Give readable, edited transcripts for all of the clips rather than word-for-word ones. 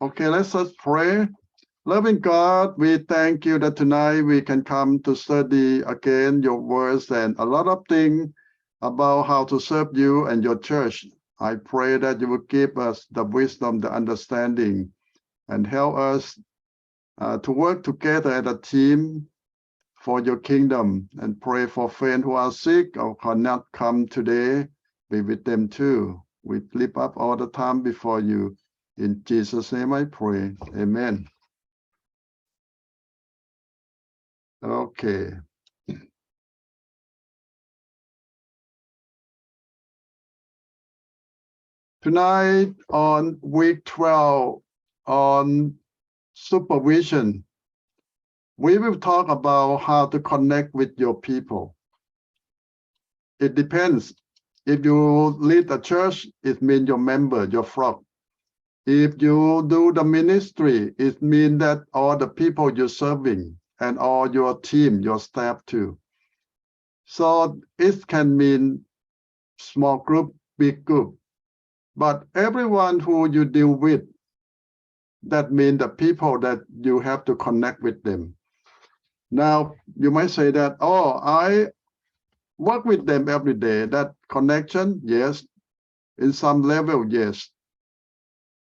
Okay, let's just pray. Loving God, we thank you that tonight we can come to study again your words and a lot of things about how to serve you and your church. I pray that you will give us the wisdom, the understanding, and help us to work together as a team for your kingdom, and pray for friends who are sick or cannot come today. Be with them too. We lift up all the time before you. In Jesus' name I pray. Amen. Okay. Tonight on week 12 on supervision, we will talk about how to connect with your people. It depends. If you lead a church, it means your member, your flock. If you do the ministry, it means that all the people you're serving and all your team, your staff too. So it can mean small group, big group. But everyone who you deal with, that means the people that you have to connect with them. Now, you might say that, oh, I work with them every day. That connection, yes. In some level, yes.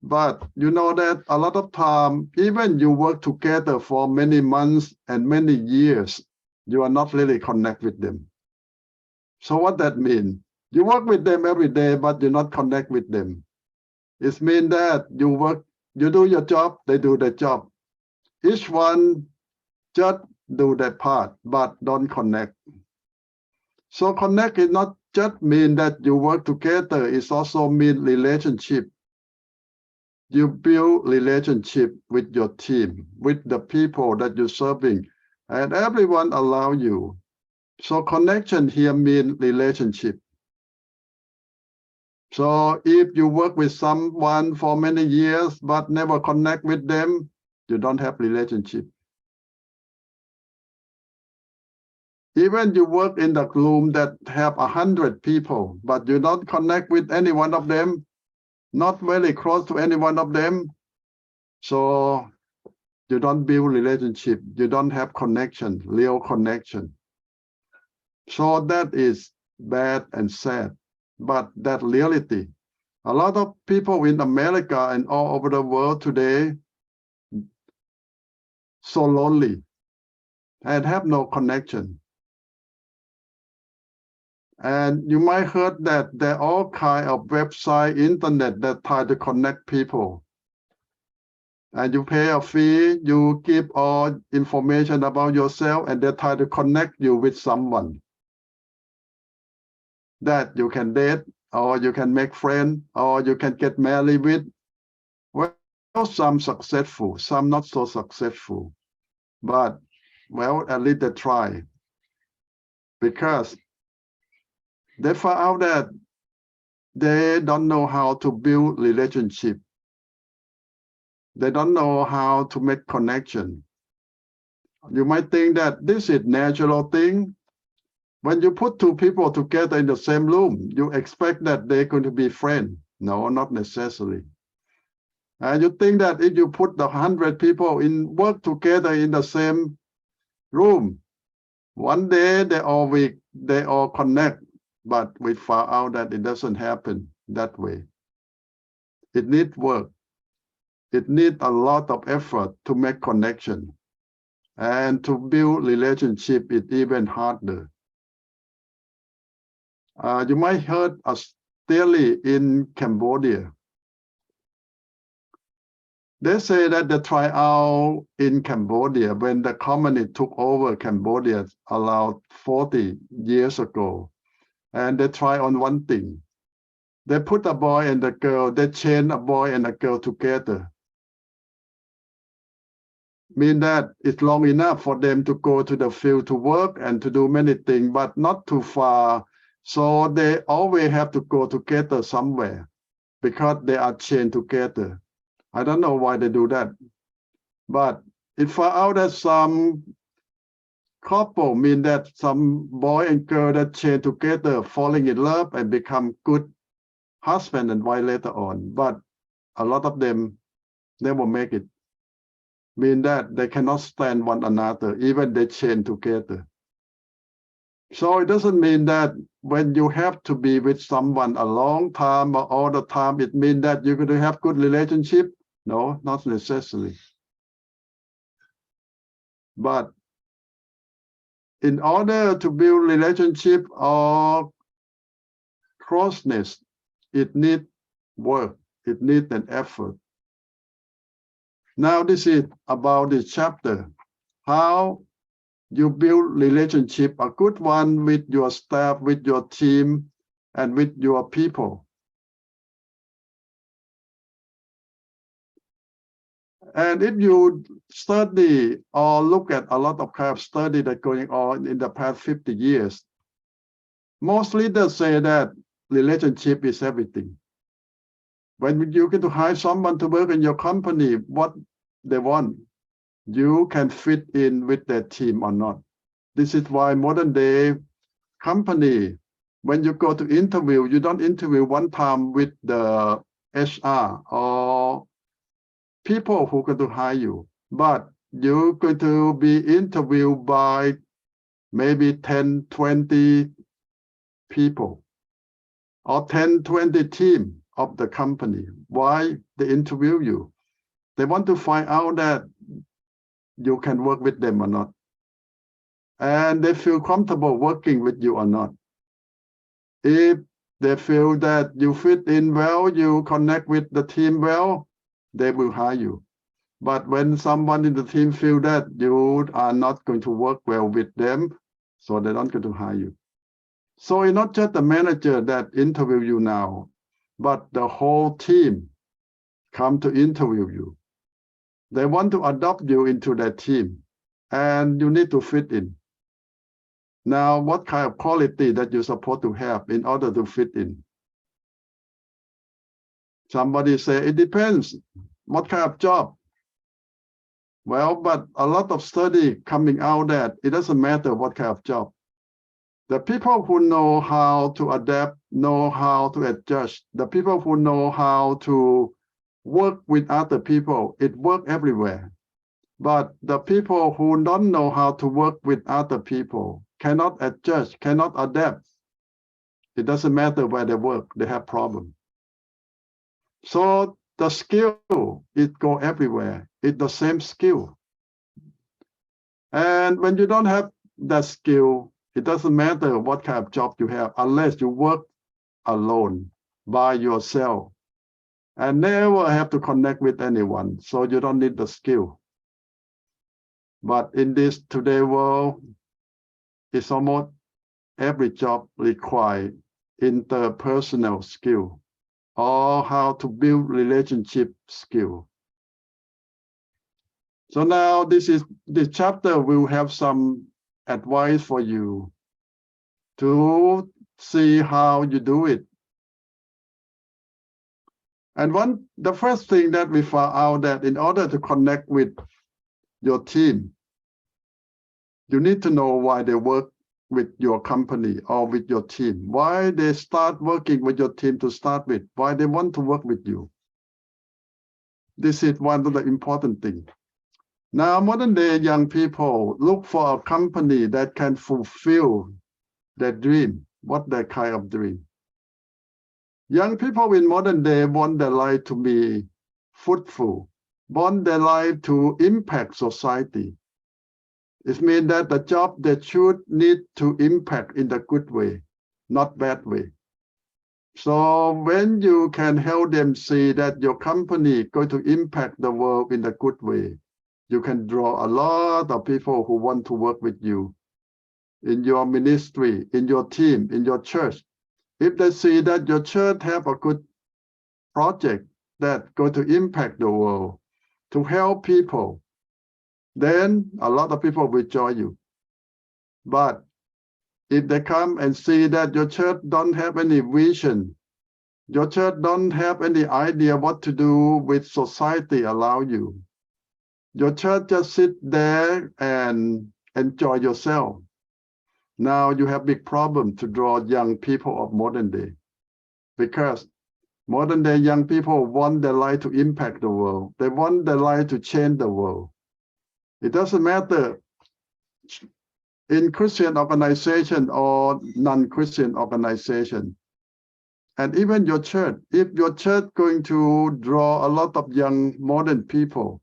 But you know that a lot of time, even you work together for many months and many years, you are not really connect with them. So what that mean? You work with them every day, but you not connect with them. It means that you do your job, they do their job. Each one just do their part, but don't connect. So connect is not just mean that you work together, it also mean relationship. You build relationship with your team, with the people that you're serving, and everyone allow you. So connection here means relationship. So if you work with someone for many years but never connect with them, you don't have relationship. Even you work in the room that have 100 people, but you don't connect with any one of them, not very close to any one of them, so you don't build relationship, you don't have connection, real connection. So that is bad and sad, but that reality. A lot of people in America and all over the world today so lonely and have no connection. And you might heard that there are all kind of website, internet that try to connect people. And you pay a fee, you give all information about yourself, and they try to connect you with someone that you can date, or you can make friends, or you can get married with. Well, some successful, some not so successful. But, well, at least they try. Because they found out that they don't know how to build relationship. They don't know how to make connection. You might think that this is natural thing. When you put two people together in the same room, you expect that they're going to be friends. No, not necessarily. And you think that if you put the 100 people in work together in the same room, one day they all connect, but we found out that it doesn't happen that way. It needs work. It needs a lot of effort to make connection. And to build relationship is even harder. You might heard a story in Cambodia. They say that the tryout in Cambodia, when the communist took over Cambodia around 40 years ago, and they try on one thing. They put a boy and a girl, they chain a boy and a girl together. Mean that it's long enough for them to go to the field to work and to do many things, but not too far. So they always have to go together somewhere because they are chained together. I don't know why they do that. But it found out that some couple, mean that some boy and girl that chained together, falling in love and become good husband and wife later on. But a lot of them never make it. Mean that they cannot stand one another, even they chain together. So it doesn't mean that when you have to be with someone a long time or all the time, it means that you're going to have good relationship. No, not necessarily. But in order to build relationship or closeness, it needs work. It needs an effort. Now this is about this chapter, how you build relationship, a good one with your staff, with your team, and with your people. And if you study or look at a lot of kind of study that's going on in the past 50 years, most leaders say that relationship is everything. When you get to hire someone to work in your company, what they want, you can fit in with their team or not. This is why modern day company, when you go to interview, you don't interview one time with the HR or people who are going to hire you, but you're going to be interviewed by maybe 10, 20 people or 10, 20 team of the company. Why they interview you? They want to find out that you can work with them or not. And they feel comfortable working with you or not. If they feel that you fit in well, you connect with the team well, they will hire you. But when someone in the team feel that you are not going to work well with them, so they're not going to hire you. So it's not just the manager that interview you now, but the whole team come to interview you. They want to adopt you into their team, and you need to fit in. Now, what kind of quality that you're supposed to have in order to fit in? Somebody say, it depends. What kind of job? Well, but a lot of study coming out that it doesn't matter what kind of job. The people who know how to adapt, know how to adjust, the people who know how to work with other people, it works everywhere. But the people who don't know how to work with other people, cannot adjust, cannot adapt, it doesn't matter where they work, they have problems. So the skill, it go everywhere. It's the same skill. And when you don't have that skill, it doesn't matter what kind of job you have, unless you work alone, by yourself, and never have to connect with anyone. So you don't need the skill. But in this today world, it's almost every job requires interpersonal skill or how to build relationship skill. So now this chapter will have some advice for you to see how you do it. And the first thing that we found out that in order to connect with your team, you need to know why they work with your company or with your team, why they start working with your team to start with, why they want to work with you. This is one of the important things. Now, modern day young people look for a company that can fulfill their dream. What that kind of dream? Young people in modern day want their life to be fruitful, want their life to impact society. It means that the job they should need to impact in the good way, not bad way. So when you can help them see that your company is going to impact the world in a good way, you can draw a lot of people who want to work with you in your ministry, in your team, in your church. If they see that your church have a good project that going to impact the world, to help people, then a lot of people will join you. But if they come and see that your church don't have any vision, your church don't have any idea what to do with society around you, your church just sit there and enjoy yourself. Now you have big problem to draw young people of modern day, because Modern day young people want their life to impact the world. They want their life to change the world. It doesn't matter in Christian organization or non-Christian organization. And even your church, if your church going to draw a lot of young modern people,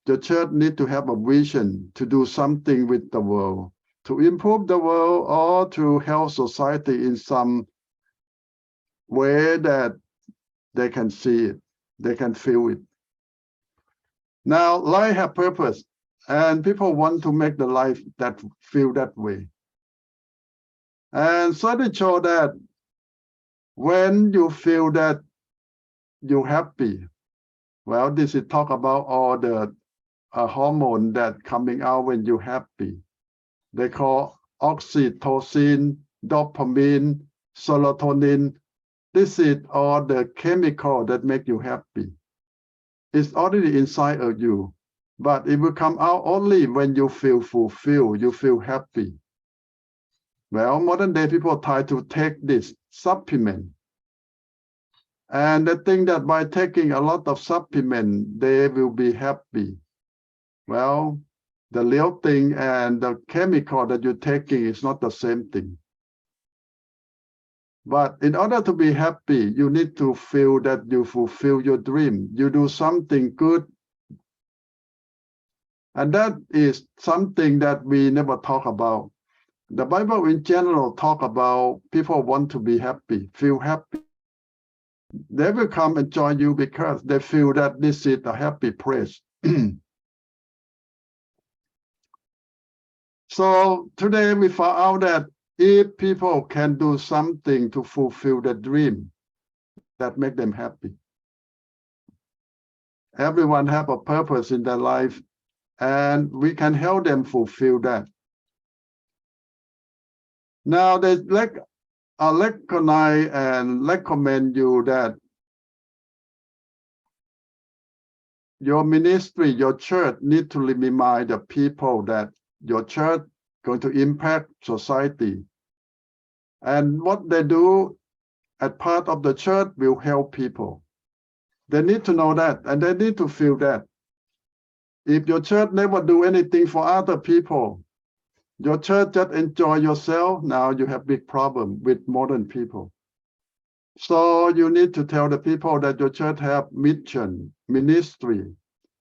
the church need to have a vision to do something with the world, to improve the world or to help society in some way that they can see it, they can feel it. Now, life have purpose, and people want to make the life that feel that way. And studies show that when you feel that you're happy, well, this is talk about all the hormone that coming out when you're happy. They call oxytocin, dopamine, serotonin. This is all the chemical that make you happy. It's already inside of you, but it will come out only when you feel fulfilled, you feel happy. Well, modern day people try to take this supplement. And they think that by taking a lot of supplement, they will be happy. Well, the real thing and the chemical that you're taking is not the same thing. But in order to be happy, you need to feel that you fulfill your dream. You do something good. And that is something that we never talk about. The Bible in general talk about people want to be happy, feel happy. They will come and join you because they feel that this is a happy place. So today we found out that if people can do something to fulfill the dream that make them happy, everyone have a purpose in their life, and we can help them fulfill that. Now they recognize and recommend you that your ministry, your church need to remind the people that your church going to impact society. And what they do as part of the church will help people. They need to know that, and they need to feel that. If your church never do anything for other people, your church just enjoy yourself, now you have big problem with modern people. So you need to tell the people that your church have mission, ministry,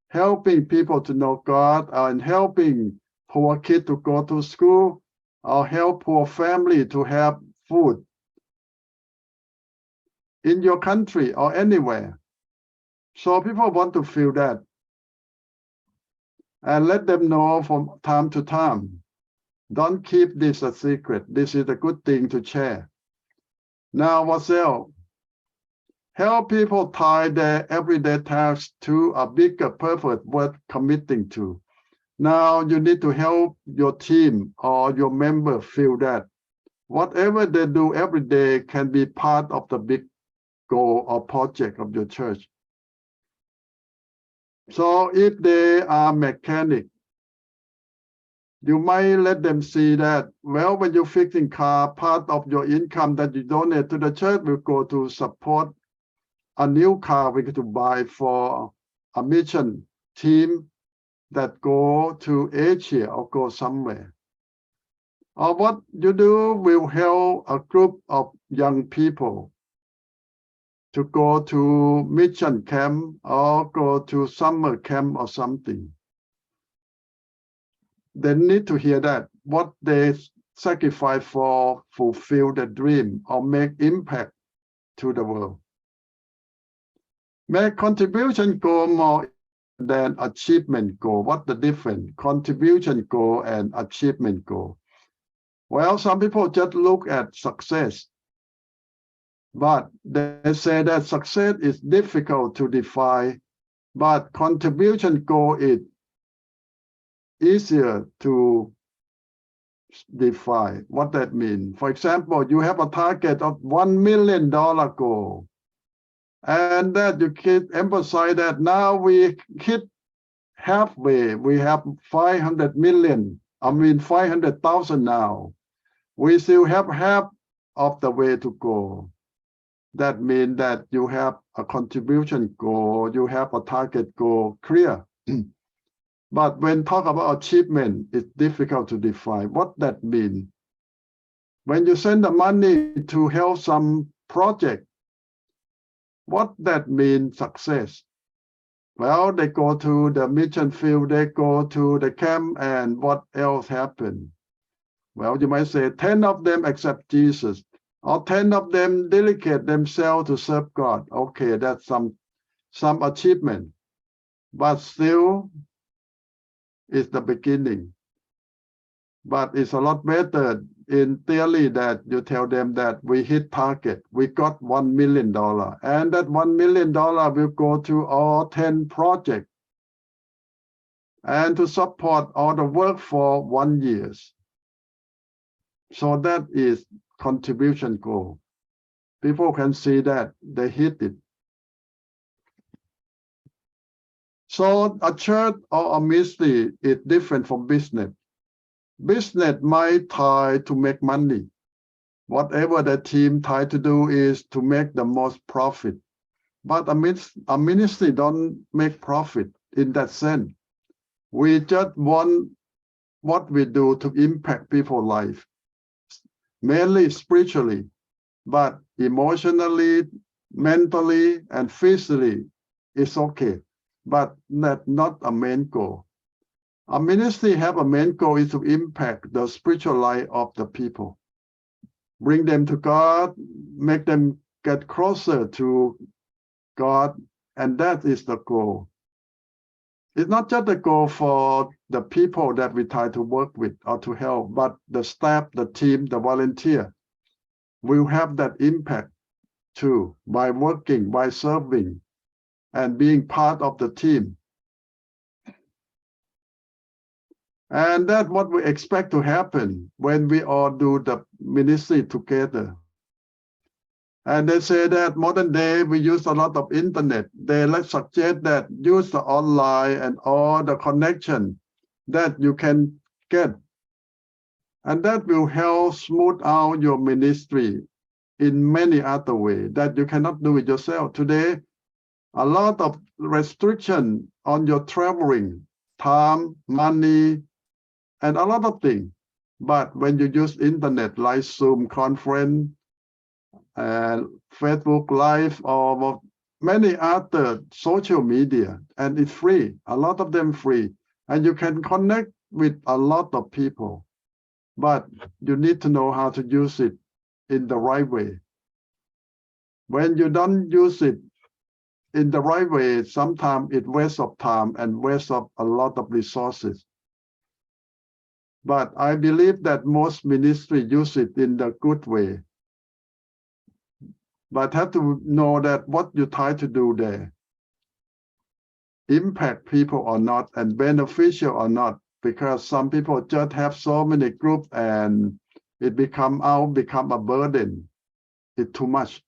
helping people to know God, and helping poor kids to go to school, or help poor family to have food in your country or anywhere. So people want to feel that. And let them know from time to time. Don't keep this a secret. This is a good thing to share. Now, what's else? Help people tie their everyday tasks to a bigger purpose worth committing to. Now you need to help your team or your member feel that whatever they do every day can be part of the big goal or project of your church. So if they are mechanic, you might let them see that, well, when you're fixing car, part of your income that you donate to the church will go to support a new car we're going to buy for a mission team that go to Asia or go somewhere. Or what you do will help a group of young people to go to mission camp or go to summer camp or something. They need to hear that what they sacrifice for fulfill the dream or make impact to the world. Make contribution goal more than achievement goal. What the difference? Contribution goal and achievement goal. Well, some people just look at success, but they say that success is difficult to define, but contribution goal is easier to define. What that means? For example, you have a target of $1 million goal, and that you can emphasize that now we hit halfway. We have 500,000 now. We still have half of the way to go. That means that you have a contribution goal, you have a target goal clear. But when talk about achievement, it's difficult to define what that means. When you send the money to help some project, what that means success? Well, they go to the mission field, they go to the camp, and what else happened? Well, you might say 10 of them accept Jesus, or 10 of them dedicate themselves to serve God. Okay, that's some achievement, but still it's the beginning. But it's a lot better in theory that you tell them that we hit target, we got $1 million, and that $1 million will go to all 10 projects and to support all the work for 1 year. So that is contribution goal. People can see that they hit it. So a church or a ministry is different from business. Business might try to make money. Whatever the team try to do is to make the most profit. But a ministry don't make profit in that sense. We just want what we do to impact people's life, mainly spiritually, but emotionally, mentally, and physically, it's okay. But that's not a main goal. A ministry have a main goal is to impact the spiritual life of the people. Bring them to God, make them get closer to God, and that is the goal. It's not just a goal for the people that we try to work with or to help, but the staff, the team, the volunteer will have that impact too by working, by serving, and being part of the team. And that's what we expect to happen when we all do the ministry together. And they say that modern day we use a lot of internet. They suggest that use the online and all the connection that you can get. And that will help smooth out your ministry in many other ways that you cannot do it yourself. Today, a lot of restriction on your traveling, time, money, and a lot of things. But when you use internet like Zoom conference, and Facebook Live, or many other social media, and it's free, a lot of them free, and you can connect with a lot of people, but you need to know how to use it in the right way. When you don't use it in the right way, sometimes it wastes of time and wastes of a lot of resources. But I believe that most ministry use it in the good way. But have to know that what you try to do there impact people or not and beneficial or not, because some people just have so many groups and it become a burden. It's too much.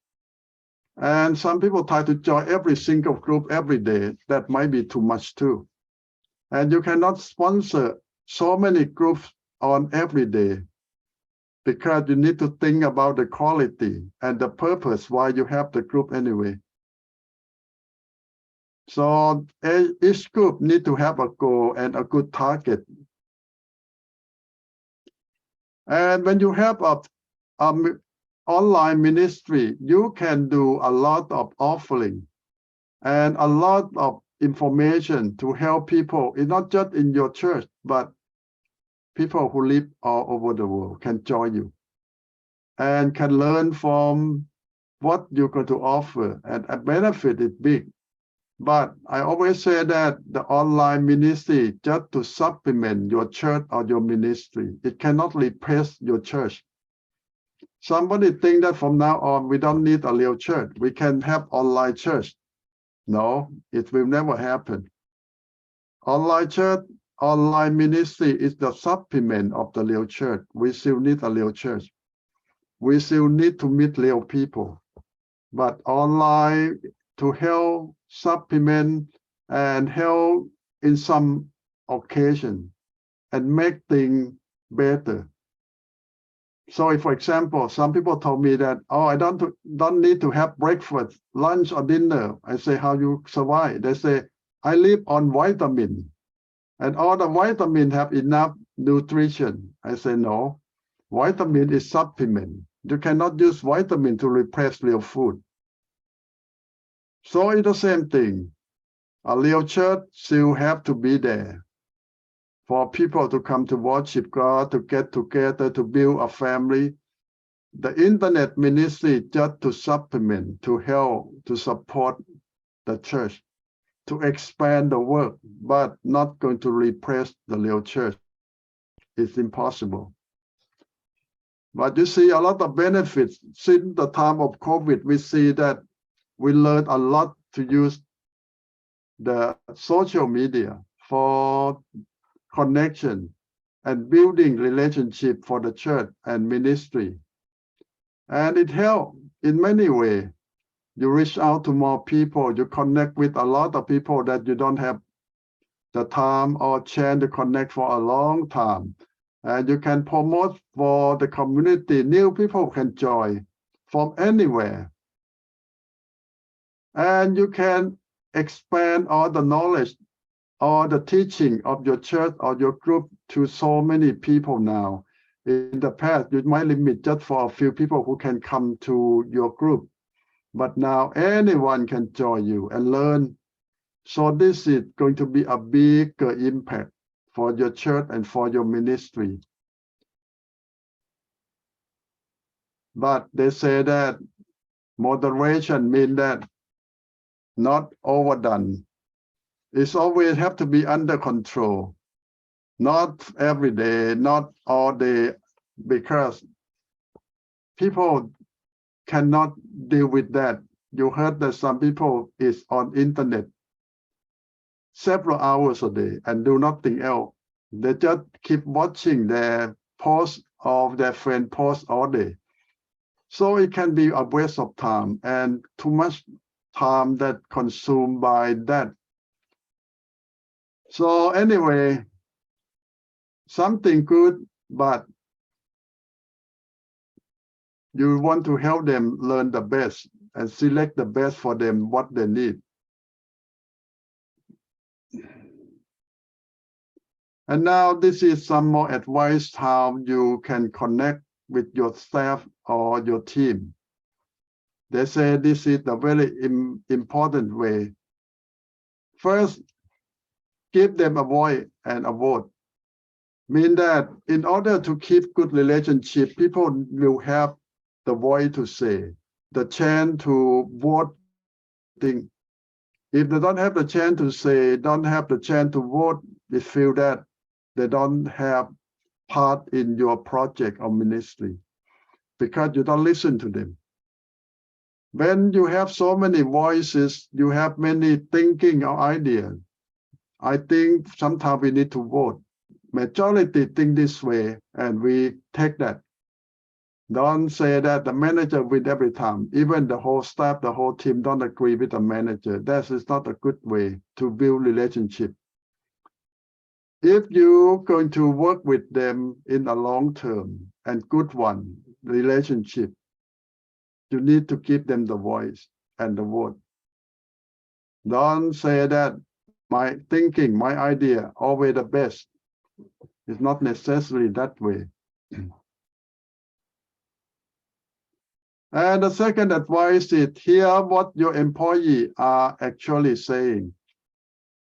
And some people try to join every single group every day. That might be too much too. And you cannot sponsor so many groups on every day, because you need to think about the quality and the purpose why you have the group anyway. So each group need to have a goal and a good target. And when you have a online ministry, you can do a lot of offering and a lot of information to help people. It's not just in your church, but people who live all over the world can join you and can learn from what you're going to offer, and a benefit is big. But I always say that the online ministry just to supplement your church or your ministry. It cannot replace your church. Somebody think that from now on we don't need a real church. We can have online church. No, it will never happen. Online church, online ministry is the supplement of the real church. We still need a real church. We still need to meet real people. But online to help supplement and help in some occasion and make things better. So if, for example, some people told me that, oh, I don't need to have breakfast, lunch, or dinner. I say, how you survive? They say, I live on vitamin, and all the vitamin have enough nutrition. I say, no, vitamin is supplement. You cannot use vitamin to replace real food. So it's the same thing. A real church still have to be there for people to come to worship God, to get together, to build a family. The internet ministry just to supplement, to help, to support the church, to expand the work, but not going to replace the real church. It's impossible. But you see a lot of benefits. Since the time of COVID, we see that we learned a lot to use the social media for connection and building relationship for the church and ministry. And it helped in many ways. You reach out to more people, you connect with a lot of people that you don't have the time or chance to connect for a long time. And you can promote for the community, new people can join from anywhere. And you can expand all the knowledge or the teaching of your church or your group to so many people now. In the past, you might limit just for a few people who can come to your group. But now anyone can join you and learn. So this is going to be a bigger impact for your church and for your ministry. But they say that moderation means that not overdone. It's always have to be under control. Not every day, not all day, because people cannot deal with that. You heard that some people is on internet several hours a day and do nothing else. They just keep watching their posts of their friend posts all day. So it can be a waste of time and too much time that consumed by that. So anyway, something good, but you want to help them learn the best and select the best for them, what they need. And now this is some more advice how you can connect with your staff or your team. They say this is a very important way. First, give them a voice and a vote. Mean that in order to keep good relationship, people will have the voice to say, the chance to vote thing. If they don't have the chance to say, don't have the chance to vote, they feel that they don't have part in your project or ministry because you don't listen to them. When you have so many voices, you have many thinking or ideas. I think sometimes we need to vote. Majority think this way, and we take that. Don't say that the manager win every time. Even the whole staff, the whole team don't agree with the manager. That is not a good way to build relationship. If you're going to work with them in a long term and good one relationship, you need to give them the voice and the vote. Don't say that my thinking, my idea, always the best. It's not necessarily that way. And the second advice is hear what your employees are actually saying.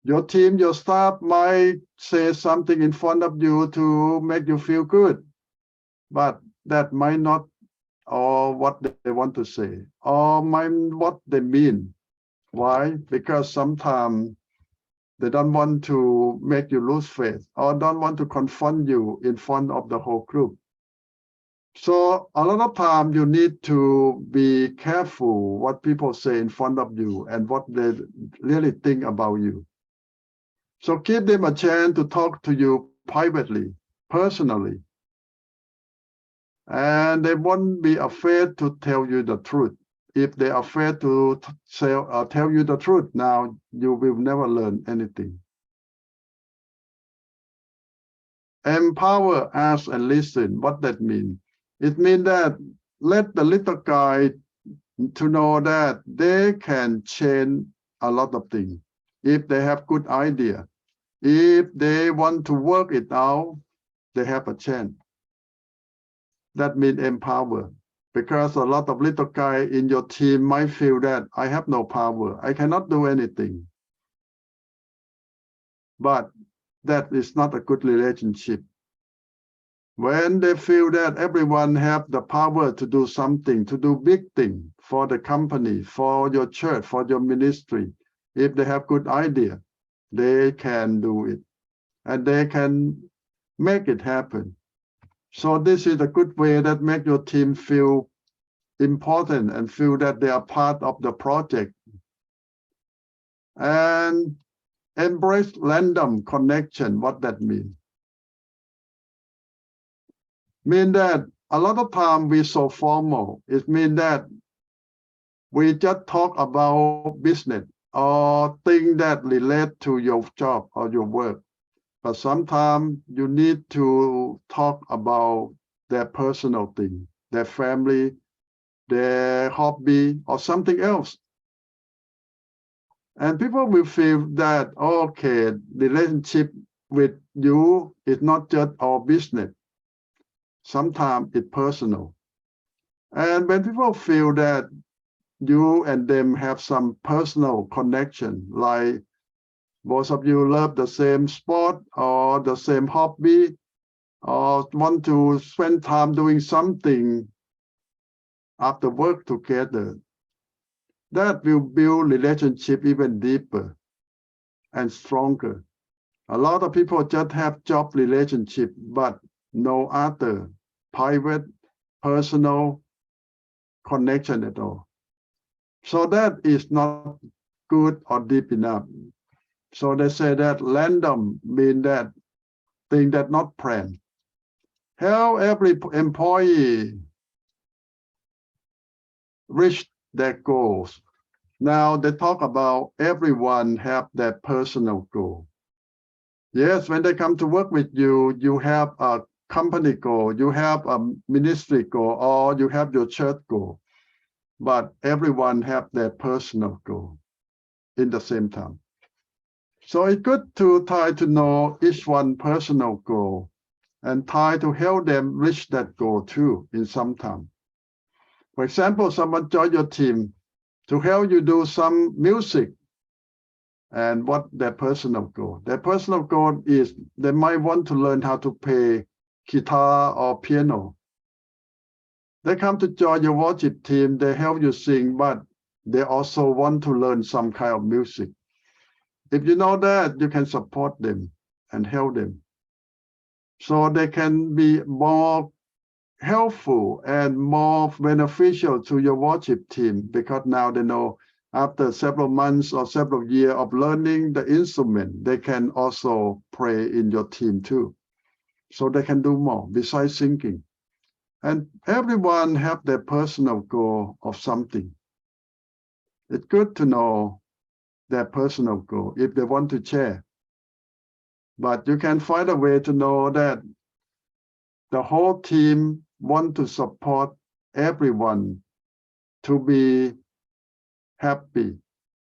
Your team, your staff might say something in front of you to make you feel good, but that might not or what they want to say, or might what they mean. Why? Because sometimes they don't want to make you lose faith or don't want to confront you in front of the whole group. So a lot of time you need to be careful what people say in front of you and what they really think about you. So give them a chance to talk to you privately, personally. And they won't be afraid to tell you the truth. If they're afraid to tell you the truth, now you will never learn anything. Empower, ask, and listen. What that means? It means that let the little guy to know that they can change a lot of things if they have good idea. If they want to work it out, they have a chance. That means empower. Because a lot of little guy in your team might feel that I have no power, I cannot do anything. But that is not a good relationship. When they feel that everyone have the power to do something, to do big thing for the company, for your church, for your ministry, if they have good idea, they can do it and they can make it happen. So this is a good way that make your team feel important and feel that they are part of the project. And embrace random connection. What that mean? Mean that a lot of time we so formal. It mean that we just talk about business or things that relate to your job or your work. But sometimes you need to talk about their personal thing, their family, their hobby, or something else. And people will feel that, okay, the relationship with you is not just our business. Sometimes it's personal. And when people feel that you and them have some personal connection, like both of you love the same sport or the same hobby, or want to spend time doing something after work together, that will build relationship even deeper and stronger. A lot of people just have job relationship, but no other private, personal connection at all. So that is not good or deep enough. So they say that random mean that thing that not planned. Help every employee reach their goals. Now they talk about everyone have their personal goal. Yes, when they come to work with you, you have a company goal, you have a ministry goal, or you have your church goal. But everyone have their personal goal in the same time. So it's good to try to know each one personal goal and try to help them reach that goal too in some time. For example, someone join your team to help you do some music. And what their personal goal? Their personal goal is they might want to learn how to play guitar or piano. They come to join your worship team, they help you sing, but they also want to learn some kind of music. If you know that, you can support them and help them. So they can be more helpful and more beneficial to your worship team, because now they know after several months or several years of learning the instrument, they can also pray in your team too. So they can do more besides singing. And everyone have their personal goal of something. It's good to know their personal goal if they want to share. But you can find a way to know that the whole team want to support everyone to be happy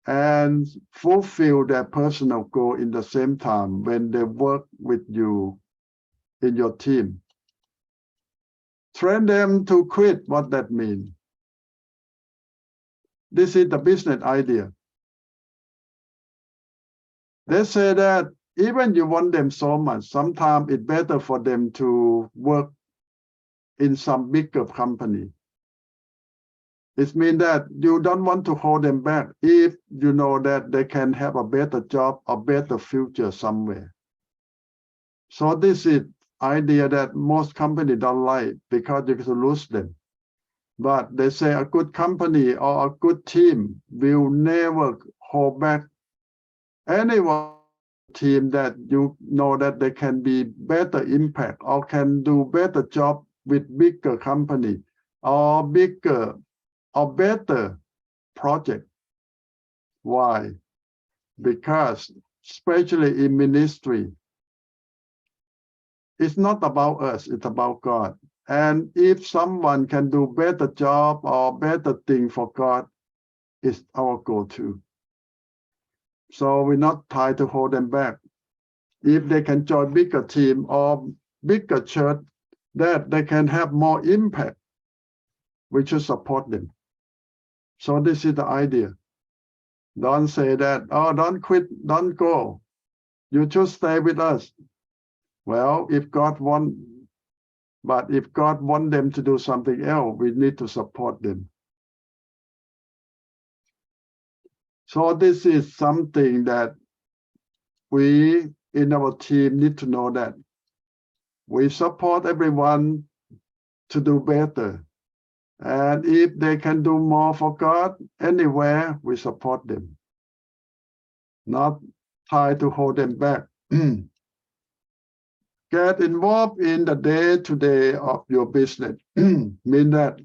and fulfill their personal goal in the same time when they work with you in your team. Train them to quit. What that means? This is the business idea. They say that even you want them so much, sometimes it's better for them to work in some bigger company. It means that you don't want to hold them back if you know that they can have a better job, a better future somewhere. So this is idea that most companies don't like because you can lose them. But they say a good company or a good team will never hold back anyone team that you know that they can be better impact or can do better job with bigger company or bigger or better project. Why? Because especially in ministry, it's not about us, it's about God. And if someone can do better job or better thing for God, it's our goal too. So we're not trying to hold them back. If they can join bigger team or bigger church, that they can have more impact, we should support them. So this is the idea. Don't say that, oh, don't quit, don't go. You just stay with us. Well, if God wants them to do something else, we need to support them. So this is something that we in our team need to know, that we support everyone to do better. And if they can do more for God anywhere, we support them. Not try to hold them back. Get involved in the day-to-day of your business. Mean that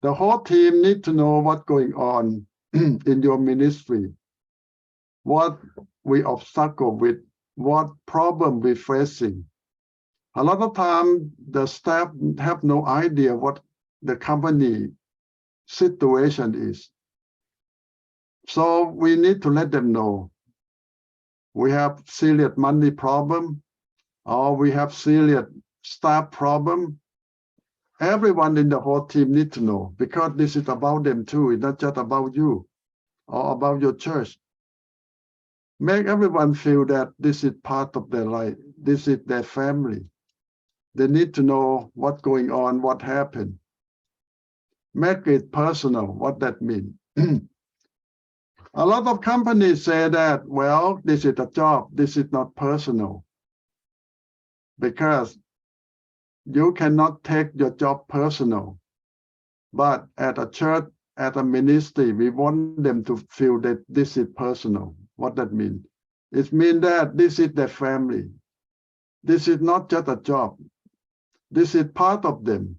the whole team need to know what's going on in your ministry, what we obstacle with, what problem we're facing. A lot of time, the staff have no idea what the company situation is. So we need to let them know. We have serious money problem, or we have serious staff problem. Everyone in the whole team need to know, because this is about them too. It's not just about you or about your church. Make everyone feel that this is part of their life. This is their family. They need to know what's going on, what happened. Make it personal, what that means. A lot of companies say that, well, this is a job, this is not personal. Because you cannot take your job personal. But at a church, at a ministry, we want them to feel that this is personal. What that means? It means that this is their family. This is not just a job. This is part of them.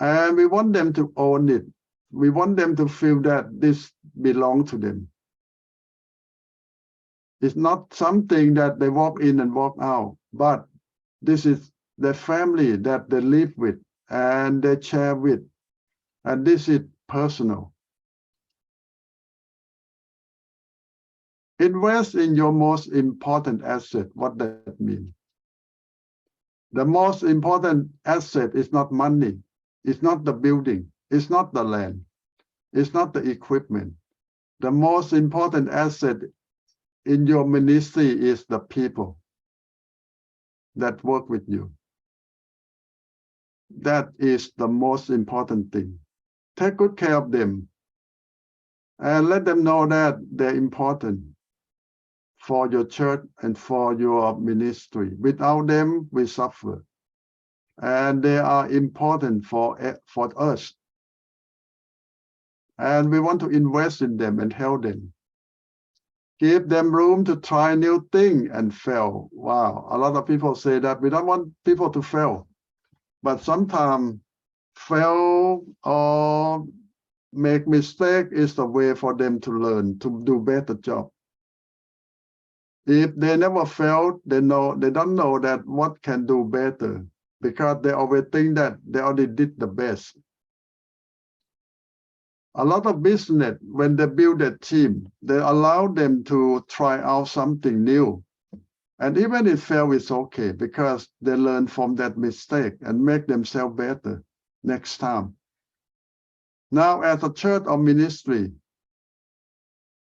And we want them to own it. We want them to feel that this belongs to them. It's not something that they walk in and walk out, but this is their family that they live with and they share with. And this is personal. Invest in your most important asset. What does that mean? The most important asset is not money. It's not the building. It's not the land. It's not the equipment. The most important asset in your ministry is the people that work with you. That is the most important thing. Take good care of them and let them know that they're important for your church and for your ministry. Without them, we suffer. And they are important for us. And we want to invest in them and help them. Give them room to try new things and fail. Wow, a lot of people say that we don't want people to fail. But sometimes fail or make mistake is the way for them to learn, to do better job. If they never failed, they don't know that what can do better, because they always think that they already did the best. A lot of business, when they build a team, they allow them to try out something new. And even if fail, it's okay, because they learn from that mistake and make themselves better next time. Now, as a church or ministry,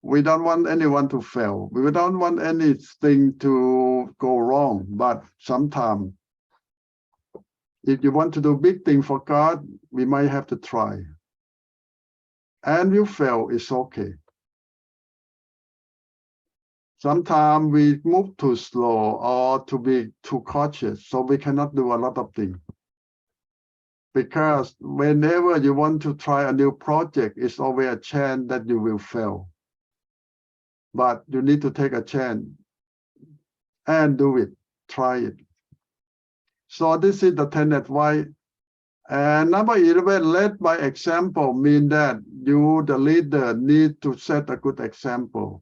we don't want anyone to fail. We don't want anything to go wrong. But sometimes, if you want to do big things for God, we might have to try. And you fail, it's okay. Sometimes we move too slow or to be too cautious, so we cannot do a lot of things. Because whenever you want to try a new project, it's always a chance that you will fail. But you need to take a chance and do it, try it. So this is the tenet why. And number 11, led by example, mean that you, the leader, need to set a good example.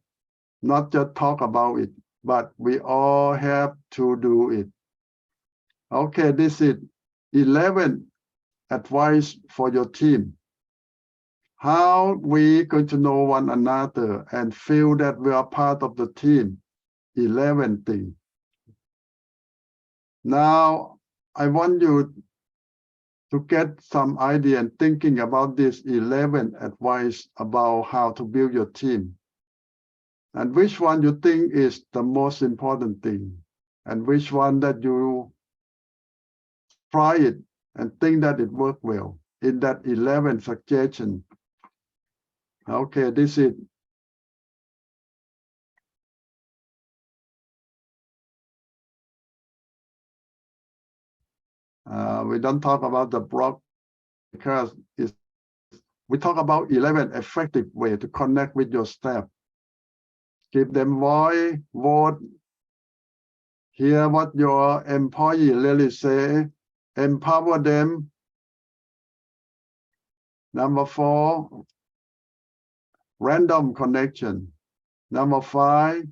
Not just talk about it, but we all have to do it. Okay, this is 11 advice for your team. How we going to know one another and feel that we are part of the team. 11 things. Now, I want you to get some idea and thinking about this 11 advice about how to build your team. And which one you think is the most important thing? And which one that you try it and think that it worked well in that 11 suggestion. Okay, this is we don't talk about the block because we talk about 11 effective way to connect with your staff. Give them voice, vote, hear what your employee really say, empower them. Number 4, random connection. Number 5,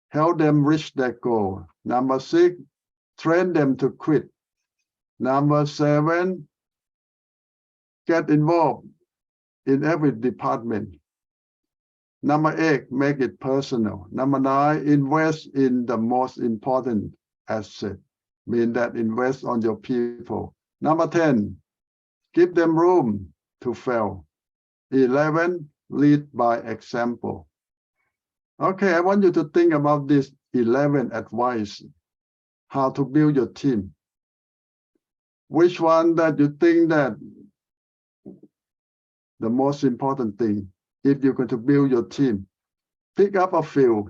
help them reach their goal. Number 6, train them to quit. Number 7, get involved in every department. Number 8, make it personal. Number 9, invest in the most important asset, mean that invest on your people. Number 10, give them room to fail. 11, lead by example. Okay, I want you to think about this 11 advice, how to build your team. Which one that you think that the most important thing if you're going to build your team? Pick up a few,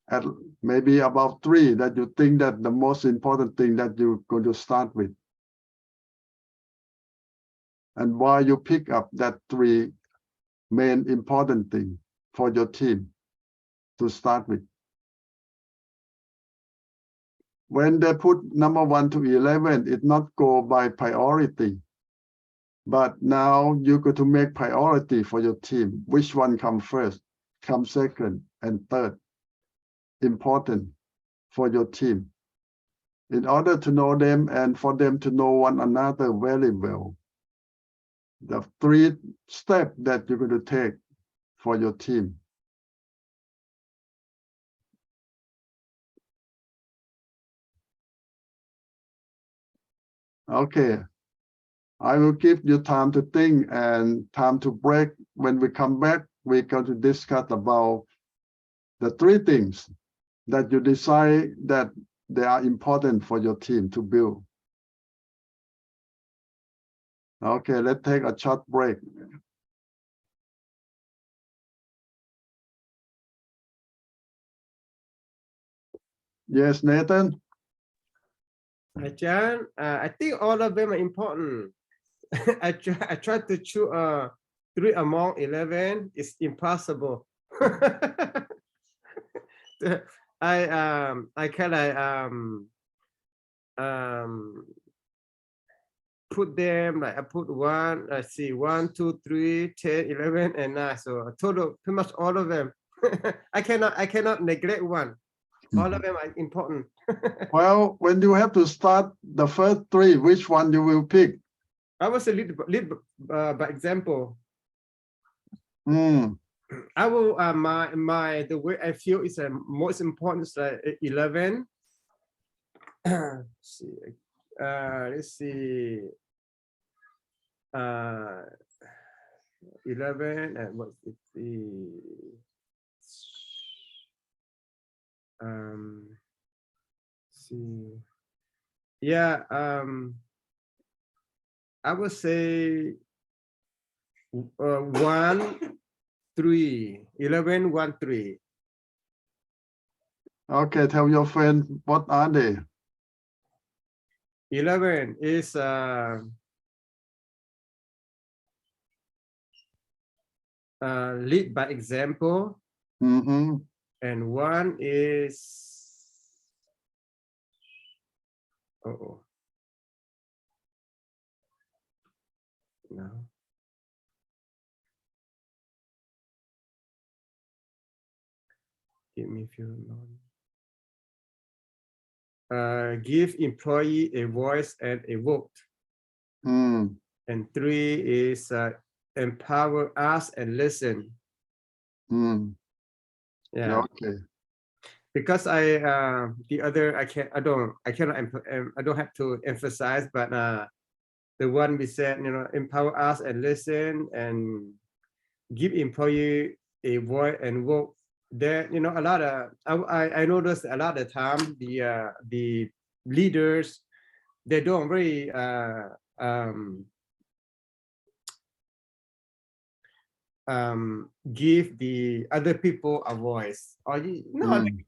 at maybe about 3 that you think that the most important thing that you're going to start with. And why you pick up that 3 main important thing for your team to start with. When they put number 1 to 11, it not go by priority. But now you got to make priority for your team. Which one come first, come second, and third? Important for your team. In order to know them and for them to know one another very well. The 3 steps that you're going to take for your team. Okay, I will give you time to think and time to break. When we come back, we're going to discuss about the 3 things that you decide that they are important for your team to build. Okay, let's take a short break. Yes, Nathan? John, I think all of them are important. I try to choose 3 among 11. It's impossible. I kind of put them like I put 1, let's see, 1, 2, 3, 10, 11, and 9. So total, pretty much all of them. I cannot neglect one. All of them are important. Well, when you have to start the first 3, which one you will pick? I was a lead by example. Mm. I will the way I feel is most important is 11. Let's see. Let's see. 11 and what's it? See. Yeah. I would say 1, 3. 11, 1, 3. Okay, tell your friend what are they? 11 is lead by example. Mm-hmm. And 1 is no. Give me a few moments. give employee a voice and a vote. Mm. And 3 is empower us and listen. Mm. Yeah. Okay. Because the other I don't have to emphasize, but the one we said, empower us and listen and give employee a voice and vote. There, a lot of I noticed a lot of time the leaders, they don't really give the other people a voice, or they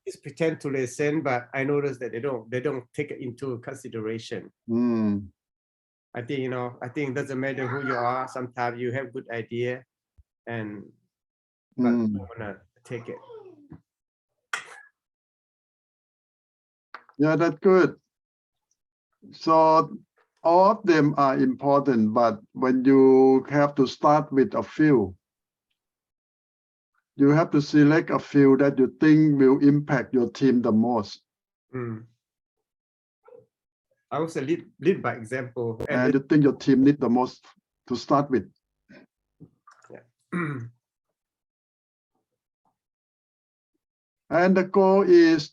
just pretend to listen, but I noticed that they don't take it into consideration. I think I think it doesn't matter who you are. Sometimes you have good idea, and but don't wanna take it. Yeah, that's good. So all of them are important, but when you have to start with a few, you have to select a few that you think will impact your team the most. I would say lead by example. And you think your team need the most to start with. Yeah. And the goal is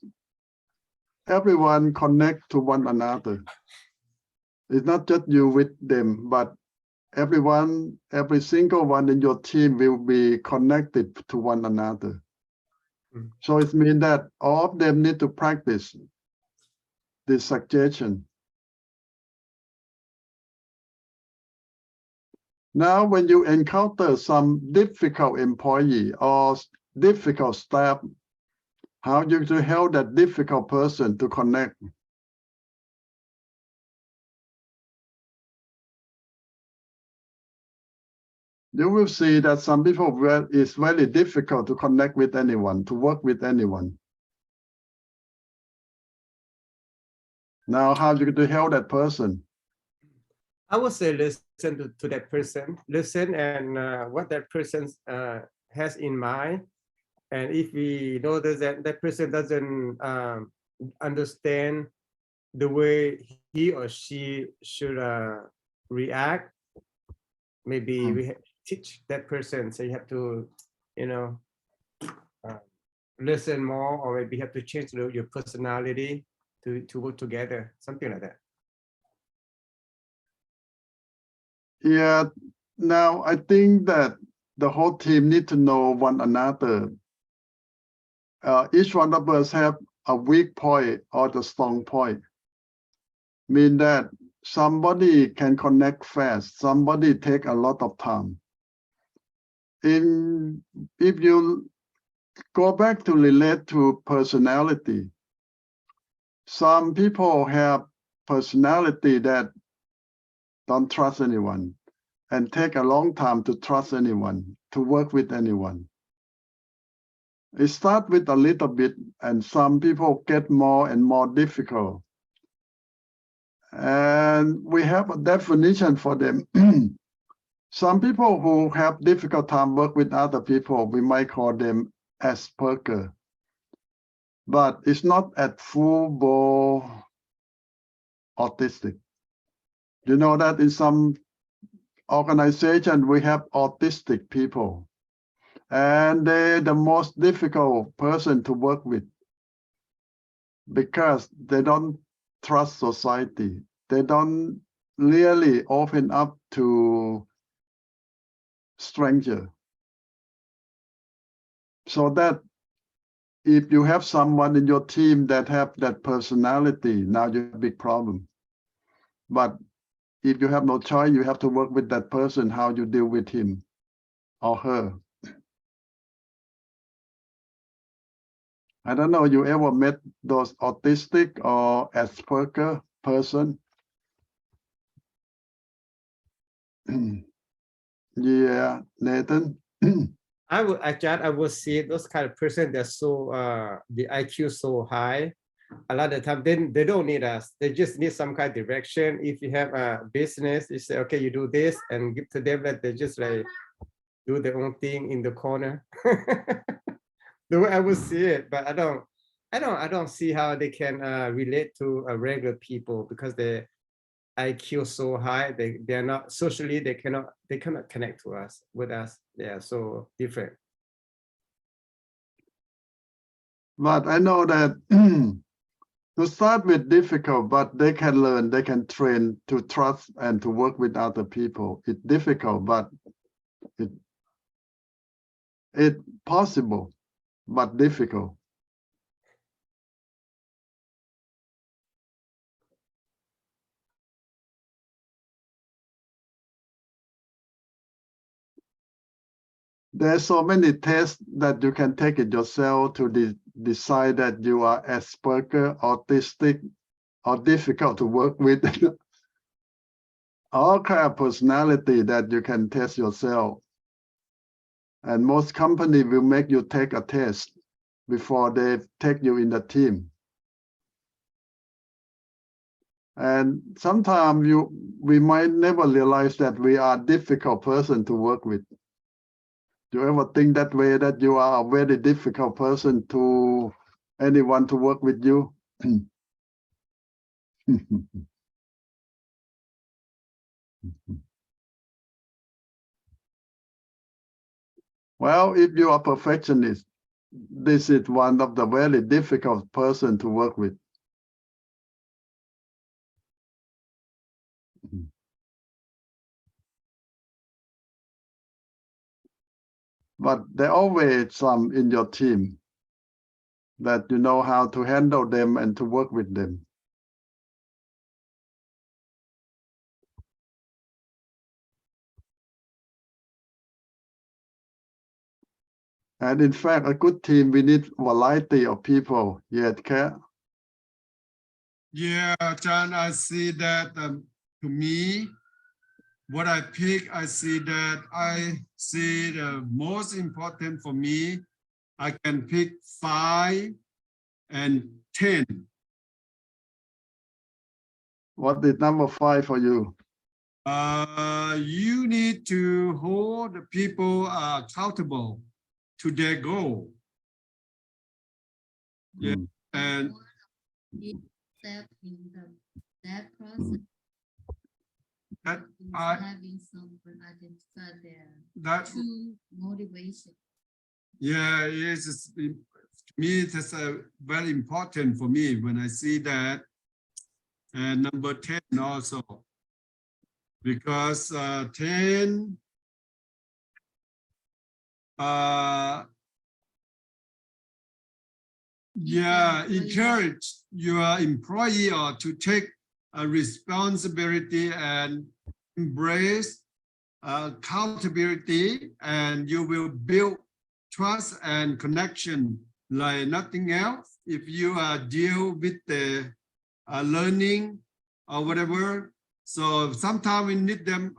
everyone connect to one another. It's not just you with them, but everyone, every single one in your team will be connected to one another. So it means that all of them need to practice this suggestion. Now, when you encounter some difficult employee or difficult staff, how you to help that difficult person to connect? You will see that some people it's very difficult to connect with anyone, to work with anyone. Now, how you to help that person? I would say listen to that person, listen and what that person has in mind. And if we notice that that person doesn't understand the way he or she should react, maybe we have to teach that person. So you have to, listen more, or maybe you have to change your personality to work together, something like that. Yeah, now I think that the whole team need to know one another. Each one of us have a weak point or the strong point. Mean that somebody can connect fast, somebody take a lot of time. If you go back to relate to personality, some people have personality that don't trust anyone and take a long time to trust anyone, to work with anyone. It starts with a little bit, and some people get more and more difficult. And we have a definition for them. Some people who have difficult time work with other people, we might call them Asperger. But it's not at full-blown autistic. You know that in some organization we have autistic people, and they're the most difficult person to work with because they don't trust society. They don't really open up to stranger. So that if you have someone in your team that have that personality, now you have a big problem. But if you have no choice, you have to work with that person, how you deal with him or her. I don't know, you ever met those autistic or Asperger person? Yeah, Nathan. I would see those kind of person that's so the IQ so high. A lot of time they don't need us. They just need some kind of direction. If you have a business, you say, okay, you do this, and give to them that they just like do their own thing in the corner. The way I would see it, but I don't. I don't see how they can relate to regular people because their IQ so high. They are not socially. They cannot connect to us with us. They are so different. But I know that to start with difficult, but they can learn, they can train to trust and to work with other people. It's difficult, but it's possible, but difficult. There's so many tests that you can take it yourself to decide that you are Asperger, autistic, or difficult to work with. All kind of personality that you can test yourself. And most companies will make you take a test before they take you in the team. And sometimes we might never realize that we are a difficult person to work with. Do you ever think that way, that you are a very difficult person to anyone to work with you? Well, if you are perfectionist, this is one of the very difficult person to work with. But there always some in your team that you know how to handle them and to work with them. And in fact, a good team, we need variety of people. Yet, care. Yeah, John, I see that to me, what I pick, I see the most important for me, I can pick 5 and 10. What is number 5 for you? You need to hold the people accountable to their goal. Yeah, and step in that process. that Having someone identify their true motivation. Yeah, it's to me it's very important for me when I see that. And number 10 also, because 10 encourage your employee to take a responsibility and embrace accountability, and you will build trust and connection like nothing else. If you deal with the learning or whatever, so sometimes we need them,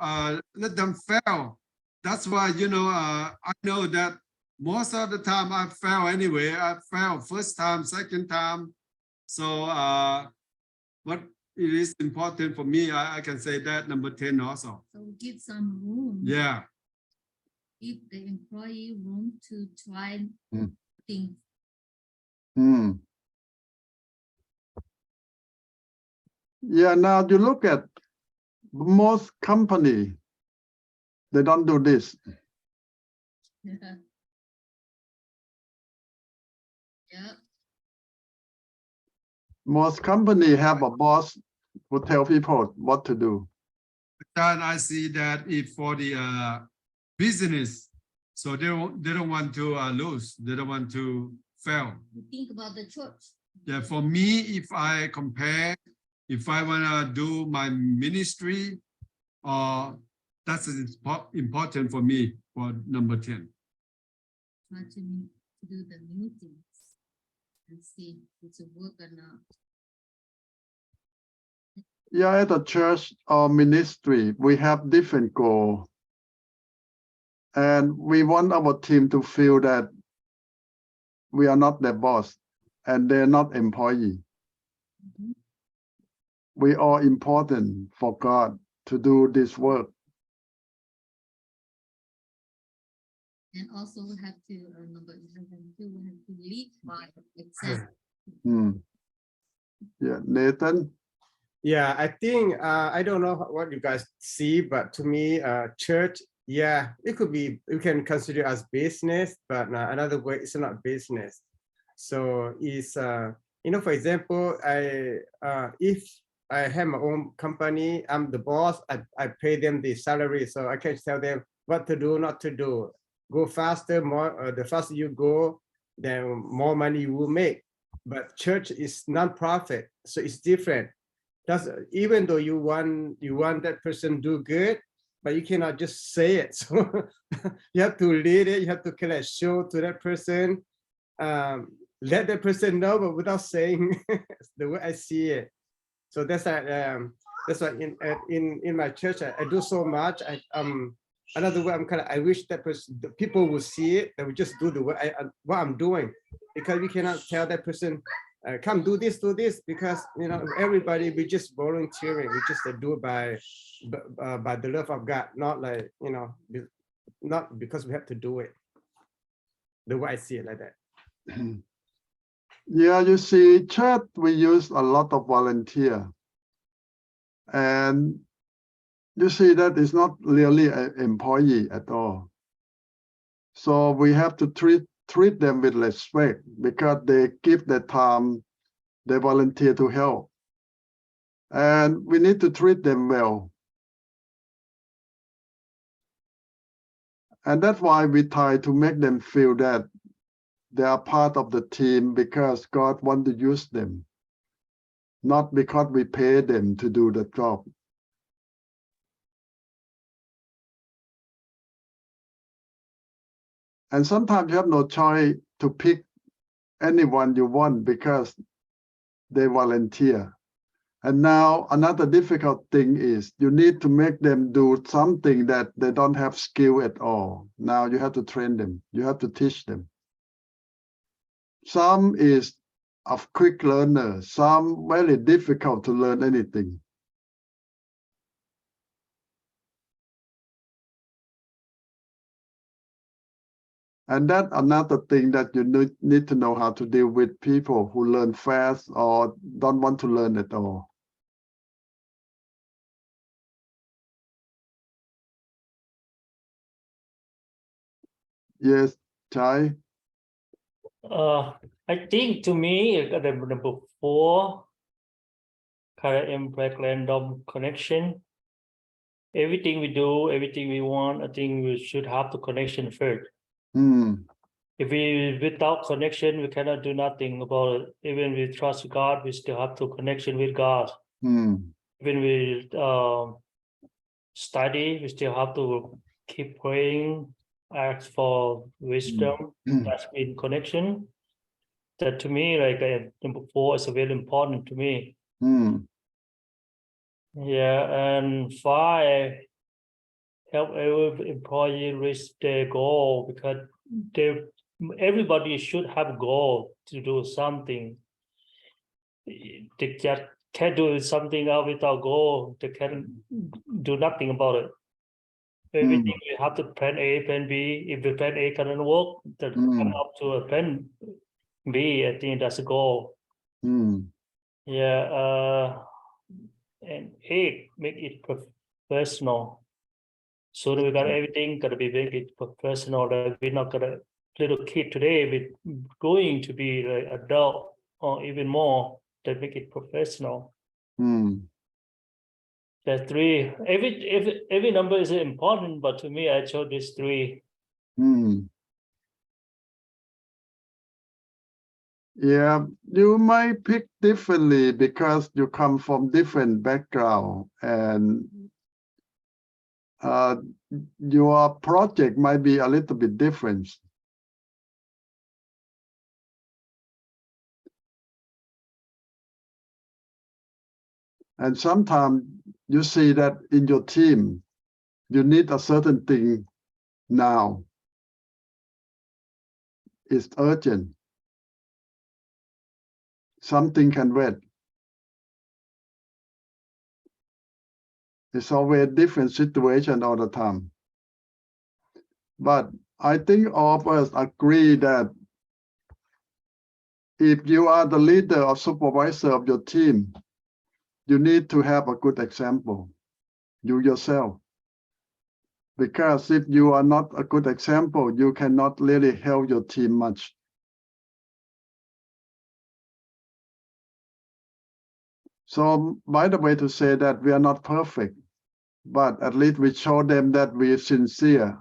let them fail. That's why, I know that most of the time I fail anyway. I fail first time, second time. So but it is important for me. I can say that number 10 also. So give some room. Yeah. Give the employee room to try things. Yeah, now you look at most company, they don't do this. Yeah. Most company have a boss who tell people what to do. And I see that if for the business, so they don't want to lose, they don't want to fail. You think about the church. Yeah, for me, if I compare, if I want to do my ministry, that's important for me for number 10. Try to do the new things and see if it's a work or not. Yeah, at the church or ministry, we have different goals. And we want our team to feel that we are not their boss and they're not employee. We are important for God to do this work. And also we have to, number 11, we have to lead by example. Yeah, Nathan. Yeah, I think I don't know what you guys see, but to me, church, yeah, it could be, you can consider as business, but another way it's not business. So it's for example, if I have my own company, I'm the boss, I pay them the salary, so I can tell them what to do, not to do. Go faster, more the faster you go, then more money you will make. But church is non-profit, so it's different. Even though you want that person do good, but you cannot just say it. So you have to lead it. You have to kind of show to that person, let that person know, but without saying the way I see it. So that's why in my church I do so much. Another way I wish that person, the people would see it. They would just do the way what I'm doing, because we cannot tell that person, come do this, because everybody, we just volunteering. We just do it by the love of God, not like not because we have to do it. The way I see it like that. Yeah, you see, church, we use a lot of volunteer. And you see that is not really an employee at all. So we have to treat them with respect, because they give their time, they volunteer to help. And we need to treat them well. And that's why we try to make them feel that they are part of the team, because God wants to use them, not because we pay them to do the job. And sometimes you have no choice to pick anyone you want because they volunteer. And now another difficult thing is you need to make them do something that they don't have skill at all. Now you have to train them. You have to teach them. Some is of quick learner, some very difficult to learn anything. And that's another thing that you need to know how to deal with people who learn fast or don't want to learn at all. Yes, Chai? I think to me, the number 4, impact random connection. Everything we do, everything we want, I think we should have the connection first. If we without connection, we cannot do nothing about it. Even we trust God, we still have to connection with God. When we study, we still have to keep praying, ask for wisdom. That's in connection. That to me, like number 4 is very important to me. Yeah, and 5, help every employee reach their goal, because everybody should have a goal to do something. They just can't do something out without goal. They can do nothing about it. Everything we have to plan A, plan B. If the plan A cannot work, then come up to a plan B. I think that's a goal. Yeah. And 8, make it professional. So we got everything gotta be make it professional. That we're not gonna little kid today. We're going to be like adult or even more. That make it professional. That 3. Every number is important, but to me, I chose this 3. Yeah, you might pick differently because you come from different background, and your project might be a little bit different. And sometimes you see that in your team, you need a certain thing now. It's urgent. Something can wait. It's always a different situation all the time. But I think all of us agree that if you are the leader or supervisor of your team, you need to have a good example, you yourself. Because if you are not a good example, you cannot really help your team much. So, by the way, to say that we are not perfect, but at least we show them that we are sincere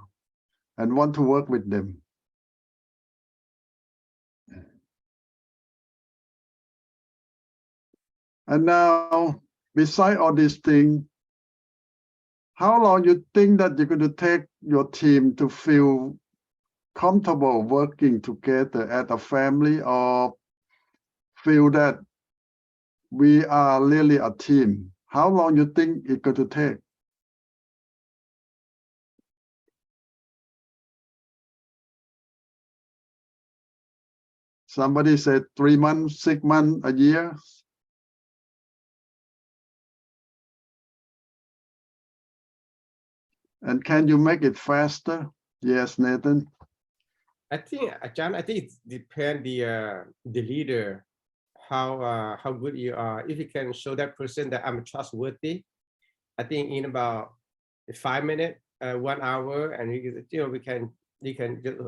and want to work with them. And now, beside all these things, how long you think that you're going to take your team to feel comfortable working together as a family, or feel that we are really a team? How long you think it's going to take? Somebody said 3 months, 6 months, a year. And can you make it faster? Yes, Nathan. I think, John, I think it depends the leader, how good you are. If you can show that person that I'm trustworthy, I think in about 5 minutes, 1 hour, and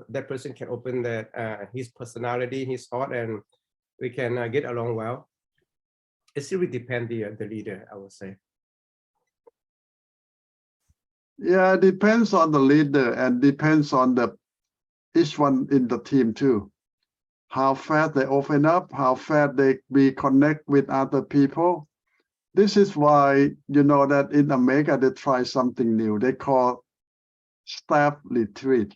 that person can open his personality, his thought, and we can get along well. It really depends the leader, I would say. Yeah, it depends on the leader and depends on each one in the team too. How fast they open up, how fast we connect with other people. This is why, you know, that in America, they try something new. They call staff retreat.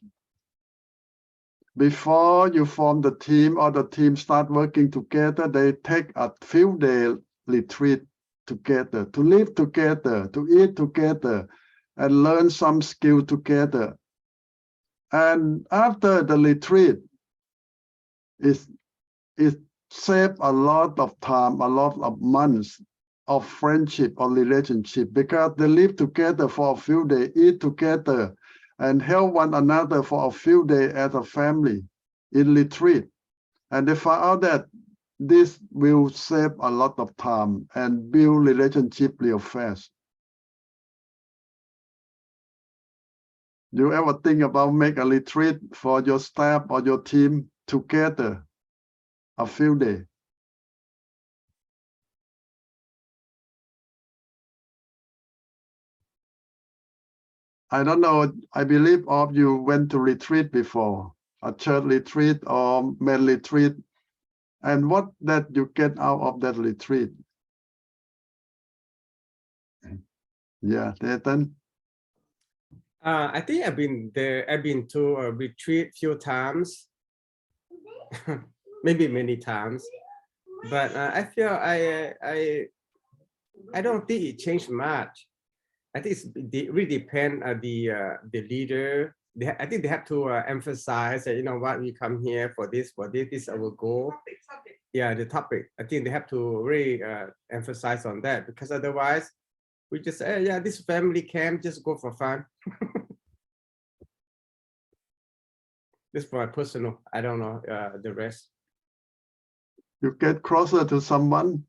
Before you form the team or the team start working together, they take a few day retreat together, to live together, to eat together, and learn some skill together. And after the retreat, it saves a lot of time, a lot of months of friendship or relationship, because they live together for a few days, eat together, and help one another for a few days as a family in retreat. And they found out that this will save a lot of time and build relationship real fast. You ever think about make a retreat for your staff or your team together a few days? I don't know. I believe all of you went to retreat before, a church retreat or men retreat. And what that you get out of that retreat? Yeah, Nathan. I think I've been there. I've been to a retreat few times, maybe many times, but I feel I don't think it changed much. I think it really depends on the leader. I think they have to emphasize that, you know what, we come here for this is our goal. Yeah, the topic. I think they have to really emphasize on that, because otherwise we just say, yeah, this family camp, just go for fun. This for my personal, I don't know the rest. You get closer to someone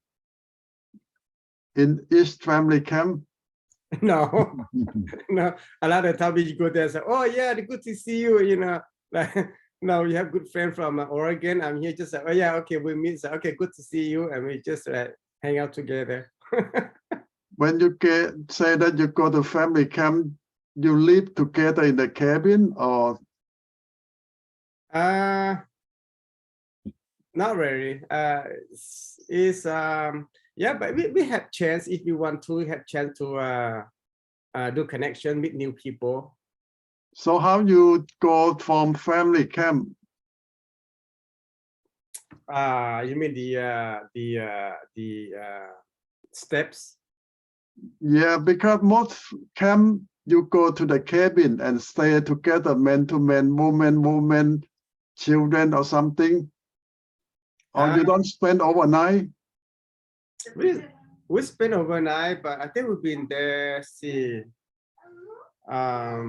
in each family camp. No, no. A lot of times you go there and say, oh yeah, good to see you, you know. Like, no, you have good friend from Oregon. I'm here just like, oh yeah, okay, we meet. So, okay, good to see you. And we just hang out together. When you say that you go to family camp, you live together in the cabin or? Not really. Yeah, but we have chance, if you want to, have chance to do connection with new people. So how you go from family camp? You mean the steps? Yeah, because most camp you go to the cabin and stay together, man to man, woman, children or something, or you don't spend overnight. We spend overnight, but I think we've been there. See, a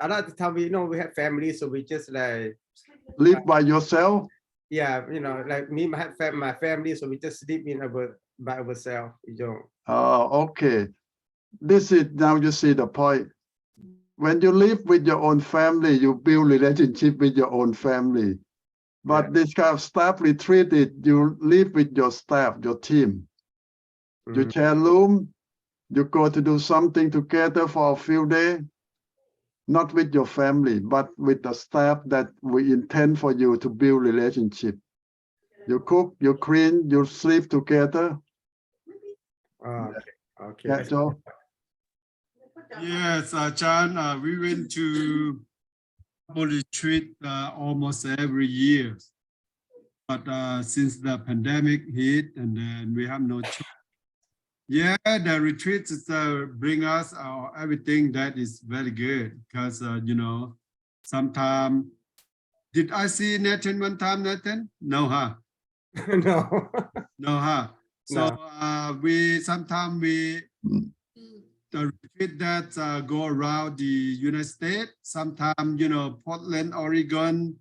lot of the time we have family, so we just like live by yourself. yeah, you know, like me, my family, so we just sleep in by ourselves. You know. Okay. This is now you see the point. When you live with your own family, you build relationship with your own family. But Yeah. this kind of staff retreat, you live with your staff, your team. You Mhm. share room, you go to do something together for a few days, not with your family, but with the staff that we intend for you to build relationship. You cook, you clean, you sleep together. Okay. Okay. Yeah, Joe. Yes, Chan, we went to retreat almost every year. But since the pandemic hit and then we have no choice. Yeah, the retreats bring us everything that is very good because, you know, sometimes, did I see Nathan one time, Nathan? No, huh? No. No, huh? So No. sometimes we the retreat that go around the United States, sometimes, you know, Portland, Oregon,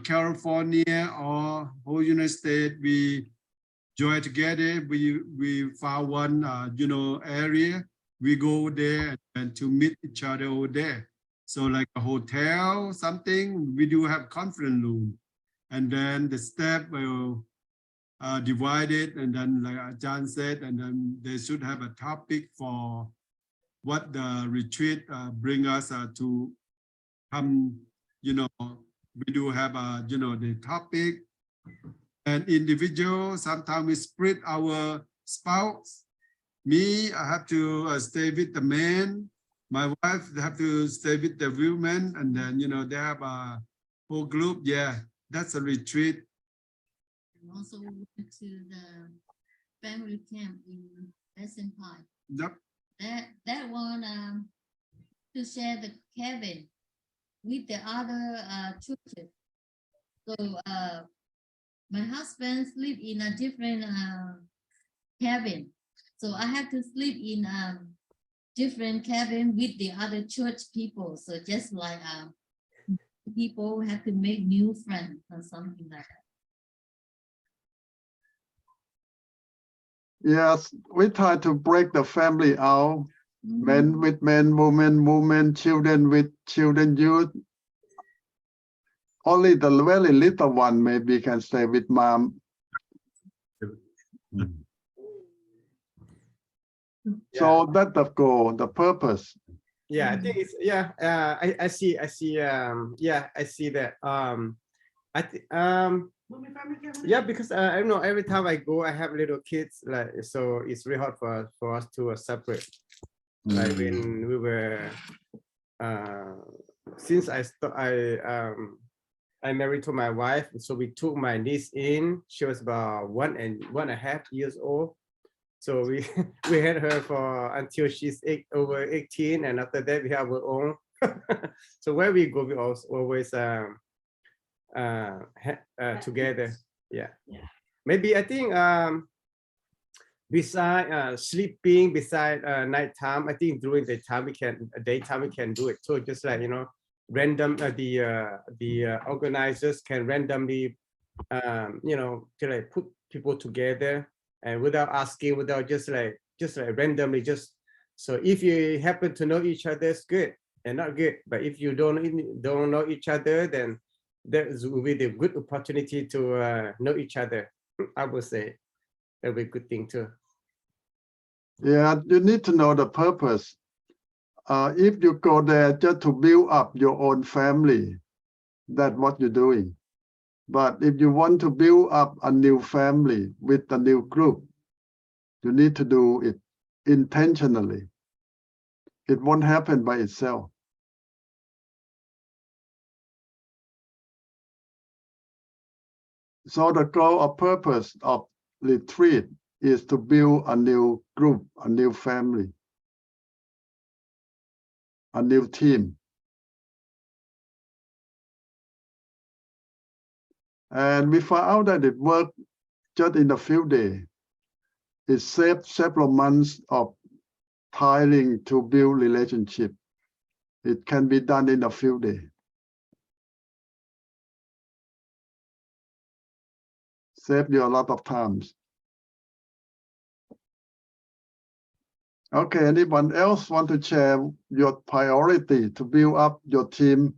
California, or whole United States, we join together. We found one, you know, area. We go there and to meet each other over there. So like a hotel, something, we do have conference room. And then the staff will divide it. And then like John said, and then they should have a topic for what the retreat bring us to come, you know, we do have, you know, the topic and individual. Sometimes we split our spouse. Me, I have to stay with the man. My wife have to stay with the women. And then, you know, they have a whole group. Yeah, that's a retreat. And also went to the family camp in Lesson Park. Yep. That one to share the cabin with the other churches. So my husband sleep in a different cabin. So I have to sleep in different cabin with the other church people. So just like people have to make new friends or something like that. Yes, we try to break the family out. Men with men, women, children with children, youth. Only the very little one maybe can stay with mom. So that's the goal, the purpose. Yeah, I think it's I see yeah, I see that yeah, because I don't know, every time I go I have little kids, like, so it's really hard for us to separate. Like when we were since I married to my wife, so we took my niece in. She was about 1.5 years old. So we we had her for until she's over 18, and after that we have our own. So where we go, we always together. Yeah. Maybe I think beside sleeping, beside nighttime, I think during the daytime we can do it too. Just like, you know, random the organizers can randomly you know, to like put people together and without asking, without just like randomly, just so if you happen to know each other, it's good and not good. But if you don't know each other, then that will be the good opportunity to know each other. I would say that would be a good thing too. Yeah, you need to know the purpose. If you go there just to build up your own family, that's what you're doing. But if you want to build up a new family with a new group, you need to do it intentionally. It won't happen by itself. So the goal or purpose of retreat is to build a new group, a new family, a new team. And we found out that it worked just in a few days. It saved several months of tiring to build relationship. It can be done in a few days. Save you a lot of times. Okay, anyone else want to share your priority to build up your team?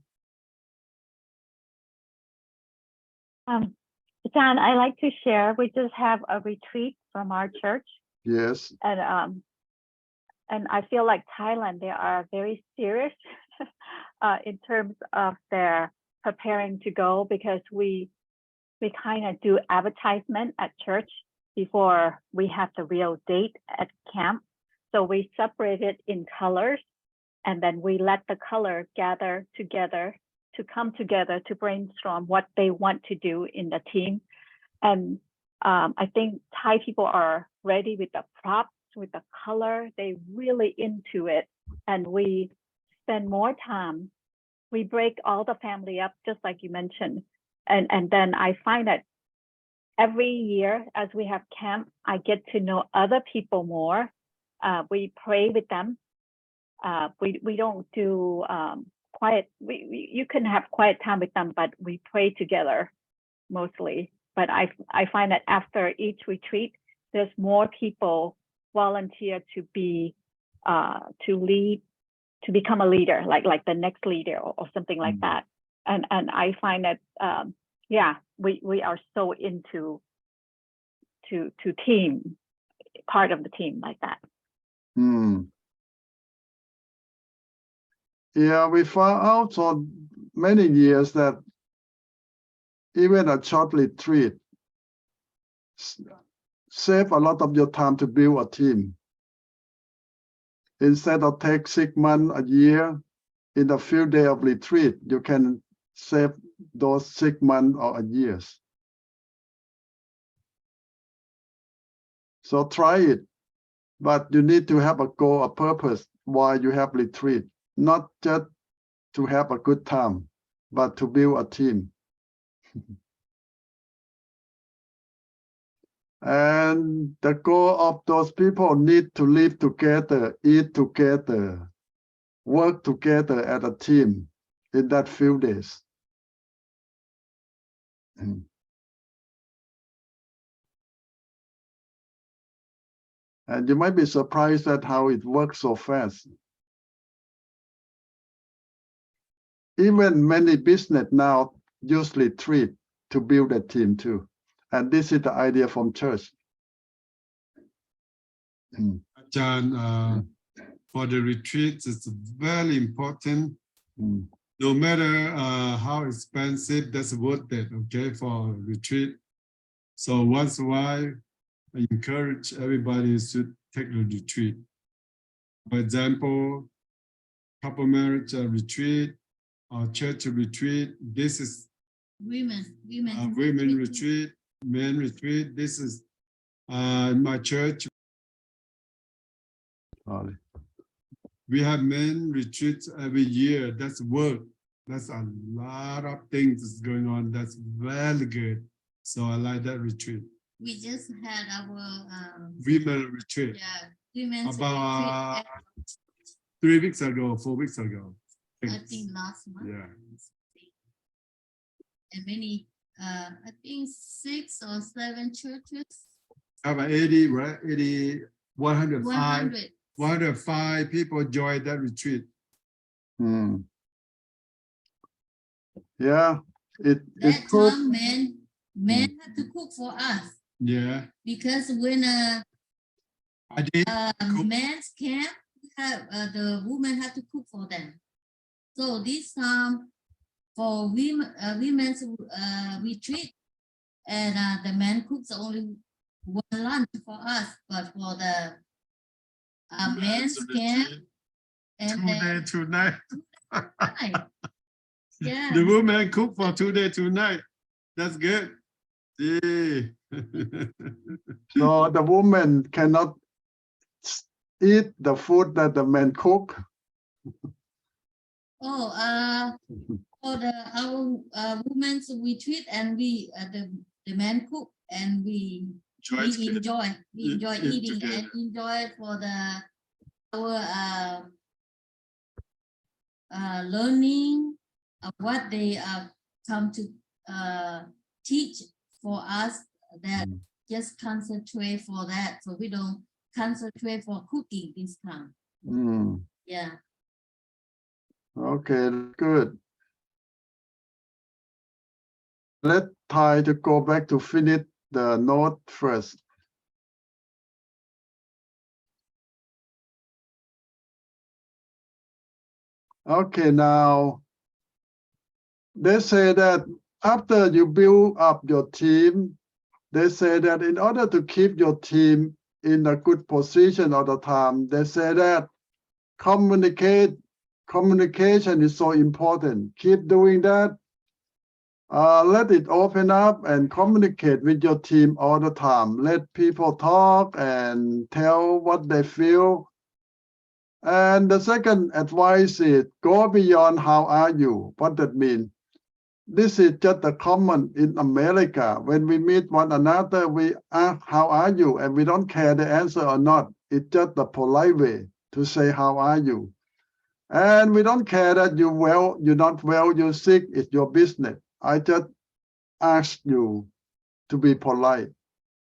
John, I like to share. We just have a retreat from our church, Yes. and I feel like Thailand, they are very serious in terms of their preparing to go, because we kind of do advertisement at church before we have the real date at camp. So we separate it in colors, and then we let the color gather together to come together to brainstorm what they want to do in the team. And I think Thai people are ready with the props, with the color. They really into it. And we spend more time. We break all the family up, just like you mentioned. And then I find that every year as we have camp, I get to know other people more. We pray with them. We don't do quiet. You can have quiet time with them, but we pray together mostly. But I find that after each retreat, there's more people volunteer to be to lead, to become a leader, like the next leader or something like that. And I find that we are so into to team, part of the team like that. Yeah, we found out for many years that even a short retreat save a lot of your time to build a team. Instead of take 6 months, a year, in a few days of retreat, you can save those 6 months or a years. So try it, but you need to have a goal, a purpose why you have retreat, not just to have a good time, but to build a team. And the goal of those people need to live together, eat together, work together as a team in that few days. And you might be surprised at how it works so fast. Even many business now use retreat to build a team too. And this is the idea from church. John, for the retreats, it's very important. No matter how expensive, that's worth it, okay, for retreat. So once in a while, I encourage everybody to take a retreat. For example, couple marriage retreat or church retreat. This is women retreat, men retreat. This is my church. Sorry. We have men retreats every year. That's work. That's a lot of things going on. That's very good. So I like that retreat. We just had our Women retreat. women's About retreat 3 weeks ago, 4 weeks ago. I think last month. Yeah. And many I think 6 or 7 churches. About 80, right? 80, 105. 100. 105 people joined that retreat. Yeah, That it's good. time men had to cook for us. Yeah. Because when I did. men's camp, the women had to cook for them. So this time for women's retreat, and the men cooks only one lunch for us, but for the men's camp, and 2 days, 2 nights. yeah, The woman cook for 2 days, 2 nights. That's good. Yeah. So the woman cannot eat the food that the men cook. For our women's retreat, and we the men cook, and we enjoy eating together. and enjoy for our learning what they come to teach for us that just concentrate for that, so we don't concentrate for cooking this time. Yeah. Okay, good. Let Thai to go back to finish the note first. Okay, now they say that after you build up your team, they say that in order to keep your team in a good position all the time, they say that communication is so important. Keep doing that. Let it open up and communicate with your team all the time. Let people talk and tell what they feel. And the second advice is go beyond how are you. What that means? This is just a common in America. When we meet one another, we ask, how are you? And we don't care the answer or not. It's just the polite way to say, how are you? And we don't care that you're well, you're not well, you're sick, it's your business. I just ask you to be polite.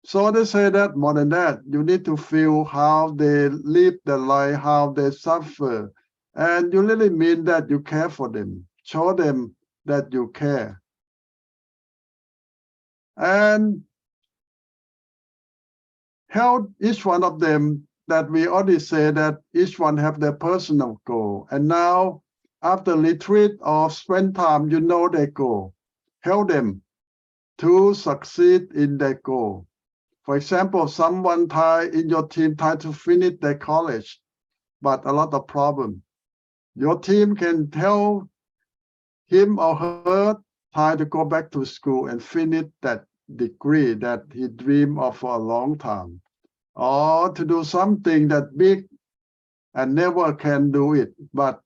So they say that more than that, you need to feel how they live their life, how they suffer. And you really mean that you care for them. Show them that you care. And help each one of them that we already say that each one have their personal goal. And now after retreat or spend time, you know their goal. Help them to succeed in their goal. For example, someone in your team try to finish their college, but a lot of problem. Your team can tell him or her try to go back to school and finish that degree that he dreamed of for a long time, or to do something that big and never can do it. But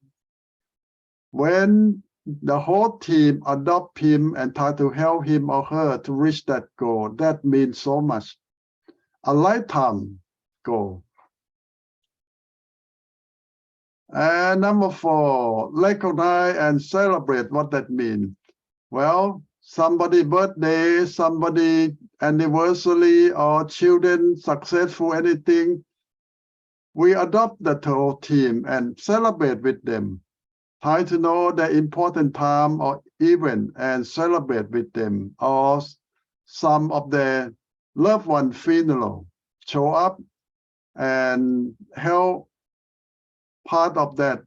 when the whole team adopt him and try to help him or her to reach that goal, that means so much. A lifetime goal. And number 4, recognize and celebrate what that means. Well, somebody birthday, somebody anniversary, or children successful, anything, we adopt the whole team and celebrate with them. Try to know the important time or event and celebrate with them, or some of their loved one funeral. Show up and help part of that,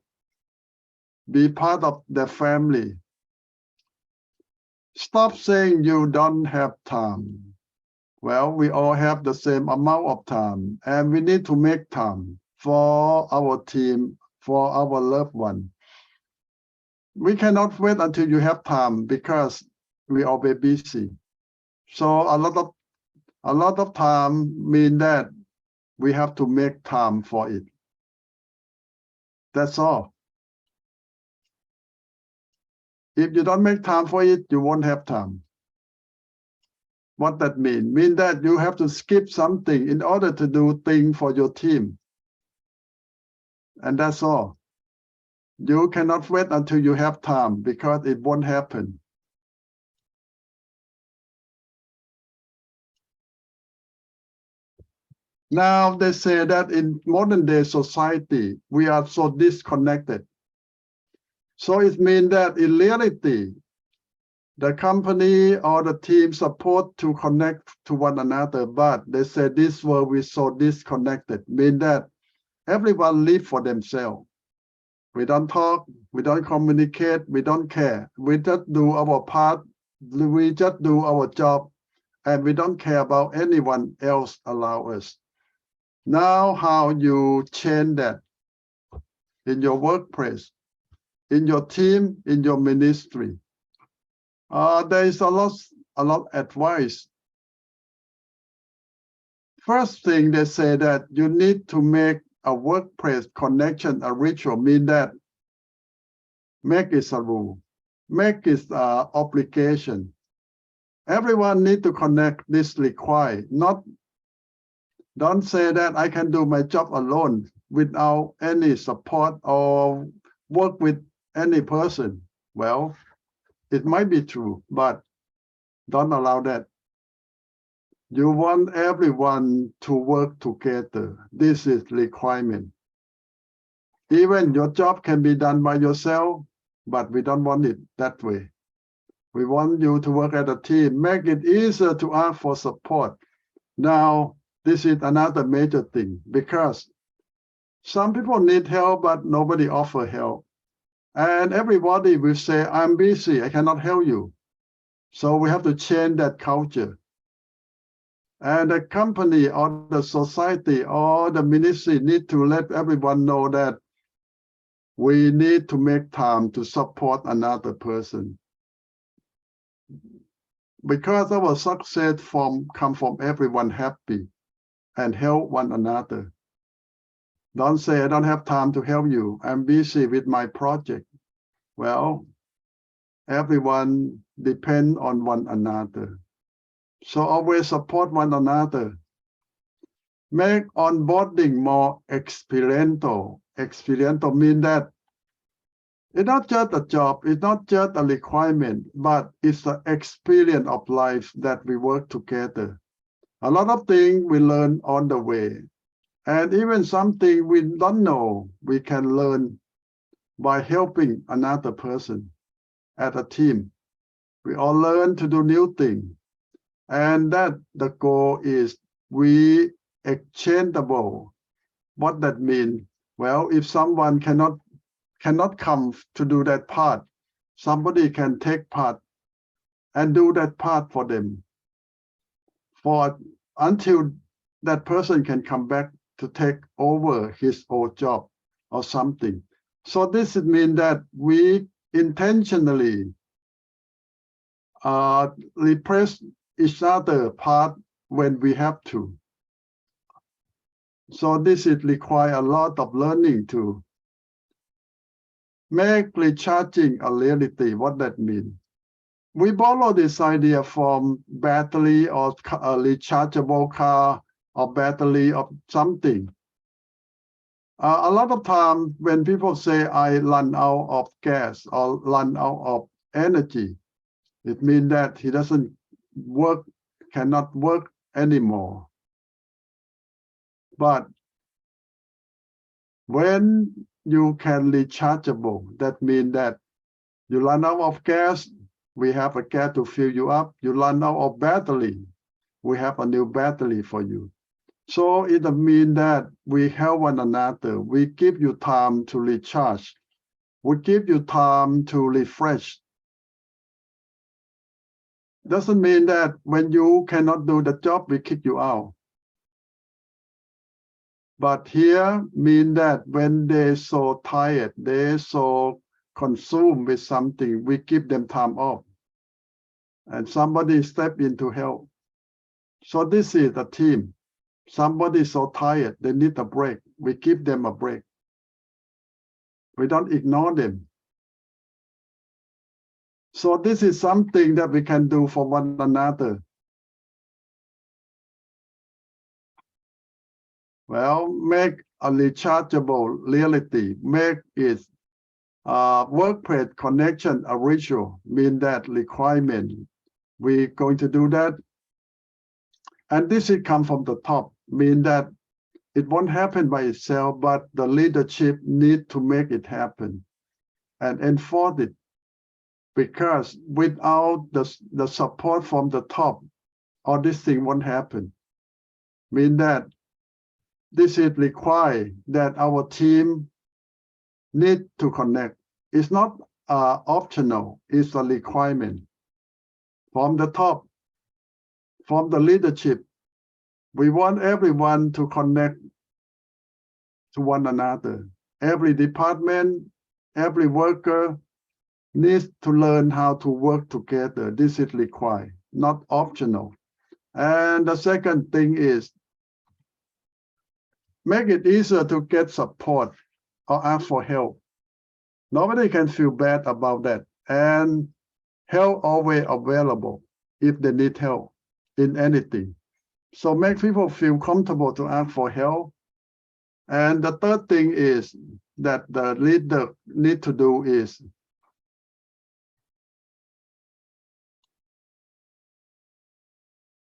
be part of the family. Stop saying you don't have time. Well, we all have the same amount of time, and we need to make time for our team, for our loved one. We cannot wait until you have time because we are very busy. So a lot of time mean that we have to make time for it. That's all. If you don't make time for it, you won't have time. What that mean? Mean that you have to skip something in order to do things for your team. And that's all. You cannot wait until you have time because it won't happen. Now they say that in modern day society, we are so disconnected. So it means that in reality, the company or the team support to connect to one another, but they say this world is so disconnected, mean that everyone live for themselves. We don't talk, we don't communicate, we don't care. We just do our part, we just do our job, and we don't care about anyone else around us. Now how you change that in your workplace, in your team, in your ministry? There is a lot advice. First thing they say that you need to make a workplace connection a ritual, mean that make it a rule, make it an obligation. Everyone need to connect this required. Don't say that I can do my job alone without any support or work with any person. Well, it might be true, but don't allow that. You want everyone to work together. This is requirement. Even your job can be done by yourself, but we don't want it that way. We want you to work as a team. Make it easier to ask for support. Now, this is another major thing because some people need help, but nobody offer help. And everybody will say, I'm busy, I cannot help you. So we have to change that culture. And the company or the society or the ministry need to let everyone know that we need to make time to support another person. Because our success come from everyone happy and help one another. Don't say, I don't have time to help you. I'm busy with my project. Well, everyone depend on one another. So always support one another. Make onboarding more experiential. Experiential means that it's not just a job, it's not just a requirement, but it's the experience of life that we work together. A lot of things we learn on the way. And even something we don't know, we can learn by helping another person as a team. We all learn to do new things. And that the goal is we exchangeable. What that means? Well, if someone cannot come to do that part, somebody can take part and do that part for them until that person can come back to take over his old job or something. So this means that we intentionally replace each other part when we have to. So this require a lot of learning to make recharging a reality. What that means? We borrow this idea from battery or a rechargeable car or battery of something. A lot of times when people say I run out of gas or run out of energy, it means that he doesn't work, cannot work anymore. But when you can rechargeable, that means that you run out of gas, we have a gas to fill you up. You run out of battery, we have a new battery for you. So it means that we help one another. We give you time to recharge. We give you time to refresh. Doesn't mean that when you cannot do the job, we kick you out. But here mean that when they're so tired, they're so consumed with something, we give them time off. And somebody step in to help. So this is a team. Somebody is so tired, they need a break. We give them a break. We don't ignore them. So this is something that we can do for one another. Well, make a rechargeable reality, make it workplace connection a ritual, mean that requirement. We're going to do that. And this will come from the top, mean that it won't happen by itself, but the leadership need to make it happen and enforce it. Because without the support from the top, all this thing won't happen. Mean that this is required that our team need to connect. It's not optional, it's a requirement. From the top, from the leadership, we want everyone to connect to one another. Every department, every worker needs to learn how to work together. This is required, not optional. And the second thing is, make it easier to get support or ask for help. Nobody can feel bad about that. And help always available if they need help in anything. So make people feel comfortable to ask for help. And the third thing is that the leader need to do is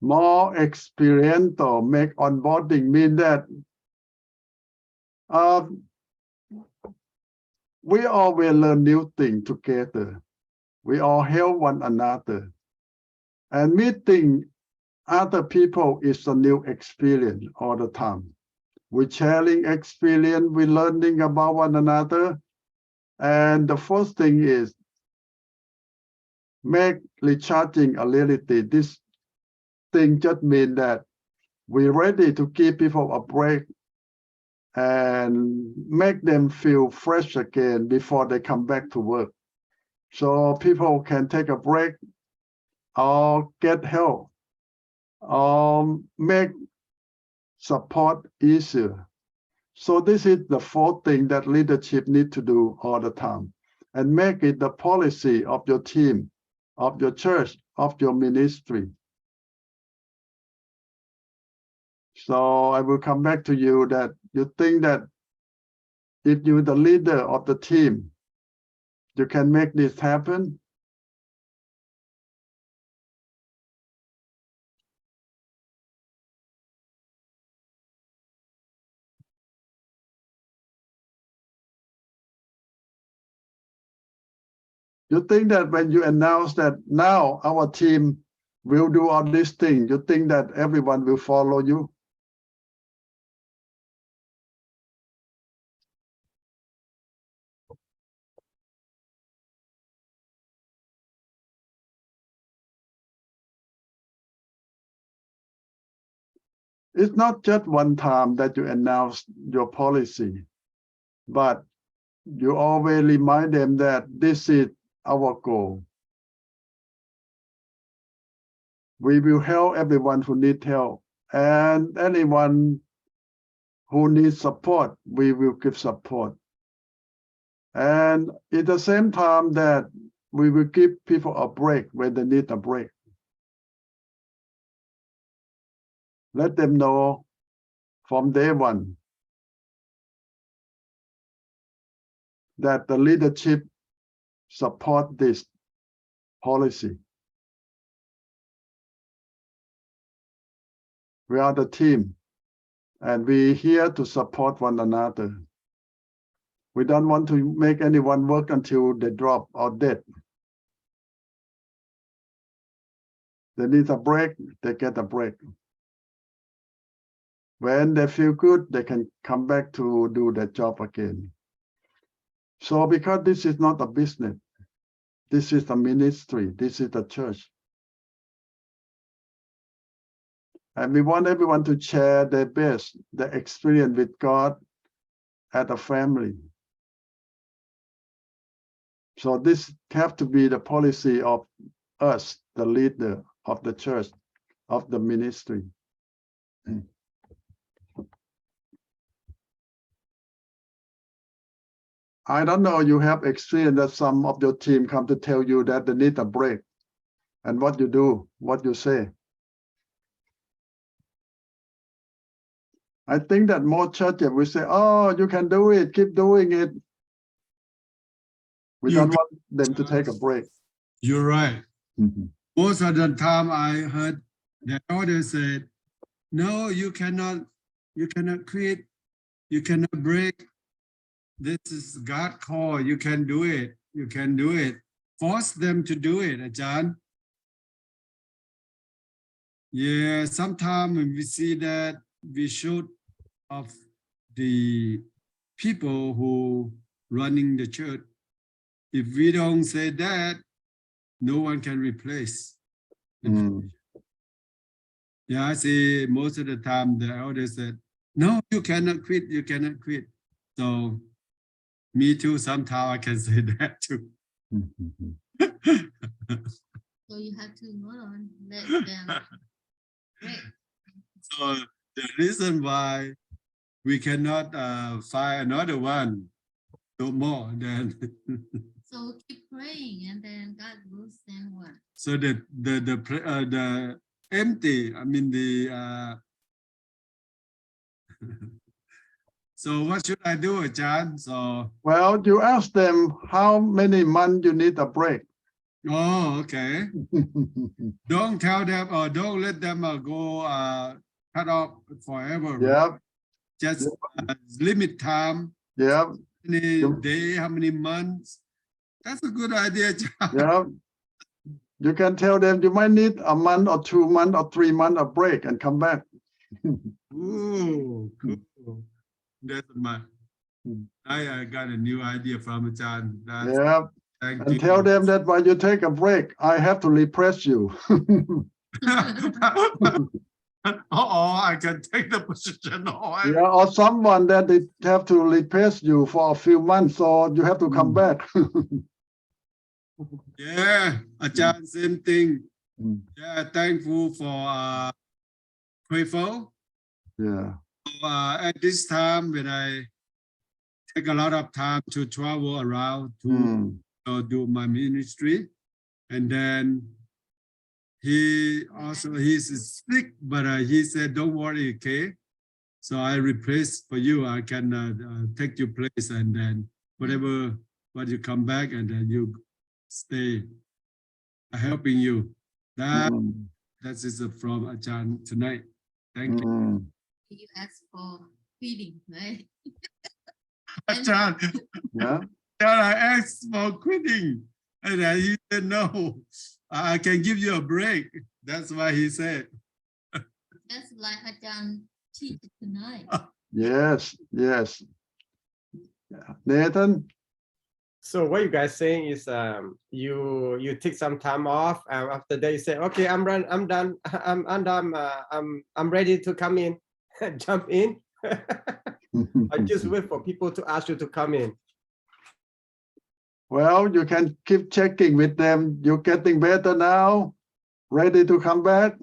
more experienced or make onboarding mean that we always learn new things together. We all help one another. And meeting other people is a new experience all the time. We're sharing experience, we're learning about one another. And the first thing is make recharging a reality. This thing just means that we're ready to give people a break and make them feel fresh again before they come back to work. So people can take a break or get help or make support easier. So this is the fourth thing that leadership need to do all the time, and make it the policy of your team, of your church, of your ministry. So I will come back to you that you think that if you're the leader of the team, you can make this happen. You think that when you announce that now our team will do all these things, you think that everyone will follow you? It's not just one time that you announce your policy, but you always remind them that this is our goal. We will help everyone who needs help, and anyone who needs support, we will give support. And at the same time that we will give people a break when they need a break. Let them know from day one that the leadership support this policy. We are the team, and we're here to support one another. We don't want to make anyone work until they drop or dead. They need a break, they get a break. When they feel good, they can come back to do their job again. So because this is not a business, this is a ministry, this is a church. And we want everyone to share their best, their experience with God as a family. So this have to be the policy of us, the leader of the church, of the ministry. I don't know, you have experience that some of your team come to tell you that they need a break. And what you do, what you say. I think that more churches will say, oh, you can do it, keep doing it. We don't want them to take a break. You're right. Most of the time I heard the elder said, no, you cannot quit, you cannot break. This is God call, you can do it, you can do it. Force them to do it, Ajahn. Yeah, sometimes when we see that, we should of the people who running the church. If we don't say that, no one can replace. Yeah, I see most of the time the elders said, no, you cannot quit, you cannot quit. So me too, somehow I can say that too. So you have to hold on, let them break. So the reason why we cannot find another one, no more than. So keep praying, and then God will send one. So the empty, I mean the. So what should I do, Ajahn? So well, you ask them how many months you need a break. Oh, okay. Don't tell them or don't let them go cut off forever. Right? Yep, Just limit time. yep, How many day, how many months? That's a good idea, John. yep. You can tell them you might need a month or 2 months or 3 months of break and come back. Ooh, cool. That's my. I got a new idea from John. That's, Yep. thank And you. tell them that when you take a break, I have to repress you. I can take the position. Yeah, or someone that they have to replace you for a few months, so you have to come back. Yeah, Ajahn, same thing. Mm. Yeah, thankful for grateful. Yeah. At this time, when I take a lot of time to travel around to Mm. do my ministry, and then he's sick, but he said, "Don't worry, okay." So I replace for you. I can take your place, and then whatever, when you come back, and then you stay helping you. That is from Ajahn tonight. Thank you. You ask for feeding, right? Ajahn, Yeah. I asked for quitting, and then he said, "No, I can give you a break." That's why he said. That's like Ajahn teach tonight. Yes. Yes. Yeah. Nathan. So what you guys saying is you take some time off after that you say, okay, I'm done, I'm ready to come in, jump in. I just wait for people to ask you to come in. Well, you can keep checking with them. You're getting better now. Ready to come back?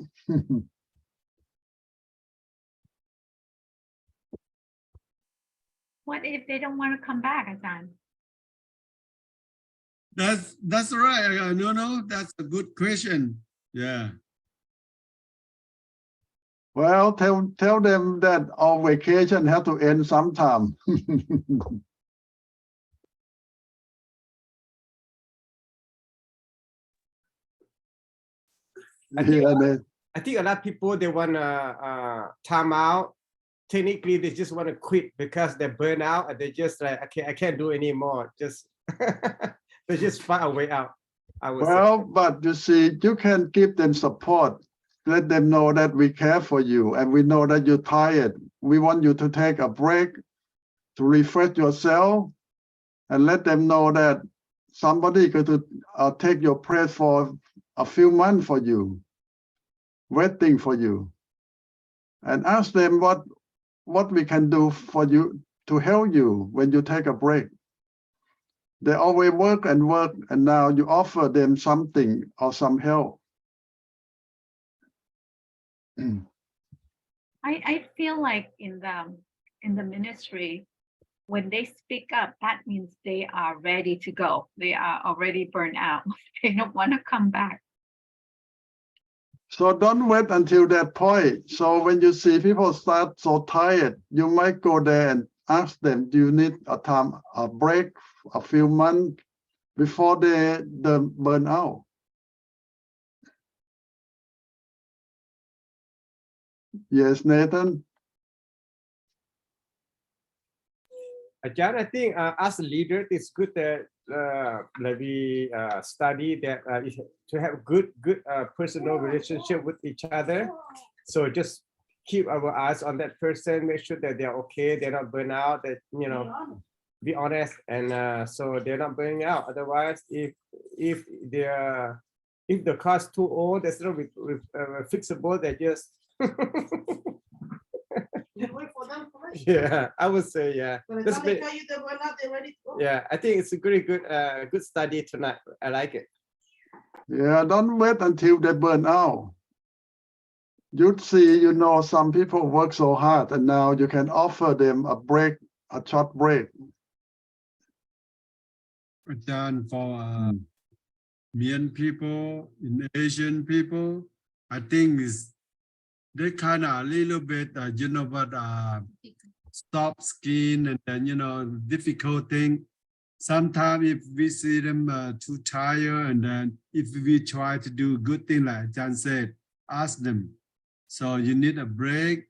What if they don't want to come back, Ajahn? That's right. No, that's a good question. Yeah. Well, tell them that our vacation have to end sometime. I think, Yeah, I think a lot of people, they want to time out. Technically, they just want to quit because they burn out and they just like, okay, I can't do anymore. Just they just find a way out. I would well, say. but you see, you can give them support. Let them know that we care for you and we know that you're tired. We want you to take a break to refresh yourself and let them know that somebody going to take your place for a few months for you, waiting for you, and ask them what we can do for you to help you when you take a break. They always work, and now you offer them something or some help. I feel like in the ministry, when they speak up, that means they are ready to go. They are already burned out. They don't want to come back. So don't wait until that point. So when you see people start so tired, you might go there and ask them, do you need a break, a few months before they burn out? Yes, Nathan? Ajahn, I think as a leader, it's good that we study that to have good personal relationship with each other. So just keep our eyes on that person, make sure that they're okay, they're not burn out, that be honest, and so they're not burning out. Otherwise, if the car's too old, that's not fixable. They just yeah, I would say yeah. Yeah, I think it's a very good study tonight. I like it. Yeah, don't wait until they burn out. You'd see, some people work so hard and now you can offer them a break, a short break. Done for Mian people, in Asian people, I think they kind of a little bit, soft skin and then, difficult thing. sometimes if we see them too tired, and then if we try to do good thing like John said, ask them. So you need a break.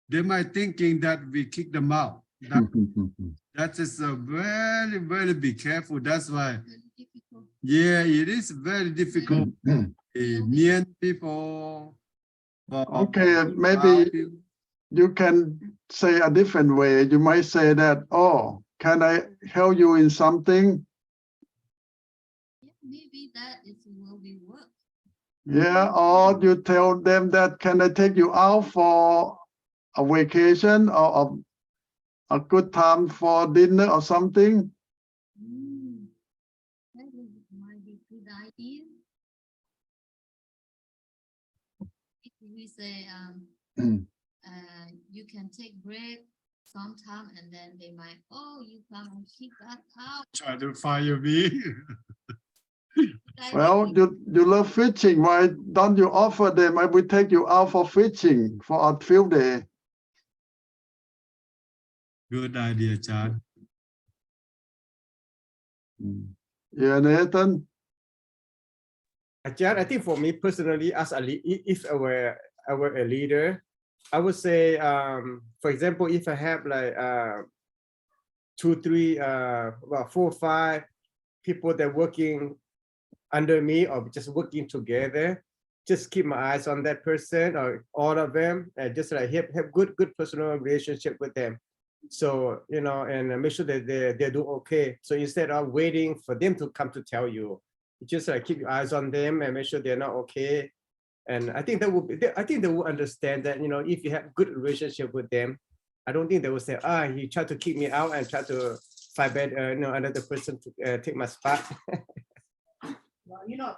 They might thinking that we kick them out. That is a very, very be careful. That's why, Very difficult. yeah, it is very difficult. Near people. Okay, maybe you can say a different way. You might say that, oh, can I help you in something? Yeah, maybe that is will be work. Yeah, or you tell them that, can I take you out for a vacation or a good time for dinner or something? That might be good idea. If we say you can take break sometime, and then they might, oh, you come and kick us out. Try to fire me. Well, you love fishing. Why don't you offer them? I will take you out for fishing for a field day. Good idea, John. Yeah, Nathan. Ajahn, I think for me personally, as if I were a leader, I would say, for example, if I have like 2, 3, 4, 5 people that working under me or just working together, just keep my eyes on that person or all of them, and just like have good personal relationship with them. So, you know, and make sure that they do okay. So instead of waiting for them to come to tell you, just like keep your eyes on them and make sure they're not okay. And I think that will be, I think they will understand that, you know, if you have good relationship with them, I don't think they will say, he tried to kick me out and try to fight bad, you know, another person to take my spot. Well, you know,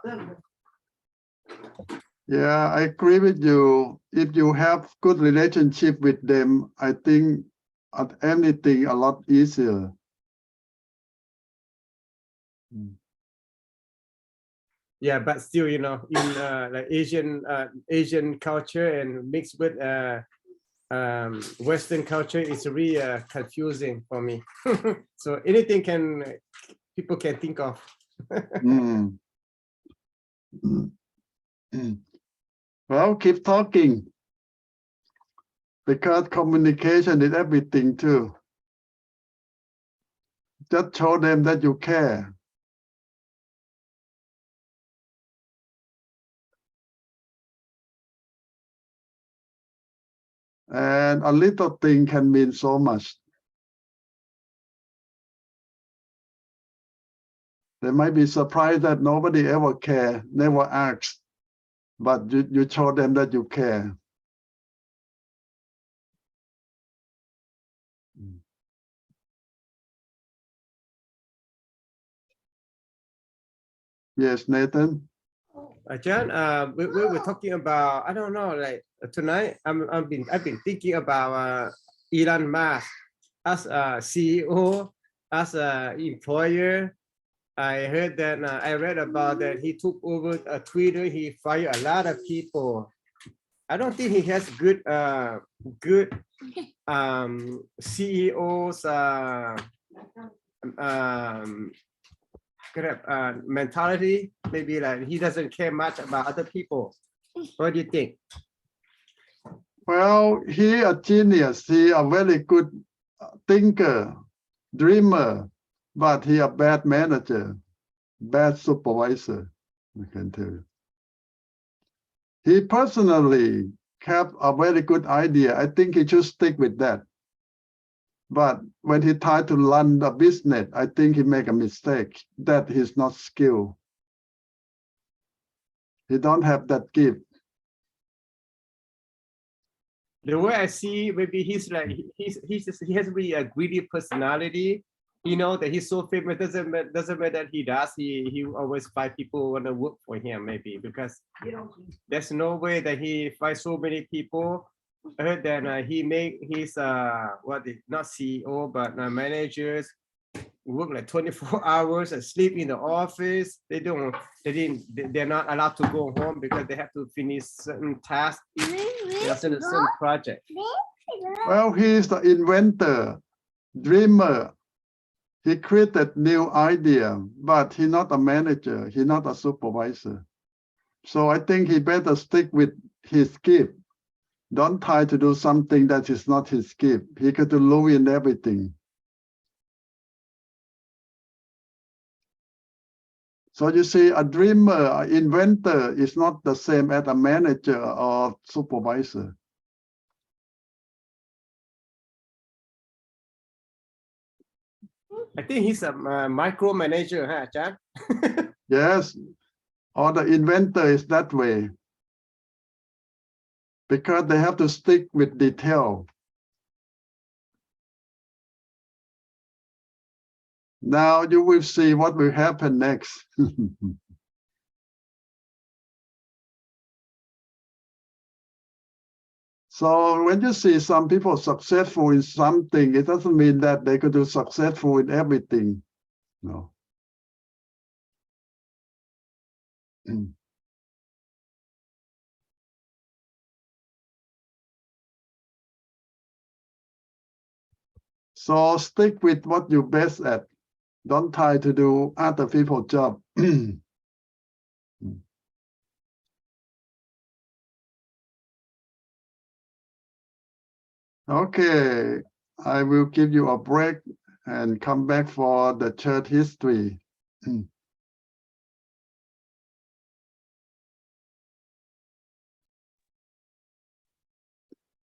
Yeah, I agree with you. If you have good relationship with them, I think anything a lot easier. Yeah, but still, you know, in like Asian culture and mixed with Western culture, it's really confusing for me. So anything people can think of. Well, keep talking, because communication is everything too. Just show them that you care. And a little thing can mean so much. They might be surprised that nobody ever care, never asks, but you show them that you care. Yes, Nathan. John, we were talking about, I don't know, like tonight I've been thinking about Elon Musk as a CEO, as an employer. I heard that I read about that he took over Twitter. He fired a lot of people. I don't think he has good CEOs mentality. Maybe like he doesn't care much about other people. What do you think? Well, he a genius. He a very good thinker, dreamer, but he a bad manager, bad supervisor, I can tell you. He personally have a very good idea. I think he should stick with that. But when he tried to run the business, I think he make a mistake that he's not skilled. He don't have that gift. The way I see, maybe he's like he has really a greedy personality. You know that he's so famous. Doesn't matter that he does. He always find people want to work for him. Maybe because there's no way that he finds so many people. I heard that he make his not CEO but managers work like 24 hours and sleep in the office. They're not allowed to go home because they have to finish certain tasks, certain project. Well, he's the inventor, dreamer, He created new idea, but he's not a manager. He's not a supervisor. So I think he better stick with his gift. Don't try to do something that is not his gift. He could ruin everything. So you see, a dreamer, an inventor is not the same as a manager or supervisor. I think he's a micromanager, huh, Jack? Yes, or the inventor is that way. Because they have to stick with detail. Now you will see what will happen next. So when you see some people successful in something, it doesn't mean that they could do successful in everything. No. So stick with what you're best at. Don't try to do other people's job. Okay, I will give you a break and come back for the church history.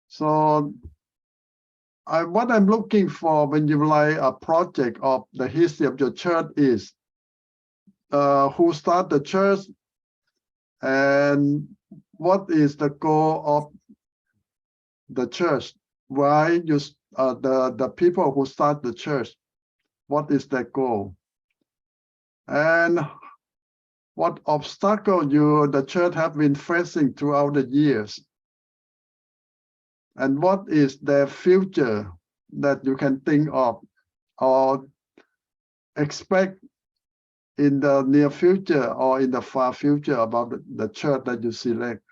So what I'm looking for when you write a project of the history of your church is who started the church and what is the goal of the church? Why you the people who start the church, what is their goal? And what obstacle the church have been facing throughout the years? And what is their future that you can think of or expect in the near future or in the far future about the church that you select?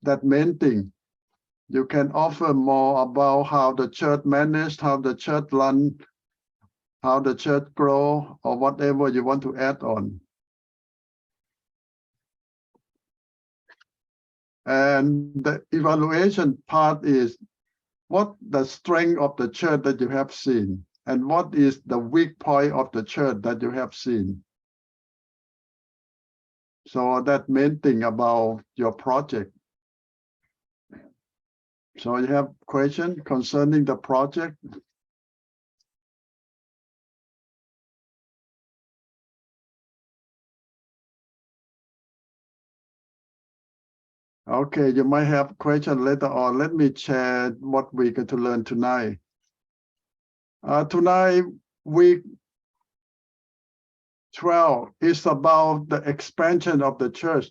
That main thing. You can offer more about how the church managed, how the church run, how the church grow, or whatever you want to add on. And the evaluation part is what the strength of the church that you have seen, and what is the weak point of the church that you have seen. So that main thing about your project. So you have question concerning the project? Okay, you might have question later on. Let me share what we're going to learn tonight. Tonight, week 12 is about the expansion of the church.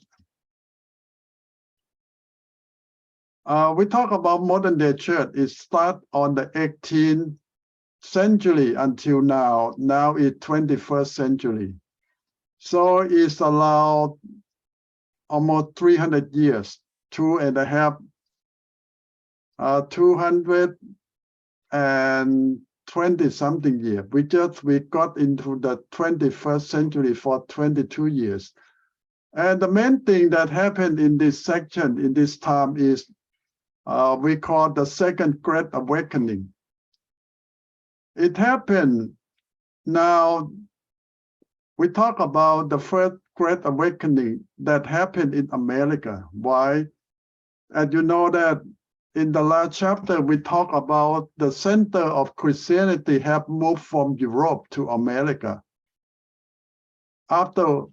We talk about modern day church. It starts on the 18th century until now. Now it's 21st century. So it's allowed almost 300 years, 220 something years. We got into the 21st century for 22 years. And the main thing that happened in this section, in this time, is we call the Second Great Awakening. It happened now. We talk about the first Great Awakening that happened in America. Why? And you know that in the last chapter, we talk about the center of Christianity have moved from Europe to America. After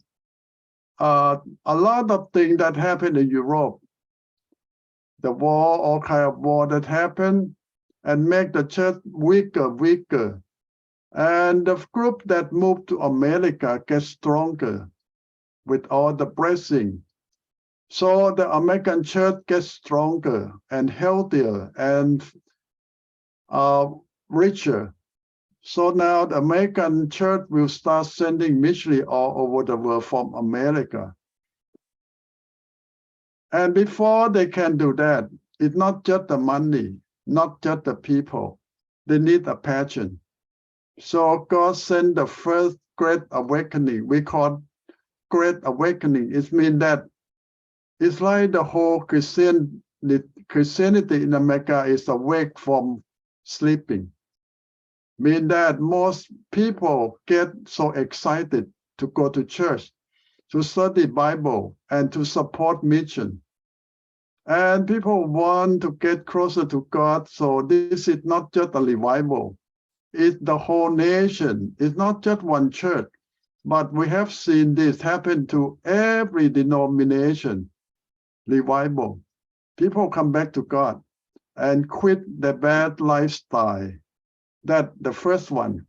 a lot of things that happened in Europe, the war, all kind of war that happened, and make the church weaker. And the group that moved to America gets stronger with all the blessing. So the American church gets stronger and healthier and richer. So now the American church will start sending missionaries all over the world from America. And before they can do that, it's not just the money, not just the people. they need a passion. So God sent the first great awakening. We call great awakening. It means that it's like the whole Christianity in America is awake from sleeping. Mean that most people get so excited to go to church, to study Bible, and to support mission. And people want to get closer to God. So this is not just a revival. It's the whole nation. It's not just one church. But we have seen this happen to every denomination. Revival. People come back to God and quit the bad lifestyle. That's the first one.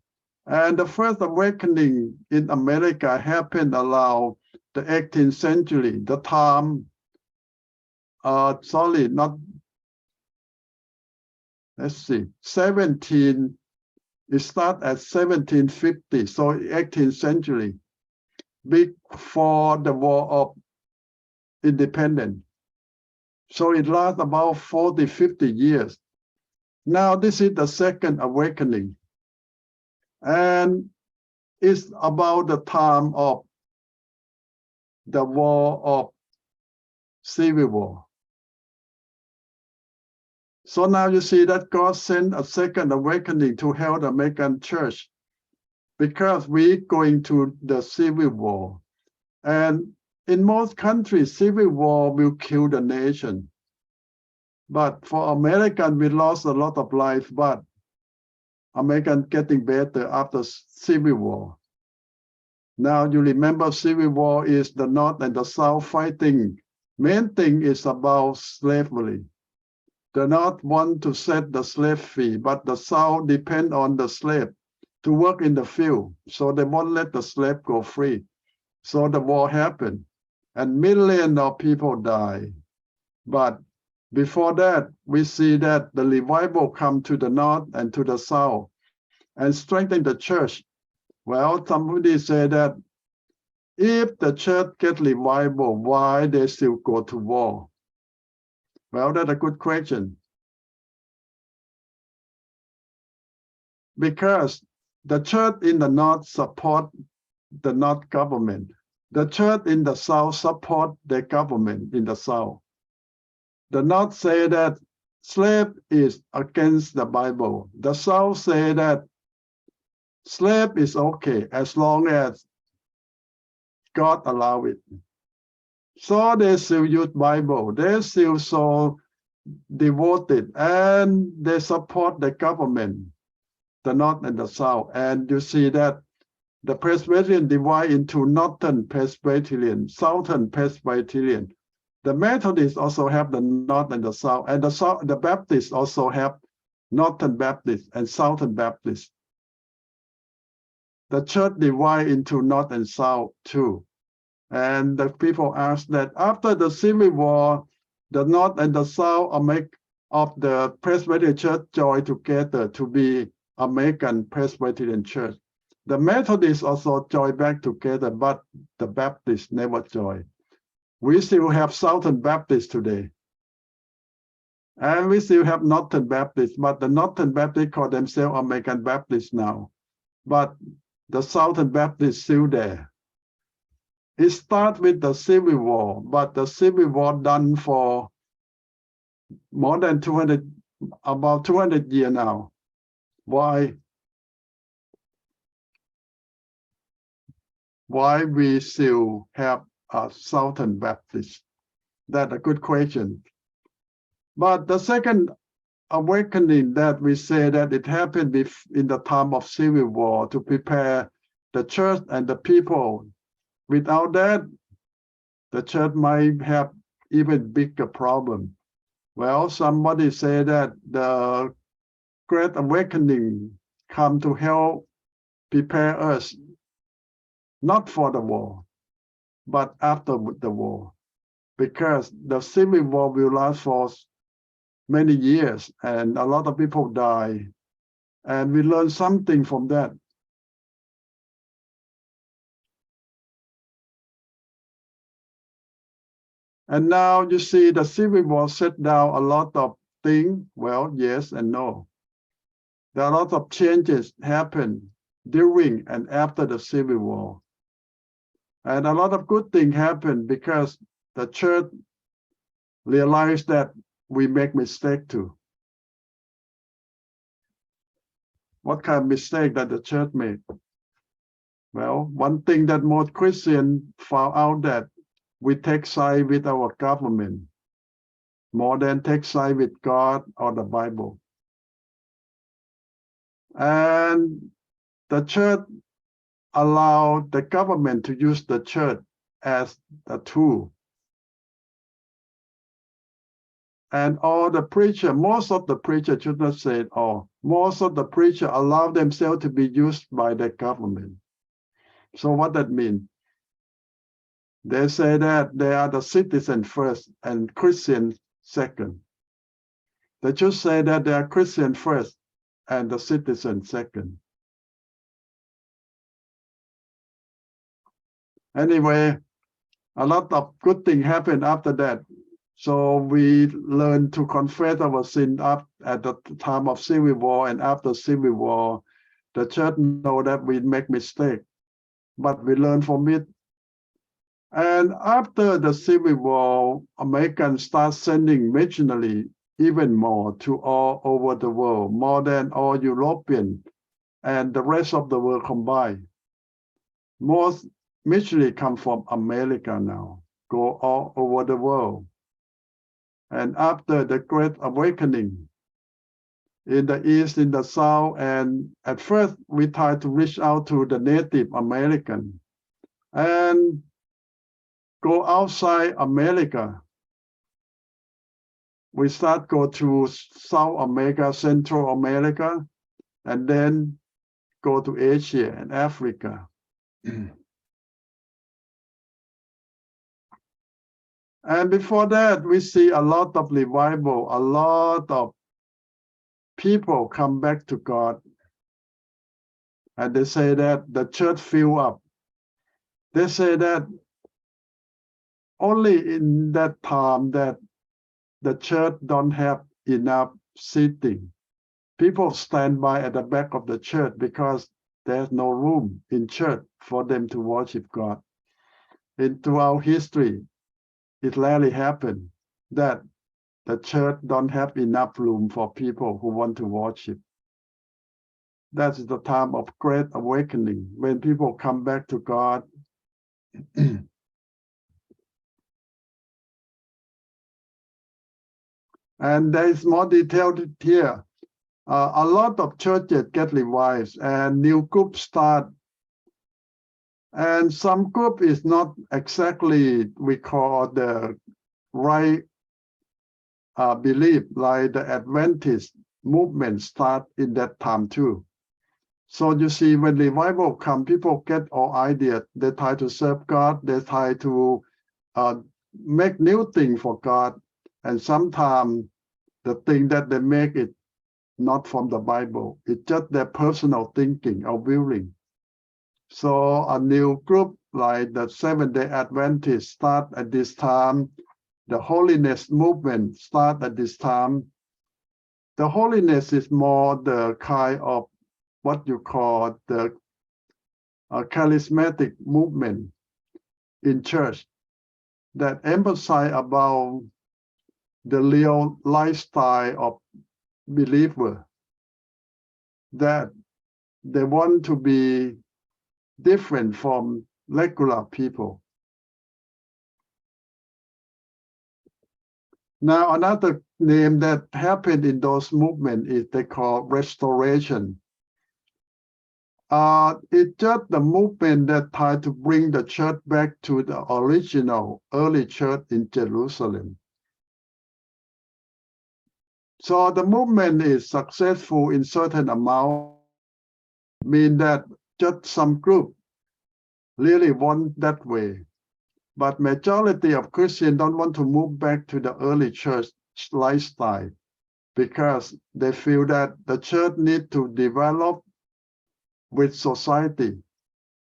And the first awakening in America happened around the 18th century, the time, let's see, 17, it started at 1750, so 18th century, before the War of Independence. So it lasts about 40, 50 years. Now this is the second awakening. And it's about the time of the War of Civil War. So now you see that God sent a second awakening to help the American church because we're going to the Civil War. And in most countries, Civil War will kill the nation. But for Americans, we lost a lot of life, but Americans getting better after Civil War. Now you remember Civil War is the North and the South fighting. Main thing is about slavery. The North want to set the slave free, but the South depend on the slave to work in the field. So they won't let the slave go free. So the war happened and millions of people die. But before that, we see that the revival come to the North and to the South and strengthen the church. Well, somebody say that if the church get revival, why they still go to war? Well, that's a good question. Because the church in the North support the North government. The church in the South support the government in the South. The North say that slave is against the Bible. The South say that slave is okay as long as God allow it. So they still use Bible. They still so devoted and they support the government, the North and the South. And you see that the Presbyterian divide into Northern Presbyterian, Southern Presbyterian. The Methodists also have the North and the South, and the Baptists also have Northern Baptist and Southern Baptist. The church divide into North and South too. And the people ask that after the Civil War, the North and the South of the Presbyterian Church join together to be American Presbyterian Church. The Methodists also join back together, but the Baptists never join. We still have Southern Baptists today. And we still have Northern Baptists, but the Northern Baptists call themselves American Baptists now. But the Southern Baptists still there. It starts with the Civil War, but the Civil War done for more than about 200 years now. Why we still have a Southern Baptist? That's a good question. But the second awakening that we say that it happened in the time of Civil War to prepare the church and the people. Without that, the church might have even bigger problem. Well, somebody said that the Great Awakening come to help prepare us not for the war, but after the war, because the Civil War will last for many years and a lot of people die, and we learn something from that. And now you see the Civil War set down a lot of things. Well, yes and no. there are a lot of changes happen during and after the Civil War. And a lot of good things happen because the church realized that we make mistake too. What kind of mistake that the church made? Well, one thing that most Christians found out that we take side with our government more than take side with God or the Bible. And the church allowed the government to use the church as a tool. And all the preacher, most of the preacher should not say it all, most of the preacher allow themselves to be used by the government. So what that mean? They say that they are the citizen first and Christian second. They just say that they are Christian first and the citizen second. Anyway, a lot of good things happened after that. So we learned to confess our sin up at the time of Civil War, and after Civil War, the church know that we make mistake, but we learn from it. And after the Civil War, Americans start sending missionary even more to all over the world, more than all European and the rest of the world combined. Most missionary come from America now, go all over the world. And after the Great Awakening, in the East, in the South, and at first we tried to reach out to the Native American and go outside America. We start go to South America, Central America, and then go to Asia and Africa. And before that, we see a lot of revival, a lot of people come back to God. And they say that the church fill up. They say that only in that time that the church don't have enough seating. People stand by at the back of the church because there's no room in church for them to worship God. Throughout history, it rarely happened that the church don't have enough room for people who want to worship. That's the time of Great Awakening, when people come back to God. And there is more detail here. A lot of churches get revived and new groups start. And some group is not exactly, we call the right belief, like the Adventist movement start in that time too. So you see, when revival come, people get all ideas. They try to serve God. They try to make new things for God. And sometimes the thing that they make it not from the Bible. It's just their personal thinking or willing. So a new group like the Seventh-day Adventists start at this time. The holiness movement start at this time. The holiness is more the kind of what you call the charismatic movement in church that emphasize about the real lifestyle of believer, that they want to be different from regular people. Now, another name that happened in those movements is they call restoration. It's just the movement that tried to bring the church back to the original early church in Jerusalem. So the movement is successful in certain amount, mean that just some group really want that way. But majority of Christians don't want to move back to the early church lifestyle because they feel that the church needs to develop with society.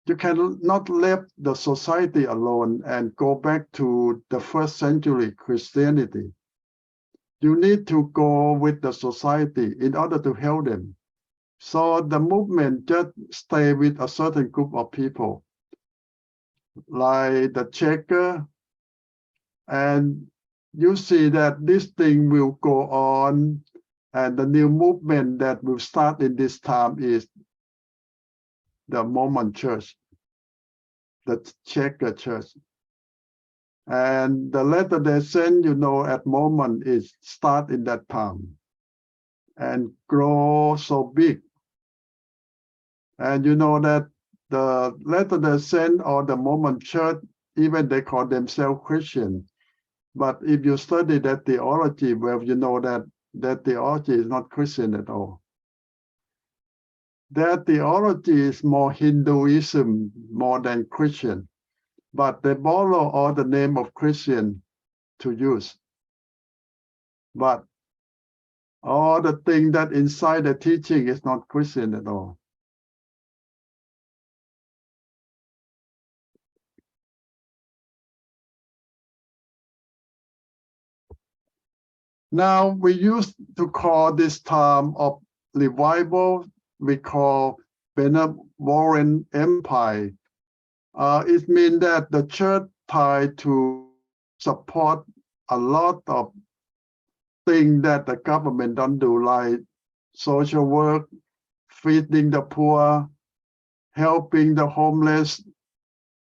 You cannot leave the society alone and go back to the first century Christianity. You need to go with the society in order to help them. So the movement just stay with a certain group of people, like the Checker, and you see that this thing will go on, and the new movement that will start in this time is the Mormon Church, the Checker Church. And the Latter-day Saint, at Mormon is start in that time and grow so big. And you know that the Latter-day Saint or the Mormon Church, even they call themselves Christian. But if you study that theology, well, you know that that theology is not Christian at all. Their theology is more Hinduism more than Christian, but they borrow all the name of Christian to use. But all the thing that inside the teaching is not Christian at all. Now we used to call this time of revival, we call benevolent empire. It means that the church tried to support a lot of things that the government don't do, like social work, feeding the poor, helping the homeless,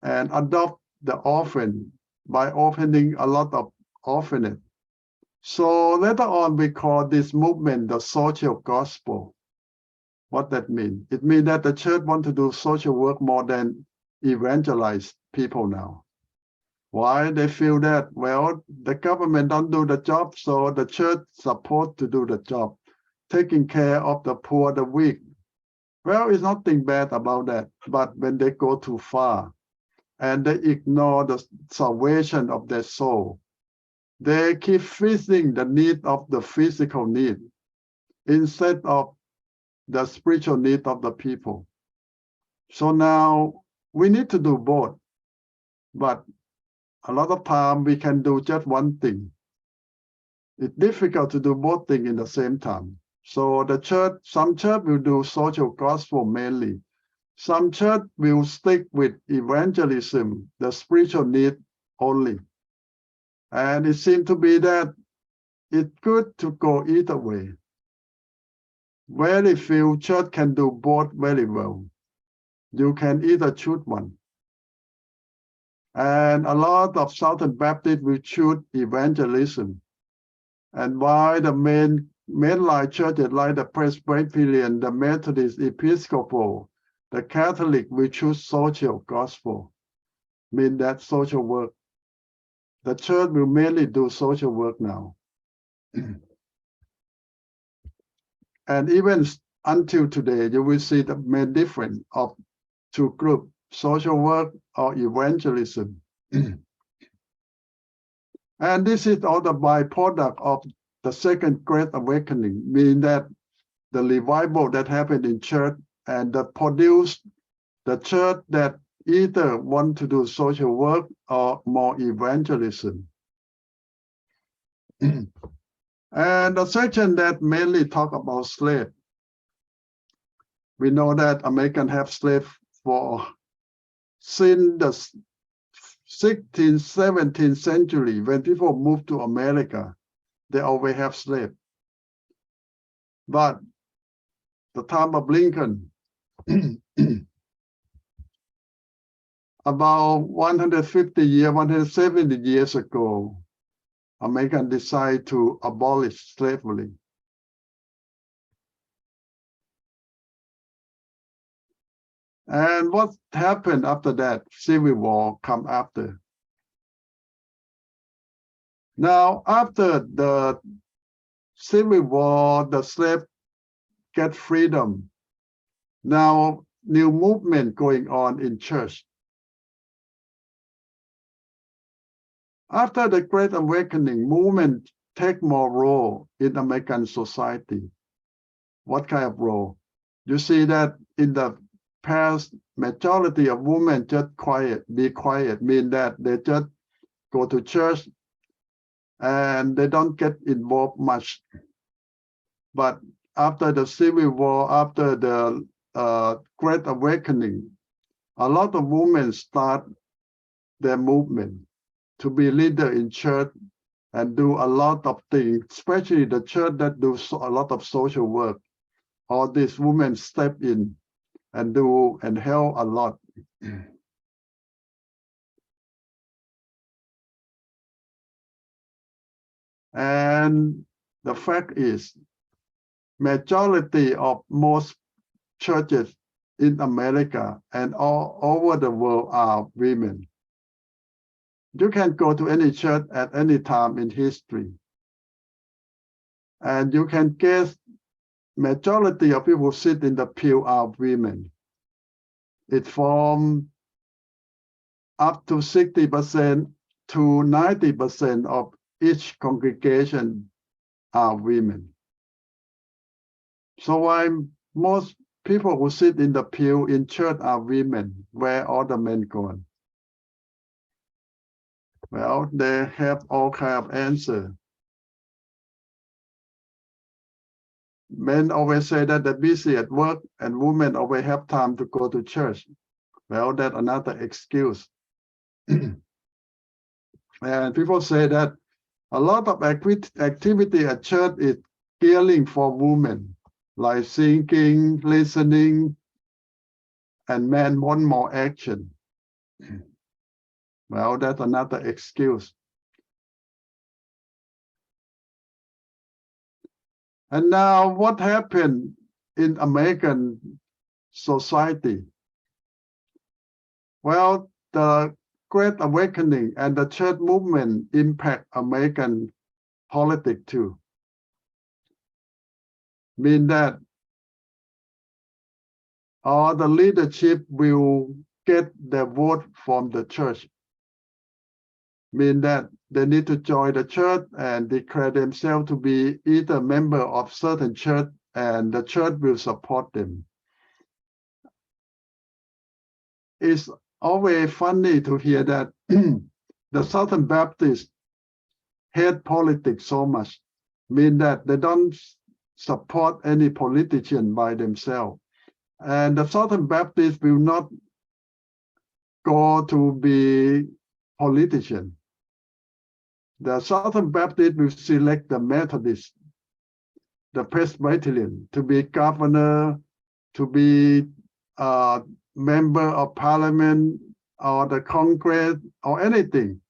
and adopt the orphan by opening a lot of orphanage. So later on, we call this movement the social gospel. What that mean? It means that the church want to do social work more than evangelize people now. Why? They feel that, well, the government don't do the job, so the church supposed to do the job, taking care of the poor, the weak. Well, it's nothing bad about that, but when they go too far and they ignore the salvation of their soul, they keep feeding the need of the physical need instead of the spiritual need of the people. So now we need to do both, but a lot of time we can do just one thing. It's difficult to do both things in the same time. So the church, some church will do social gospel mainly. Some church will stick with evangelism, the spiritual need only. And it seems to be that it's good to go either way. Very few church can do both very well. You can either choose one. And a lot of Southern Baptists will choose evangelism. And why the mainline churches like the Presbyterian, the Methodist, Episcopal, the Catholic will choose social gospel, mean that social work. The church will mainly do social work now. And even until today, you will see the main difference of two groups, social work or evangelism. And this is all the byproduct of the Second Great Awakening, meaning that the revival that happened in church and that produced the church that either want to do social work or more evangelism. And the section that mainly talk about slave. We know that Americans have slaves for since the 16th, 17th century. When people moved to America, they always have slaves. But the time of Lincoln, about 150 years, 170 years ago, Americans decided to abolish slavery. And what happened after that? Civil War come after. Now, after the Civil War, the slaves get freedom. Now, new movement going on in church. After the Great Awakening, movement take more role in American society. What kind of role? You see that in the past, majority of women just be quiet, mean that they just go to church and they don't get involved much. But after the Civil War, after the Great Awakening, a lot of women start their movement to be leader in church and do a lot of things, especially the church that do a lot of social work. All these women step in and do and help a lot. And the fact is, majority of most churches in America and all over the world are women. You can go to any church at any time in history, and you can guess majority of people who sit in the pew are women. It forms up to 60% to 90% of each congregation are women. So why most people who sit in the pew in church are women, where all the men gone? Well, they have all kind of answer. Men always say that they're busy at work and women always have time to go to church. Well, that's another excuse. And people say that a lot of activity at church is gearing for women, like singing, listening, and men want more action. Well, that's another excuse. And now what happened in American society? Well, the Great Awakening and the church movement impact American politics too. Mean that all the leadership will get their vote from the church. Mean that they need to join the church and declare themselves to be either member of certain church, and the church will support them. It's always funny to hear that the Southern Baptists hate politics so much, mean that they don't support any politician by themselves. And the Southern Baptists will not go to be politician. The Southern Baptist will select the Methodist, the Presbyterian to be governor, to be a member of parliament or the Congress or anything.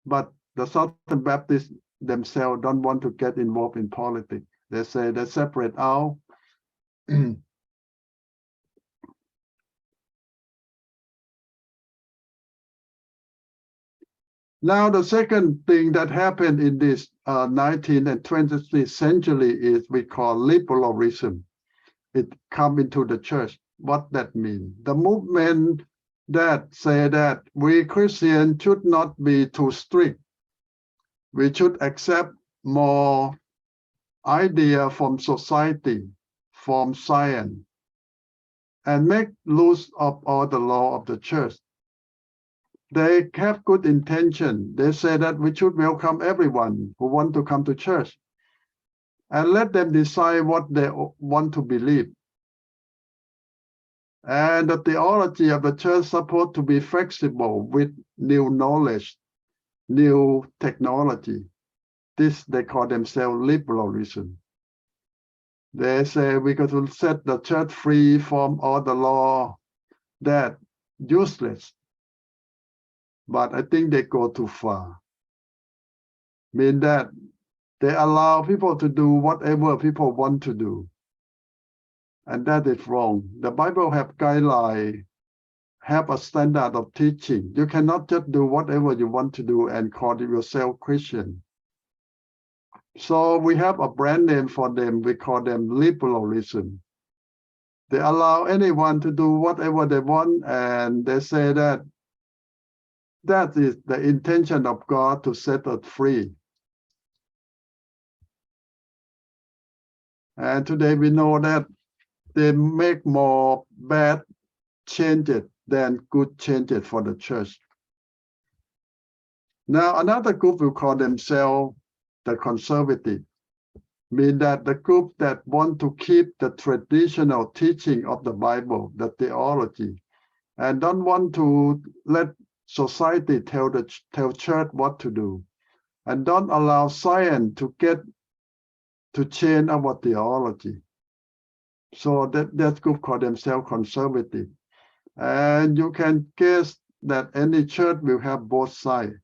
But the Southern Baptists themselves don't want to get involved in politics. They say they separate out. Now, the second thing that happened in this 19th and 20th century is we call liberalism. It come into the church. What that mean? The movement that say that we Christians should not be too strict. We should accept more idea from society, from science, and make use of all the law of the church. They have good intention. They say that we should welcome everyone who want to come to church and let them decide what they want to believe. And the theology of the church is supposed to be flexible with new knowledge, new technology. This they call themselves liberalism. They say we got to set the church free from all the law that useless. But I think they go too far. Mean that they allow people to do whatever people want to do. And that is wrong. The Bible have guidelines, have a standard of teaching. You cannot just do whatever you want to do and call yourself Christian. So we have a brand name for them. We call them liberalism. They allow anyone to do whatever they want, and they say that that is the intention of God to set us free. And today we know that they make more bad changes than good changes for the church. Now, another group will call themselves the conservative. mean that the group that want to keep the traditional teaching of the Bible, the theology, and don't want to let society tell church what to do, and don't allow science to change our theology. So that group call themselves conservative. And you can guess that any church will have both sides.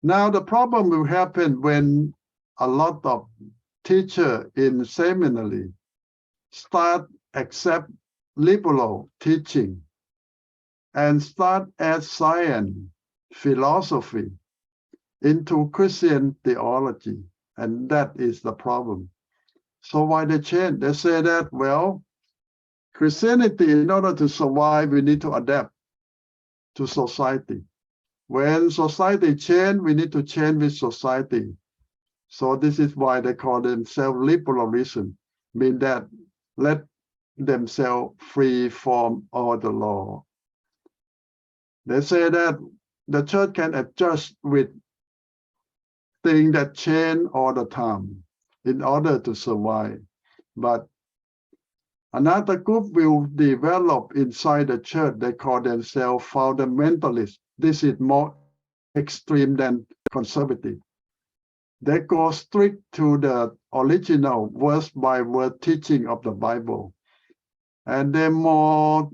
Now the problem will happen when a lot of teachers in seminary start accept liberal teaching and start add science, philosophy into Christian theology, and that is the problem. So why they change? They say that, well, Christianity, in order to survive, we need to adapt to society. When society change, we need to change with society. So this is why they call themselves liberalism, mean that let themselves free from all the law. They say that the church can adjust with things that change all the time in order to survive. But another group will develop inside the church. They call themselves fundamentalists. This is more extreme than conservative. They go strict to the original verse by word teaching of the Bible. And they're more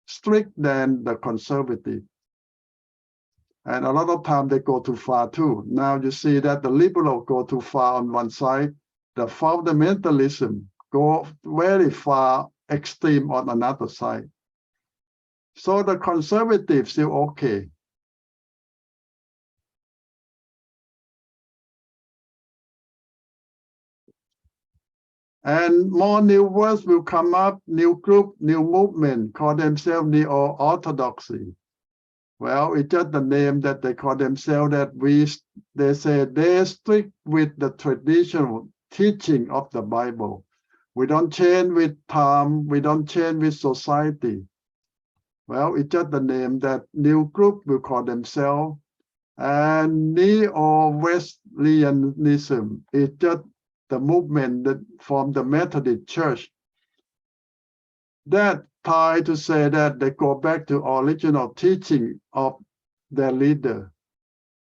strict than the conservative. And a lot of time they go too far too. Now you see that the liberal go too far on one side, the fundamentalism go very far extreme on another side. So the conservatives still okay. And more new words will come up, new group, new movement, call themselves neo-orthodoxy. Well, it's just the name that they call themselves that they say they're strict with the traditional teaching of the Bible. We don't change with time, we don't change with society. Well, it's just the name that new group will call themselves. And neo-Wesleyanism is just the movement that from the Methodist Church that try to say that they go back to original teaching of their leader.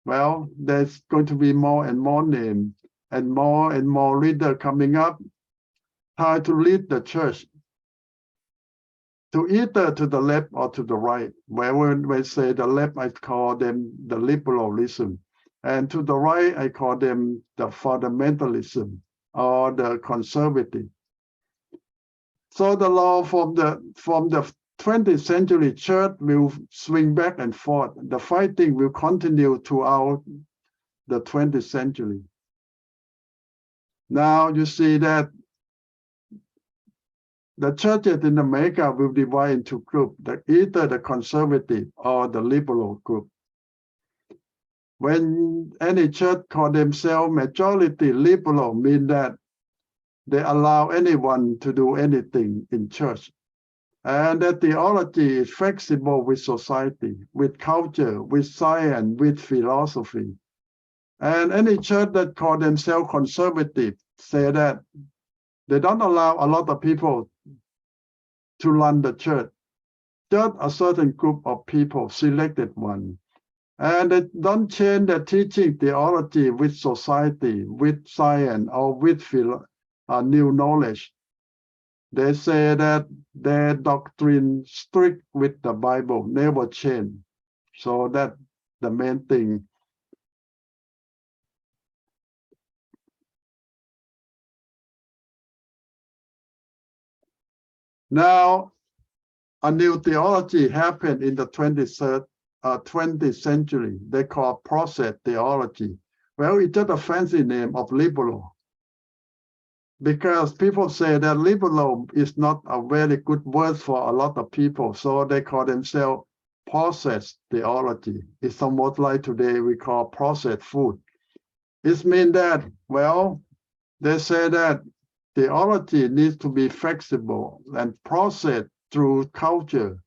Well, there's going to be more and more names and more leaders coming up, try to lead the church to either to the left or to the right. When we say the left, I call them the liberalism, and to the right, I call them the fundamentalism or the conservative. So the law from the 20th century church will swing back and forth. The fighting will continue throughout the 20th century. Now you see that the churches in America will divide into groups, either the conservative or the liberal group. When any church call themselves majority liberal, mean that they allow anyone to do anything in church. And that theology is flexible with society, with culture, with science, with philosophy. And any church that call themselves conservative say that they don't allow a lot of people to run the church, just a certain group of people, selected one. And they don't change their teaching theology with society, with science, or with new knowledge. They say that their doctrine strict with the Bible, never change. So that's the main thing. Now, a new theology happened in the 20th century. They call process theology. Well, it's just a fancy name of liberal. Because people say that liberal is not a very good word for a lot of people, so they call themselves process theology. It's somewhat like today we call processed food. It means that, well, they say that theology needs to be flexible and processed through culture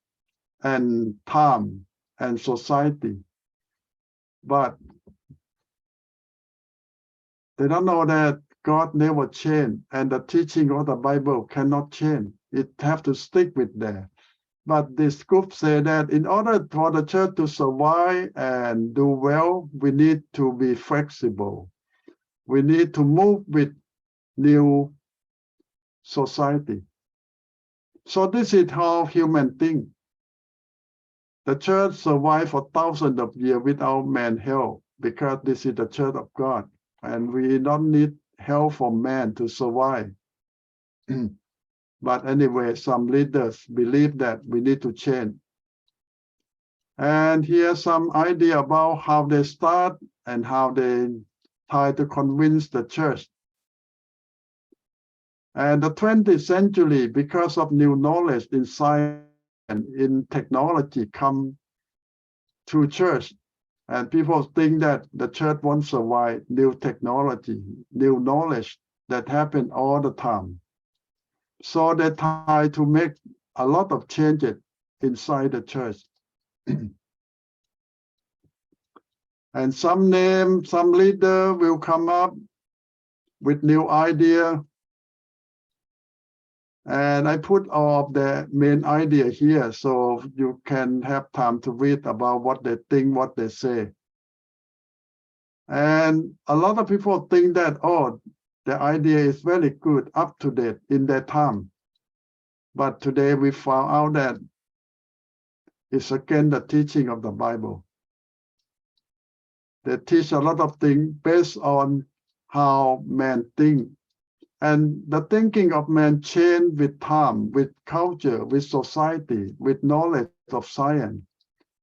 and time and society. but they don't know that God never changed, and the teaching of the Bible cannot change. It have to stick with there. But this group say that in order for the church to survive and do well, we need to be flexible. We need to move with new society. So this is how human think. The church survived for thousands of years without man's help because this is the church of God, and we don't need help from man to survive. But anyway, some leaders believe that we need to change. And here's some idea about how they start and how they try to convince the church. And the 20th century, because of new knowledge in science and in technology, come to church. And people think that the church won't survive new technology, new knowledge that happen all the time. So they try to make a lot of changes inside the church. And some leader will come up with new idea. And I put all of the main idea here so you can have time to read about what they think, what they say. And a lot of people think that, oh, the idea is very good, up to date in their time. But today we found out that it's again the teaching of the Bible. They teach a lot of things based on how man think. And the thinking of man change with time, with culture, with society, with knowledge of science.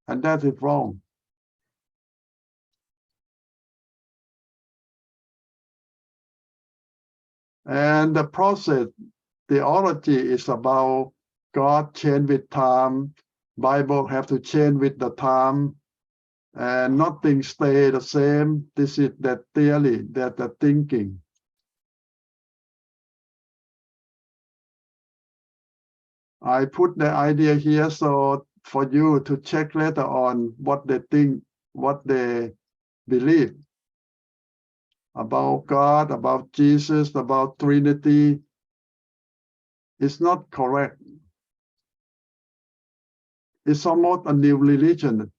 And that is wrong. And the process, theology is about God change with time, Bible have to change with the time, and nothing stay the same. This is that theory, that the thinking. I put the idea here so for you to check later on what they think, what they believe about God, about Jesus, about Trinity. It's not correct. It's almost a new religion.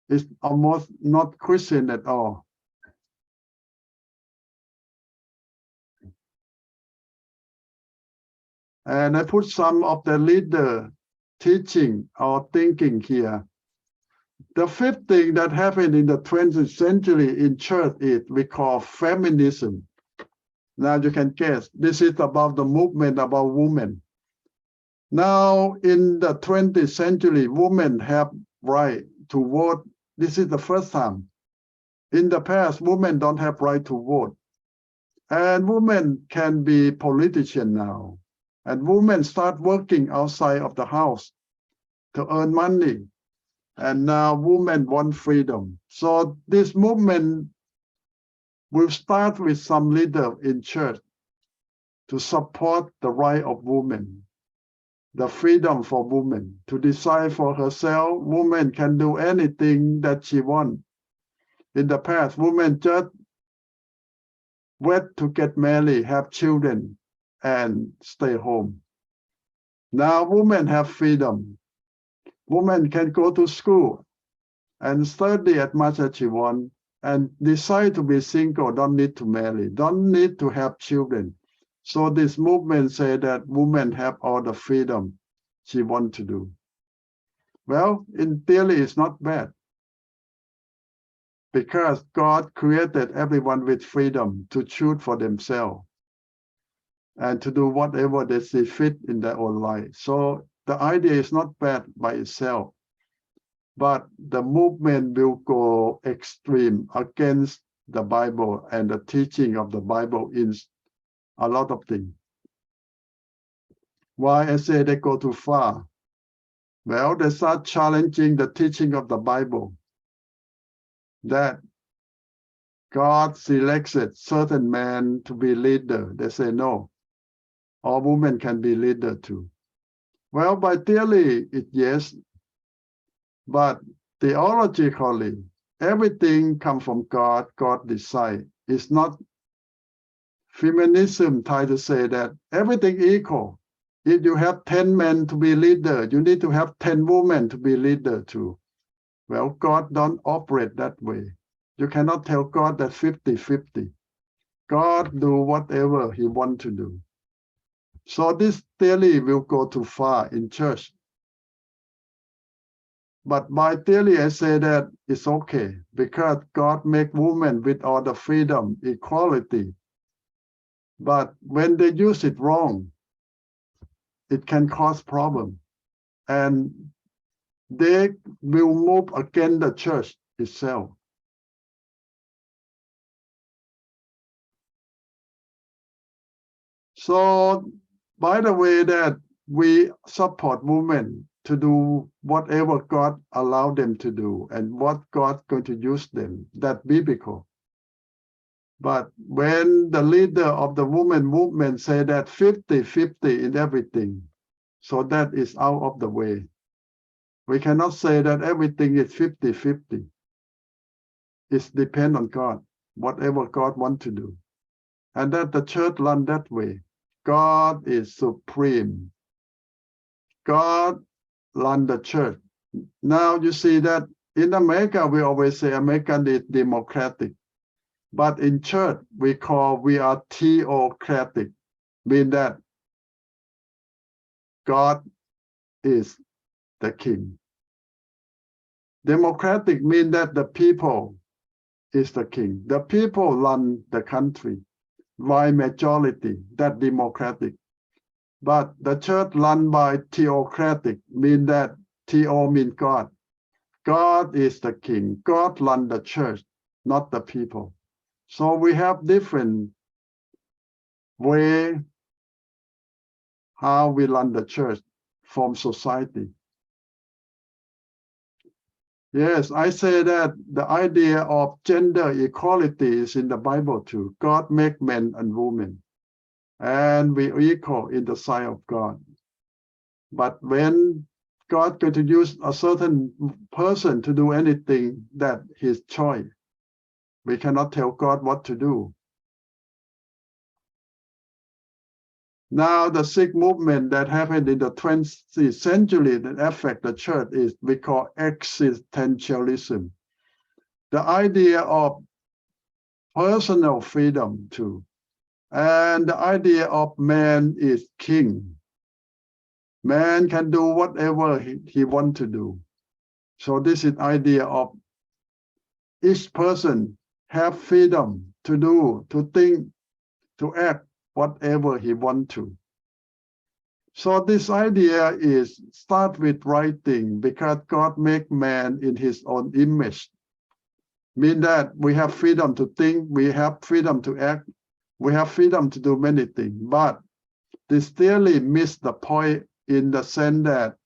It's almost not Christian at all. And I put some of the leader teaching or thinking here. The fifth thing that happened in the 20th century in church is we call feminism. Now you can guess, this is about the movement about women. Now in the 20th century, women have right to vote. This is the first time. In the past, women don't have right to vote. And women can be politicians now. And women start working outside of the house to earn money. And now women want freedom. So this movement will start with some leader in church to support the right of women, the freedom for women to decide for herself. Women can do anything that she wants. In the past, women just wait to get married, have children, and stay home. Now women have freedom. Women can go to school and study as much as she wants and decide to be single, don't need to marry, don't need to have children. So this movement say that women have all the freedom she wants to do. Well, in theory, it's not bad because God created everyone with freedom to choose for themselves and to do whatever they see fit in their own life. So the idea is not bad by itself, but the movement will go extreme against the Bible and the teaching of the Bible in a lot of things. Why I say they go too far? Well, they start challenging the teaching of the Bible that God selected certain men to be leader. They say no, all women can be leader too. Well, by theory, yes, but theologically, everything come from God, God decide. It's not feminism try to say that everything equal. If you have 10 men to be leader, you need to have 10 women to be leader too. Well, God don't operate that way. You cannot tell God that 50-50. God do whatever he want to do. So this theory will go too far in church. But by theory, I say that it's okay because God make women with all the freedom, equality. But when they use it wrong, it can cause problem. And they will move against the church itself. So, by the way, that we support women to do whatever God allowed them to do and what God going to use them, that biblical. But when the leader of the women movement say that 50-50 in everything, so that is out of the way. We cannot say that everything is 50-50. It depends on God, whatever God wants to do. And that the church run that way. God is supreme. God run the church. Now you see that in America, we always say American is democratic. But in church, we are theocratic, mean that God is the king. Democratic mean that the people is the king. The people run the country by majority, that democratic. But the church run by theocratic, mean that theo mean God. God is the king. God run the church, not the people. So we have different way how we run the church from society. Yes, I say that the idea of gender equality is in the Bible too. God make men and women, and we equal in the sight of God. But when God going to use a certain person to do anything, that his choice. We cannot tell God what to do. Now, the Sikh movement that happened in the 20th century that affect the church is we call existentialism. The idea of personal freedom too. And the idea of man is king. Man can do whatever he want to do. So this is idea of each person have freedom to do, to think, to act whatever he want to. So this idea is start with writing because God make man in his own image. Mean that we have freedom to think, we have freedom to act, we have freedom to do many things. But this theory missed the point in the sense that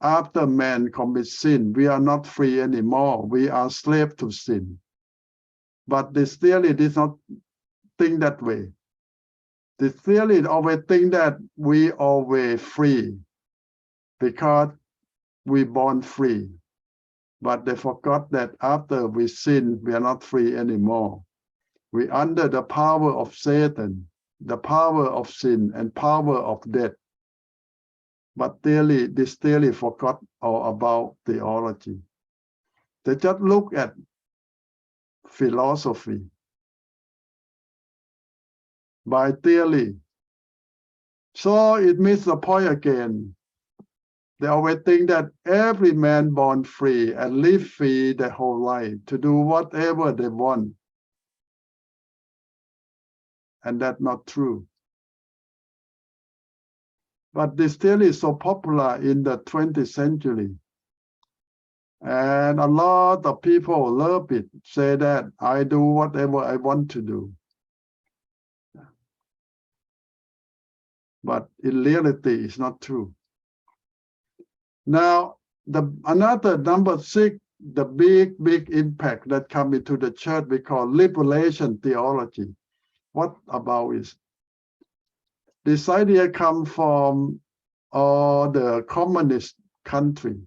after man commits sin, we are not free anymore. We are slave to sin. But this theory does not think that way. The theory always think that we always free because we born free. But they forgot that after we sin, we are not free anymore. We under the power of Satan, the power of sin, and power of death. But this theory forgot all about theology. They just look at philosophy by theory. So it misses the point again. They always think that every man born free and live free their whole life to do whatever they want. And that's not true. But this theory is so popular in the 20th century. And a lot of people love it, say that I do whatever I want to do. But in reality, it's not true. Now, another number 6, the big impact that come into the church we call liberation theology. What about it? This idea come from the communist country.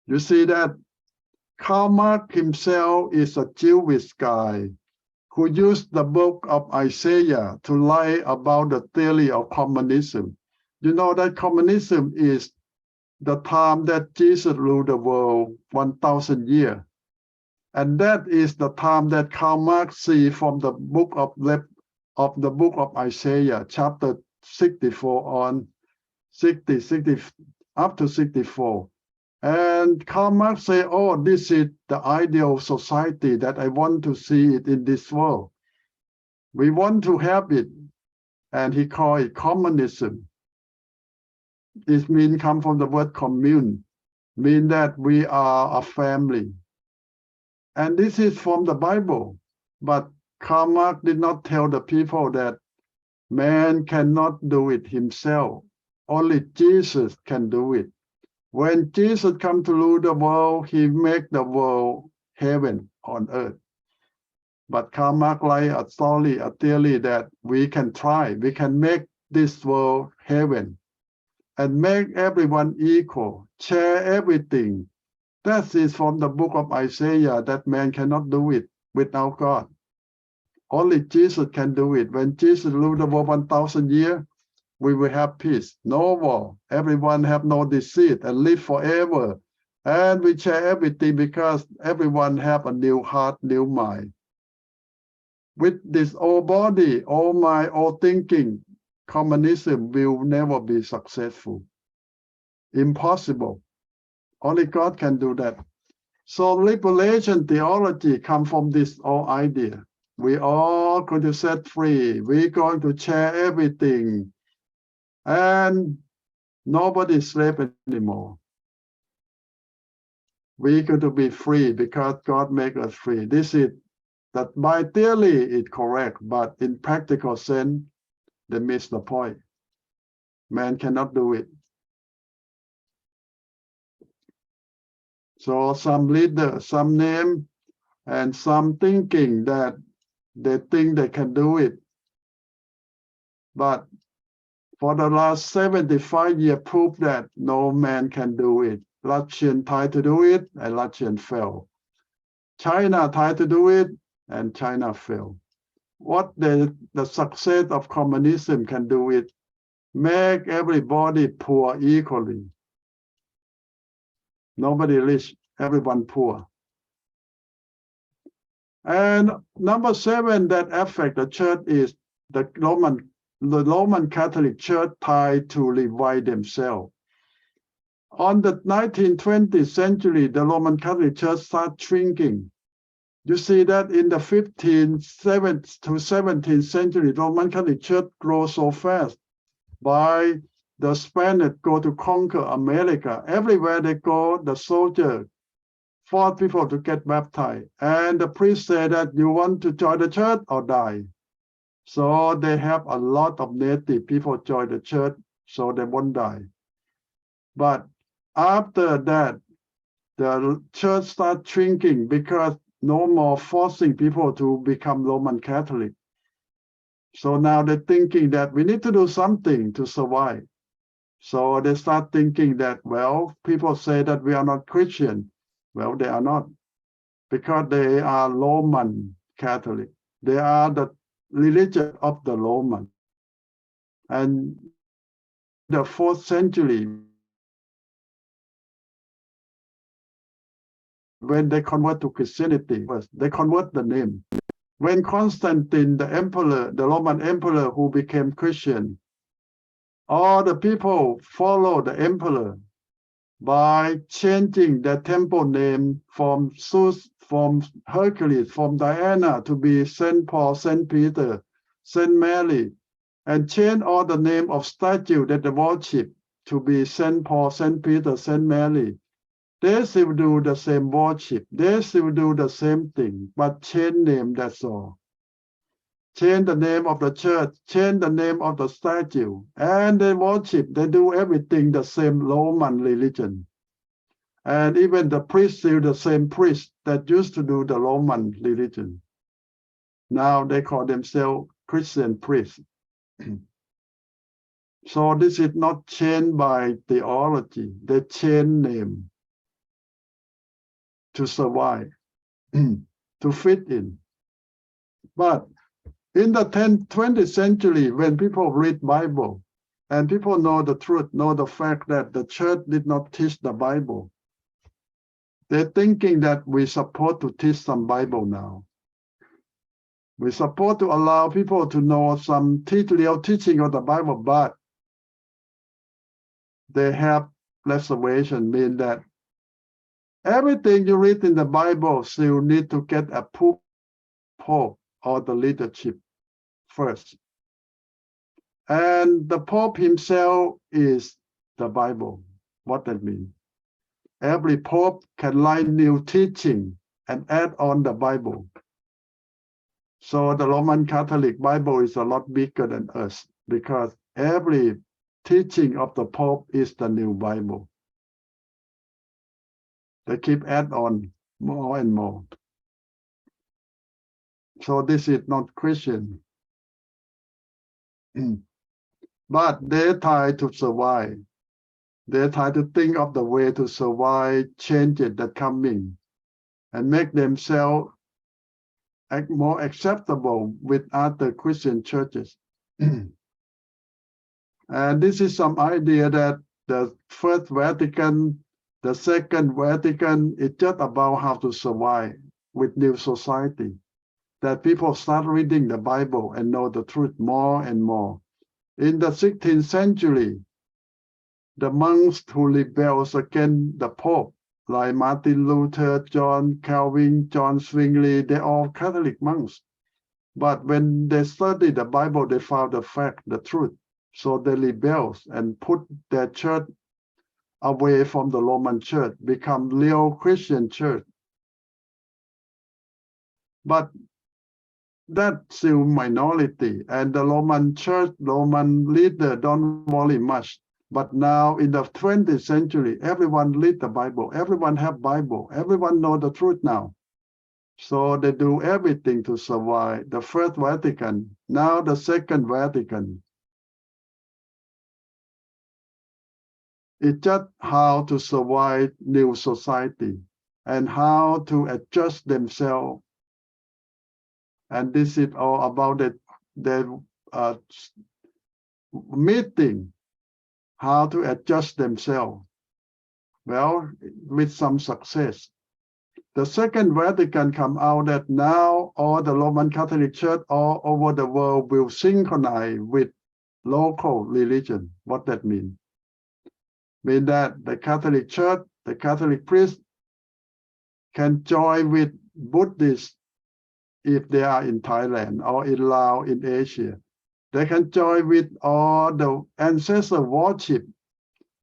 You see that Karl Marx himself is a Jewish guy who used the book of Isaiah to lie about the theory of communism. You know that communism is the time that Jesus ruled the world 1,000 years. And that is the time that Karl Marx see from the book of Isaiah, chapter 64 on 60 up to 64. And Karl Marx say, oh, this is the ideal society that I want to see it in this world. We want to have it. And he called it communism. It means come from the word commune, mean that we are a family. And this is from the Bible. But Karl Marx did not tell the people that man cannot do it himself. Only Jesus can do it. When Jesus come to rule the world, he make the world heaven on earth. But Karl Marx like a story, a theory that we can try, we can make this world heaven and make everyone equal, share everything. That is from the book of Isaiah, that man cannot do it without God. Only Jesus can do it. When Jesus ruled the world 1,000 years, we will have peace, no war. Everyone have no disease and live forever. And we share everything because everyone have a new heart, new mind. With this old body, old mind, old thinking, communism will never be successful. Impossible. Only God can do that. So liberation theology comes from this old idea. We all going to set free. We're going to share everything. And nobody is slave anymore. We're going to be free because God made us free. This is that by theory it's correct, but in practical sense, they miss the point. Man cannot do it. So some leader, some name, and some thinking that they think they can do it. But for the last 75 years, prove that no man can do it. Russian tried to do it, and Russian failed. China tried to do it, and China failed. What the success of communism can do it, make everybody poor equally. Nobody rich, everyone poor. And number 7 that affect the church is the Roman Catholic Church tried to revive themselves. On the 19th century, the Roman Catholic Church started shrinking. You see that in the 15th to 17th century, Roman Catholic Church grows so fast. By the Spanish go to conquer America, everywhere they go, the soldier force people to get baptized. And the priest said that you want to join the church or die. So they have a lot of native people join the church, so they won't die. But after that, the church started shrinking because no more forcing people to become Roman Catholic. So now they're thinking that we need to do something to survive. So they start thinking that, well, people say that we are not Christian. Well, they are not, because they are Roman Catholic. They are the religion of the Roman. And the 4th century, when they convert to Christianity, they convert the name. When Constantine, the emperor, the Roman emperor who became Christian, all the people follow the emperor by changing the temple name from Zeus, from Hercules, from Diana to be St. Paul, St. Peter, St. Mary, and change all the name of statue that they worship to be St. Paul, St. Peter, St. Mary. They still do the same worship. They still do the same thing, but change name, that's all. Change the name of the church, change the name of the statue, and they worship, they do everything the same Roman religion. And even the priests still the same priest that used to do the Roman religion. Now they call themselves Christian priests. So this is not changed by theology, they change name. to survive, to fit in. But in the 20th century, when people read Bible and people know the truth, know the fact that the church did not teach the Bible, they're thinking that we're supposed to teach some Bible now. We're supposed to allow people to know some real teaching of the Bible, but they have reservation, mean that everything you read in the Bible still need to get approved Pope or the leadership first. And the Pope himself is the Bible. What that means? Every Pope can write new teaching and add on the Bible. So the Roman Catholic Bible is a lot bigger than us because every teaching of the Pope is the new Bible. They keep add on more and more. So this is not Christian. But they try to survive. They try to think of the way to survive changes that coming and make themselves more acceptable with other Christian churches. And this is some idea that the First Vatican, the Second Vatican, is just about how to survive with new society. That people start reading the Bible and know the truth more and more. In the 16th century, the monks who rebelled against the Pope, like Martin Luther, John Calvin, John Zwingli, they're all Catholic monks. But when they studied the Bible, they found the fact, the truth. So they rebelled and put their church away from the Roman church, become real Christian church. But that's still minority, and the Roman church, Roman leader don't worry much. But now in the 20th century, everyone read the Bible, everyone have Bible, everyone know the truth now. So they do everything to survive. The First Vatican, now the Second Vatican. It's just how to survive new society and how to adjust themselves. And this is all about the meeting, how to adjust themselves. Well, with some success. The Second Vatican come out that now all the Roman Catholic Church all over the world will synchronize with local religion. What that means? Mean that the Catholic Church, the Catholic priest can join with Buddhists if they are in Thailand or in Laos in Asia. They can join with all the ancestor worship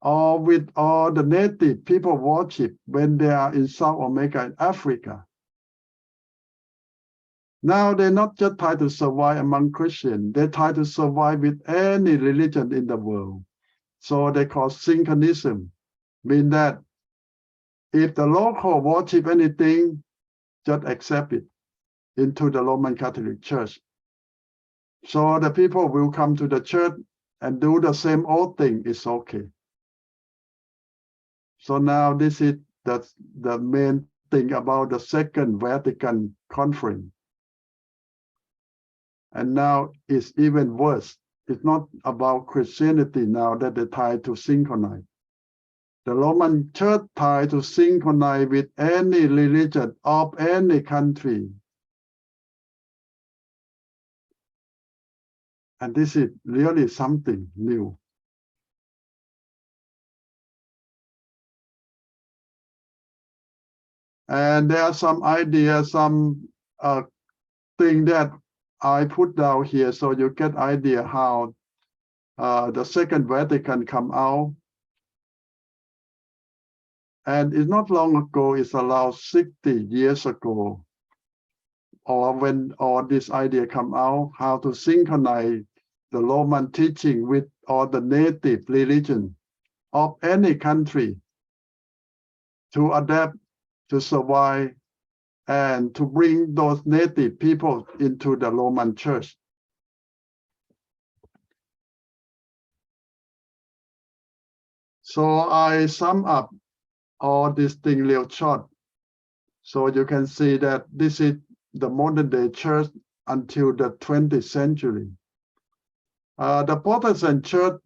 or with all the native people worship when they are in South America and Africa. Now they not just try to survive among Christians, they try to survive with any religion in the world. So they call synchronism, mean that if the local worship anything, just accept it into the Roman Catholic Church. So the people will come to the church and do the same old thing, it's okay. So now this is the main thing about the Second Vatican Conference. And now it's even worse. It's not about Christianity now that they try to synchronize. The Roman Church try to synchronize with any religion of any country. And this is really something new. And there are some ideas, some thing that I put down here so you get idea how the Second Vatican come out. And it's not long ago, it's around 60 years ago, or when all this idea come out, how to synchronize the Roman teaching with all the native religion of any country to adapt, to survive, and to bring those native people into the Roman Church. So I sum up all this thing real short. So you can see that this is the modern day church until the 20th century. The Protestant church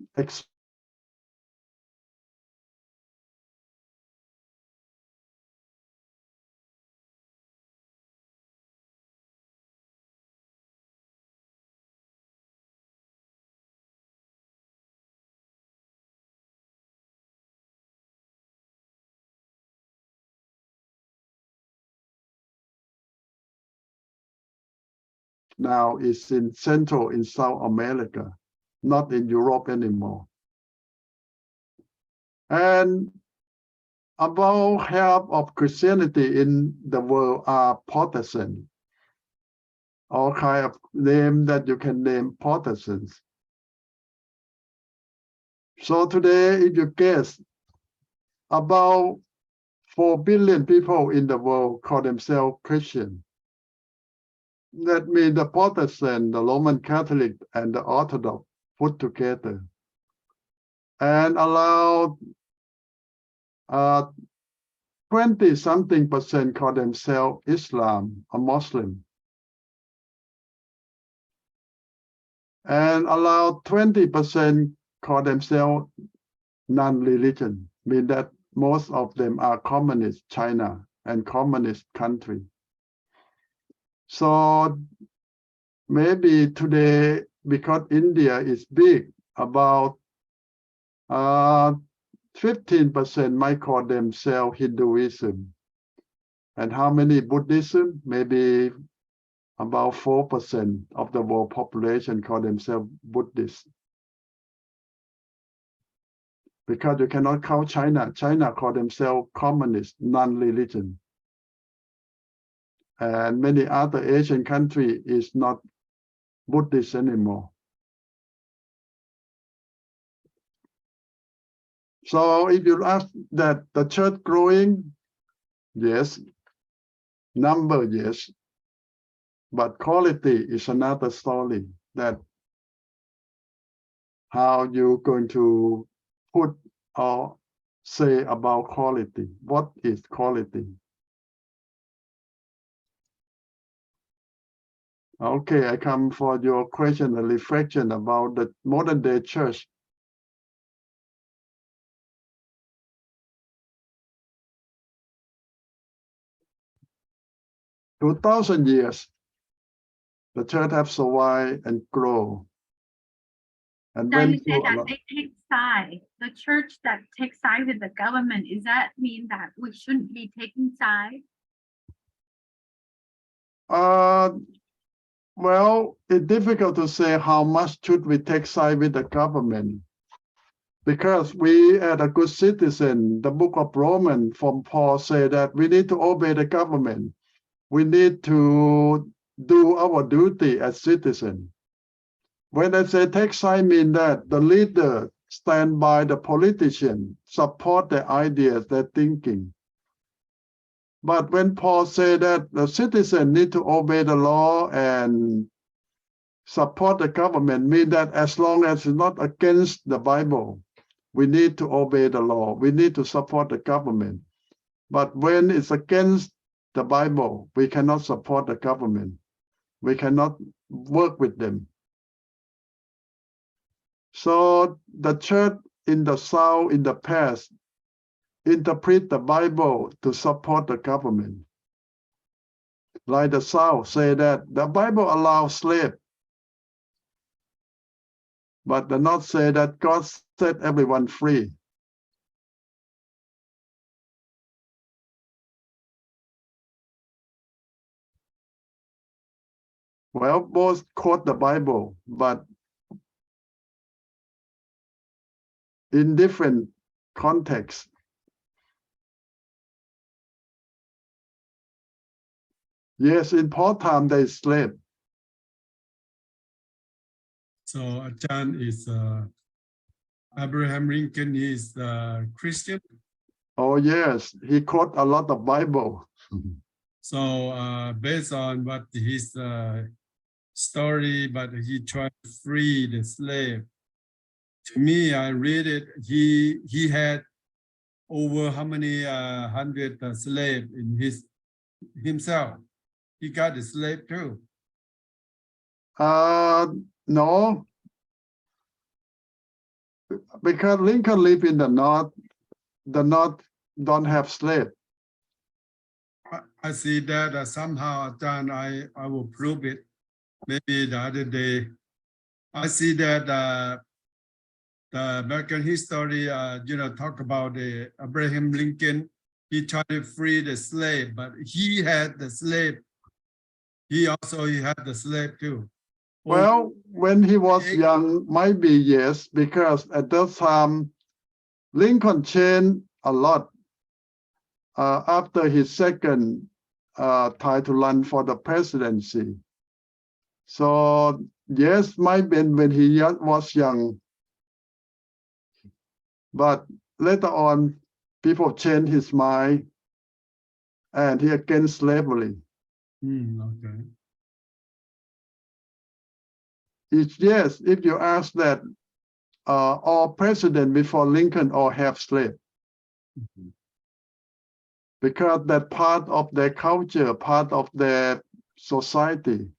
now is in Central in South America, not in Europe anymore. And about half of Christianity in the world are Protestant. All kind of name that you can name Protestants. So today, if you guess, about 4 billion people in the world call themselves Christian. That means the Protestant, the Roman Catholic, and the Orthodox put together. And allow 20-something% call themselves Islam or Muslim. And allow 20% call themselves non-religion, mean that most of them are communist China and communist country. So maybe today, because India is big, about 15% might call themselves Hinduism. And how many Buddhism? Maybe about 4% of the world population call themselves Buddhist. Because you cannot count China. China call themselves communist, non-religion. And many other Asian countries is not Buddhist anymore. So if you ask that the church growing, yes. Number, yes. But quality is another story. That how you're going to put or say about quality. What is quality? Okay, I come for your question and reflection about the modern day church. For 2,000 years, the church have survived and grow. And Then went you say through a that lot. they take side. The church that takes side with the government, does that mean that we shouldn't be taking side? Well, it's difficult to say how much should we take side with the government. Because we, as a good citizen, the book of Romans from Paul say that we need to obey the government. We need to do our duty as citizens. When I say take side, mean that the leader stand by the politician, support their ideas, their thinking. But when Paul said that the citizen need to obey the law and support the government, mean that as long as it's not against the Bible, we need to obey the law. We need to support the government. But when it's against the Bible, we cannot support the government. We cannot work with them. So the church in the South in the past interpret the Bible to support the government. Like the South say that the Bible allows slave, but the North say that God set everyone free. Well, both quote the Bible, but in different contexts. Yes, in Paul time they slave. So Achan is Abraham Lincoln is Christian. Oh yes, he quote a lot of Bible. So based on what his story, but he tried to free the slave. To me, I read it. He had over how many hundred slaves in his himself. He got a slave too. No, because Lincoln lived in the North don't have slave. I see that somehow, John, I will prove it. Maybe the other day. I see that the American history, talk about the Abraham Lincoln. He tried to free the slave, but he had the slave. He had the slave too. Well, when he was young, might be yes, because at that time, Lincoln changed a lot after his second try to run for the presidency. So yes, might be when he was young, but later on, people changed his mind, and he against slavery. Okay. Yes, if you ask that, all president before Lincoln all have slave. Because that part of their culture, part of their society.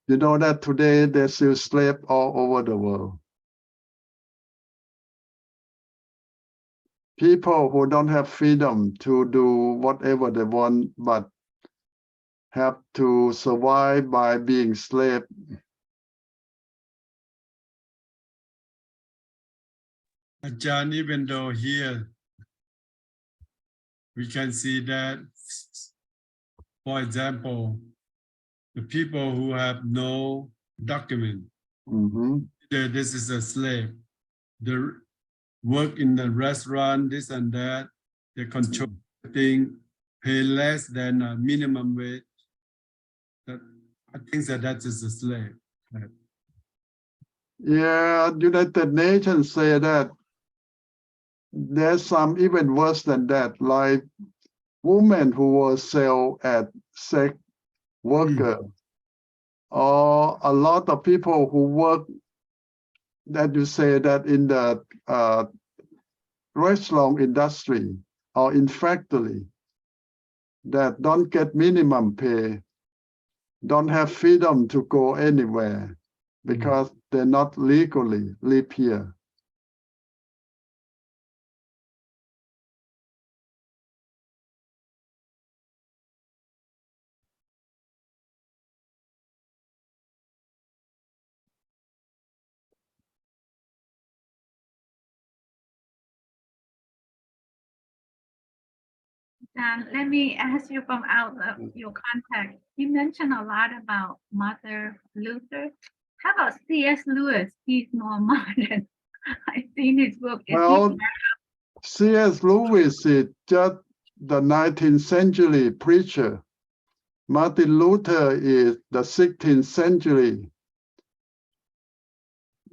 You know that today there's still slave all over the world. People who don't have freedom to do whatever they want, but have to survive by being slave. John, even though here we can see that, for example, the people who have no document, this is a slave. They work in the restaurant, this and that, they control thing, pay less than a minimum wage. I think that is a slave. Yeah, United Nations say that there's some even worse than that, like women who were sold as sex worker, or a lot of people who work that you say that in the restaurant industry or in factory that don't get minimum pay, don't have freedom to go anywhere because they're not legally live here. Let me ask you from out of your contact. You mentioned a lot about Martin Luther. How about C.S. Lewis? He's more modern. I've seen his book. Well, C.S. Lewis is just the 19th century preacher. Martin Luther is the 16th century.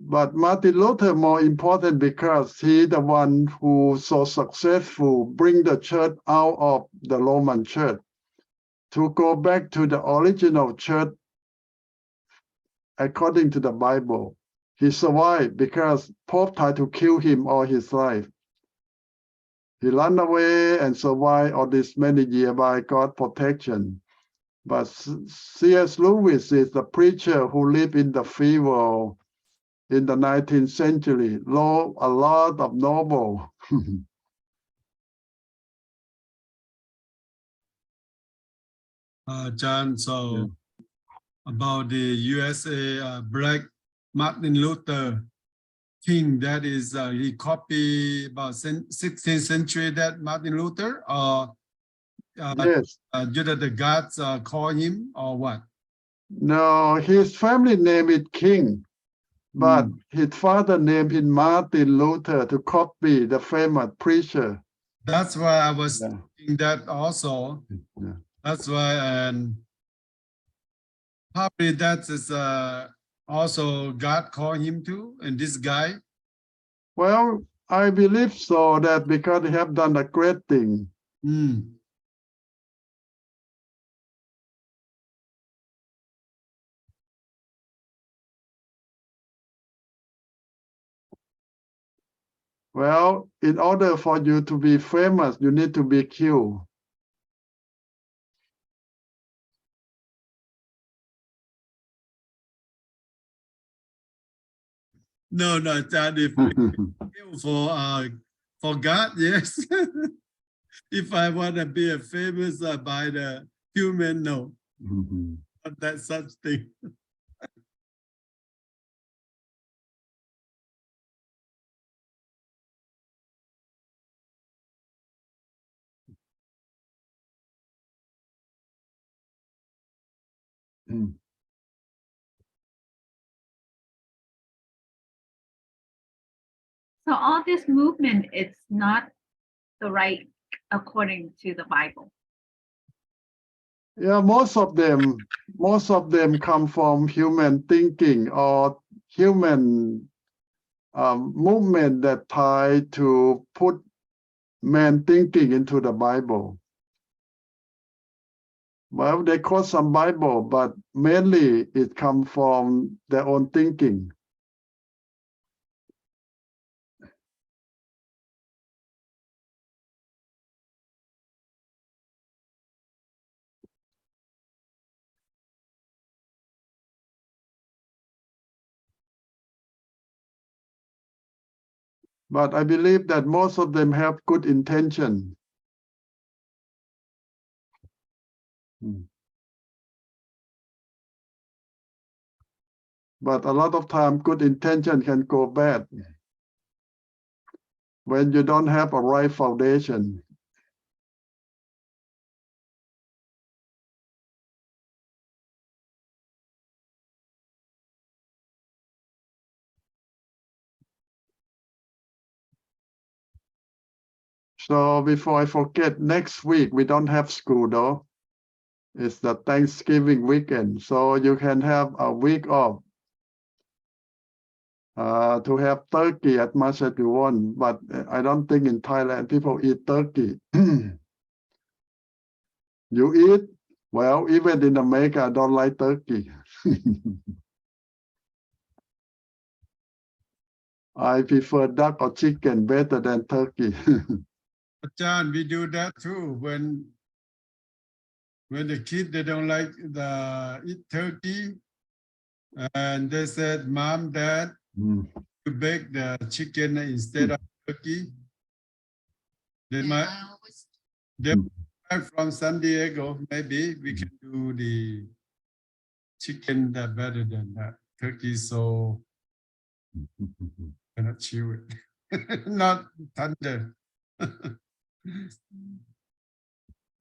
But Martin Luther more important because he the one who so successful bring the church out of the Roman church to go back to the original church according to the Bible. He survived because Pope tried to kill him all his life. He ran away and survived all this many years by God's protection. But C.S. Lewis is the preacher who lived in the free world in the 19th century, wrote a lot of novels. John, so about the USA Black Martin Luther King, that is he copied about 16th century that Martin Luther, or Yes. the gods call him, or what? No, his family name is King, but his father named him Martin Luther to copy the famous preacher. That's why I was thinking that also. Yeah. That's why, and probably that is also God called him to, and this guy. Well, I believe so, that because they have done a great thing. Well, in order for you to be famous, you need to be cute. No, Ajahn, if for God, yes. If I want to be a famous by the human, no, not that such thing. So all this movement, it's not the right according to the Bible. Yeah, most of them come from human thinking or human movement that try to put man thinking into the Bible. Well, they quote some Bible, but mainly it comes from their own thinking. But I believe that most of them have good intention. But a lot of time, good intention can go bad when you don't have a right foundation. So before I forget, next week we don't have school though. It's the Thanksgiving weekend, so you can have a week off to have turkey as much as you want. But I don't think in Thailand people eat turkey. You eat? Well, even in America, I don't like turkey. I prefer duck or chicken better than turkey. Ajahn, we do that too. When the kid they don't like the eat turkey, and they said, "Mom, Dad, you bake the chicken instead of turkey." They might. They from San Diego, maybe we can do the chicken that better than that turkey, so cannot chew it. Not tender.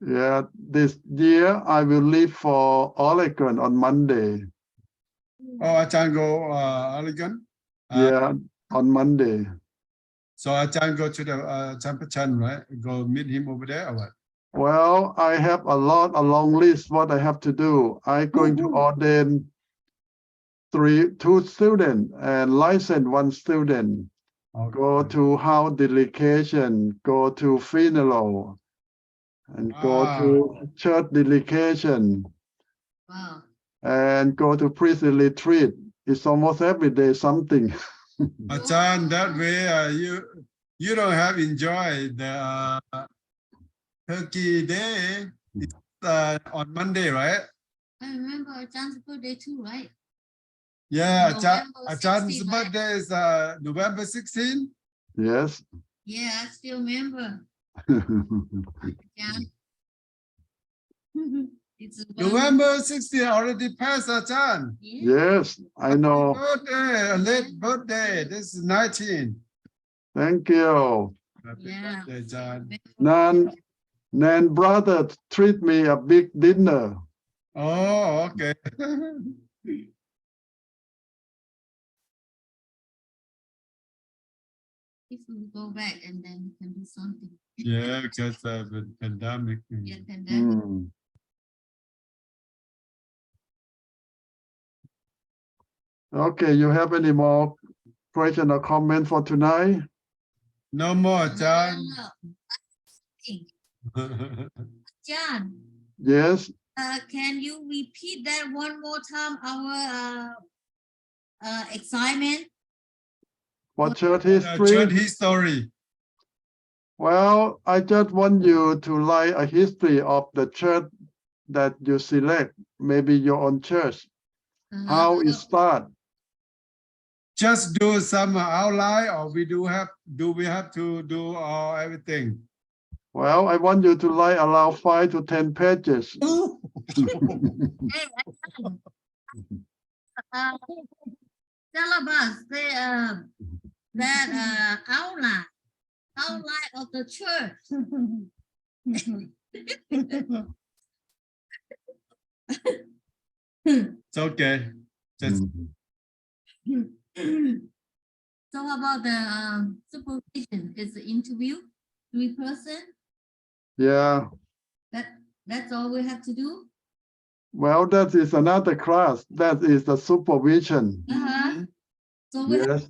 Yeah, this year I will leave for Oregon on Monday. Oh, Ajahn go Oregon? Yeah, on Monday. So Ajahn go to the Champachan, right? Go meet him over there or what? Well, I have a long list what I have to do. I'm going to ordain 2 students and license 1 student. Okay. Go to house delegation, go to funeral, and go to church delegation, Wow. and go to prison retreat. It's almost every day something. Ajahn, that way you don't have enjoyed the Turkey Day. It's on Monday, right? I remember John's birthday too, right? Yeah, November Achahn's 16, right? birthday is November 16. Yes. Yeah, I still remember. John. It's November 16 already passed, Ajahn. Yeah. Yes, I know. Birthday, a late birthday. This is 19. Thank you. Happy Yeah. birthday, John. Nan brother treat me a big dinner. Oh, okay. If we go back and then we can do something. Yeah, because of the pandemic. Yeah, pandemic. Okay, you have any more question or comment for tonight? No more, John. John, Yes. can you repeat that one more time? Our excitement. For church Church history, history. well, I just want you to write a history of the church that you select, maybe your own church, how it start. Just do some outline, or do we have to do everything? Well, I want you to write around 5 to 10 pages. Tell us that outline of the church. It's okay. Just So how about the supervision? Is the interview 3 person? Yeah, That's all we have to do. well, that is another class. That is the supervision. So we have Yes,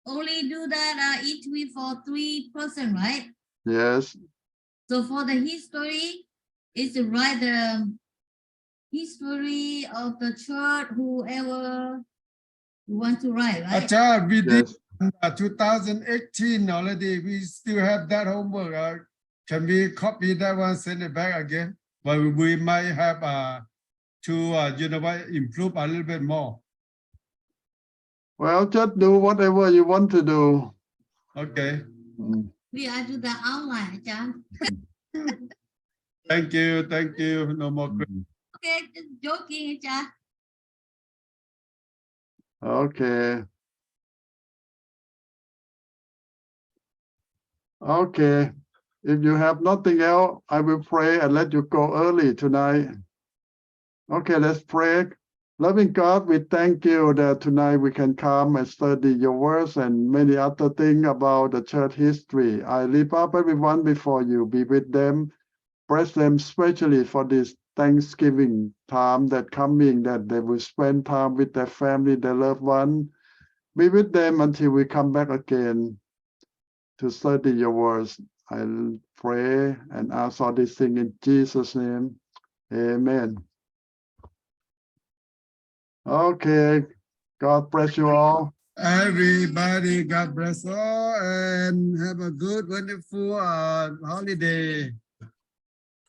only do that interview for 3 person, right? yes, So for the history, is to write the history of the church, whoever you want to write, right? Acha, we did yes. 2018 already. We still have that homework. Can we copy that one, send it back again? But we might have to improve a little bit more. Well, just do whatever you want to do. Okay. We are do the outline, John. Thank you. No more questions. Okay, just joking, John. Okay. Okay. If you have nothing else, I will pray and let you go early tonight. Okay, let's pray. Loving God, we thank you that tonight we can come and study your words and many other things about the church history. I lift up everyone before you. Be with them. Bless them especially for this Thanksgiving time that coming, that they will spend time with their family, their loved one. Be with them until we come back again to study your words. I pray and ask all these things in Jesus' name. Amen. Okay. God bless you all. Everybody, God bless all, and have a good, wonderful holiday.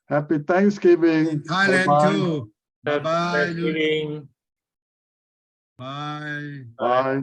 Happy Thanksgiving. In Thailand Bye-bye. too. Bye-bye. Thanksgiving. Bye. Bye.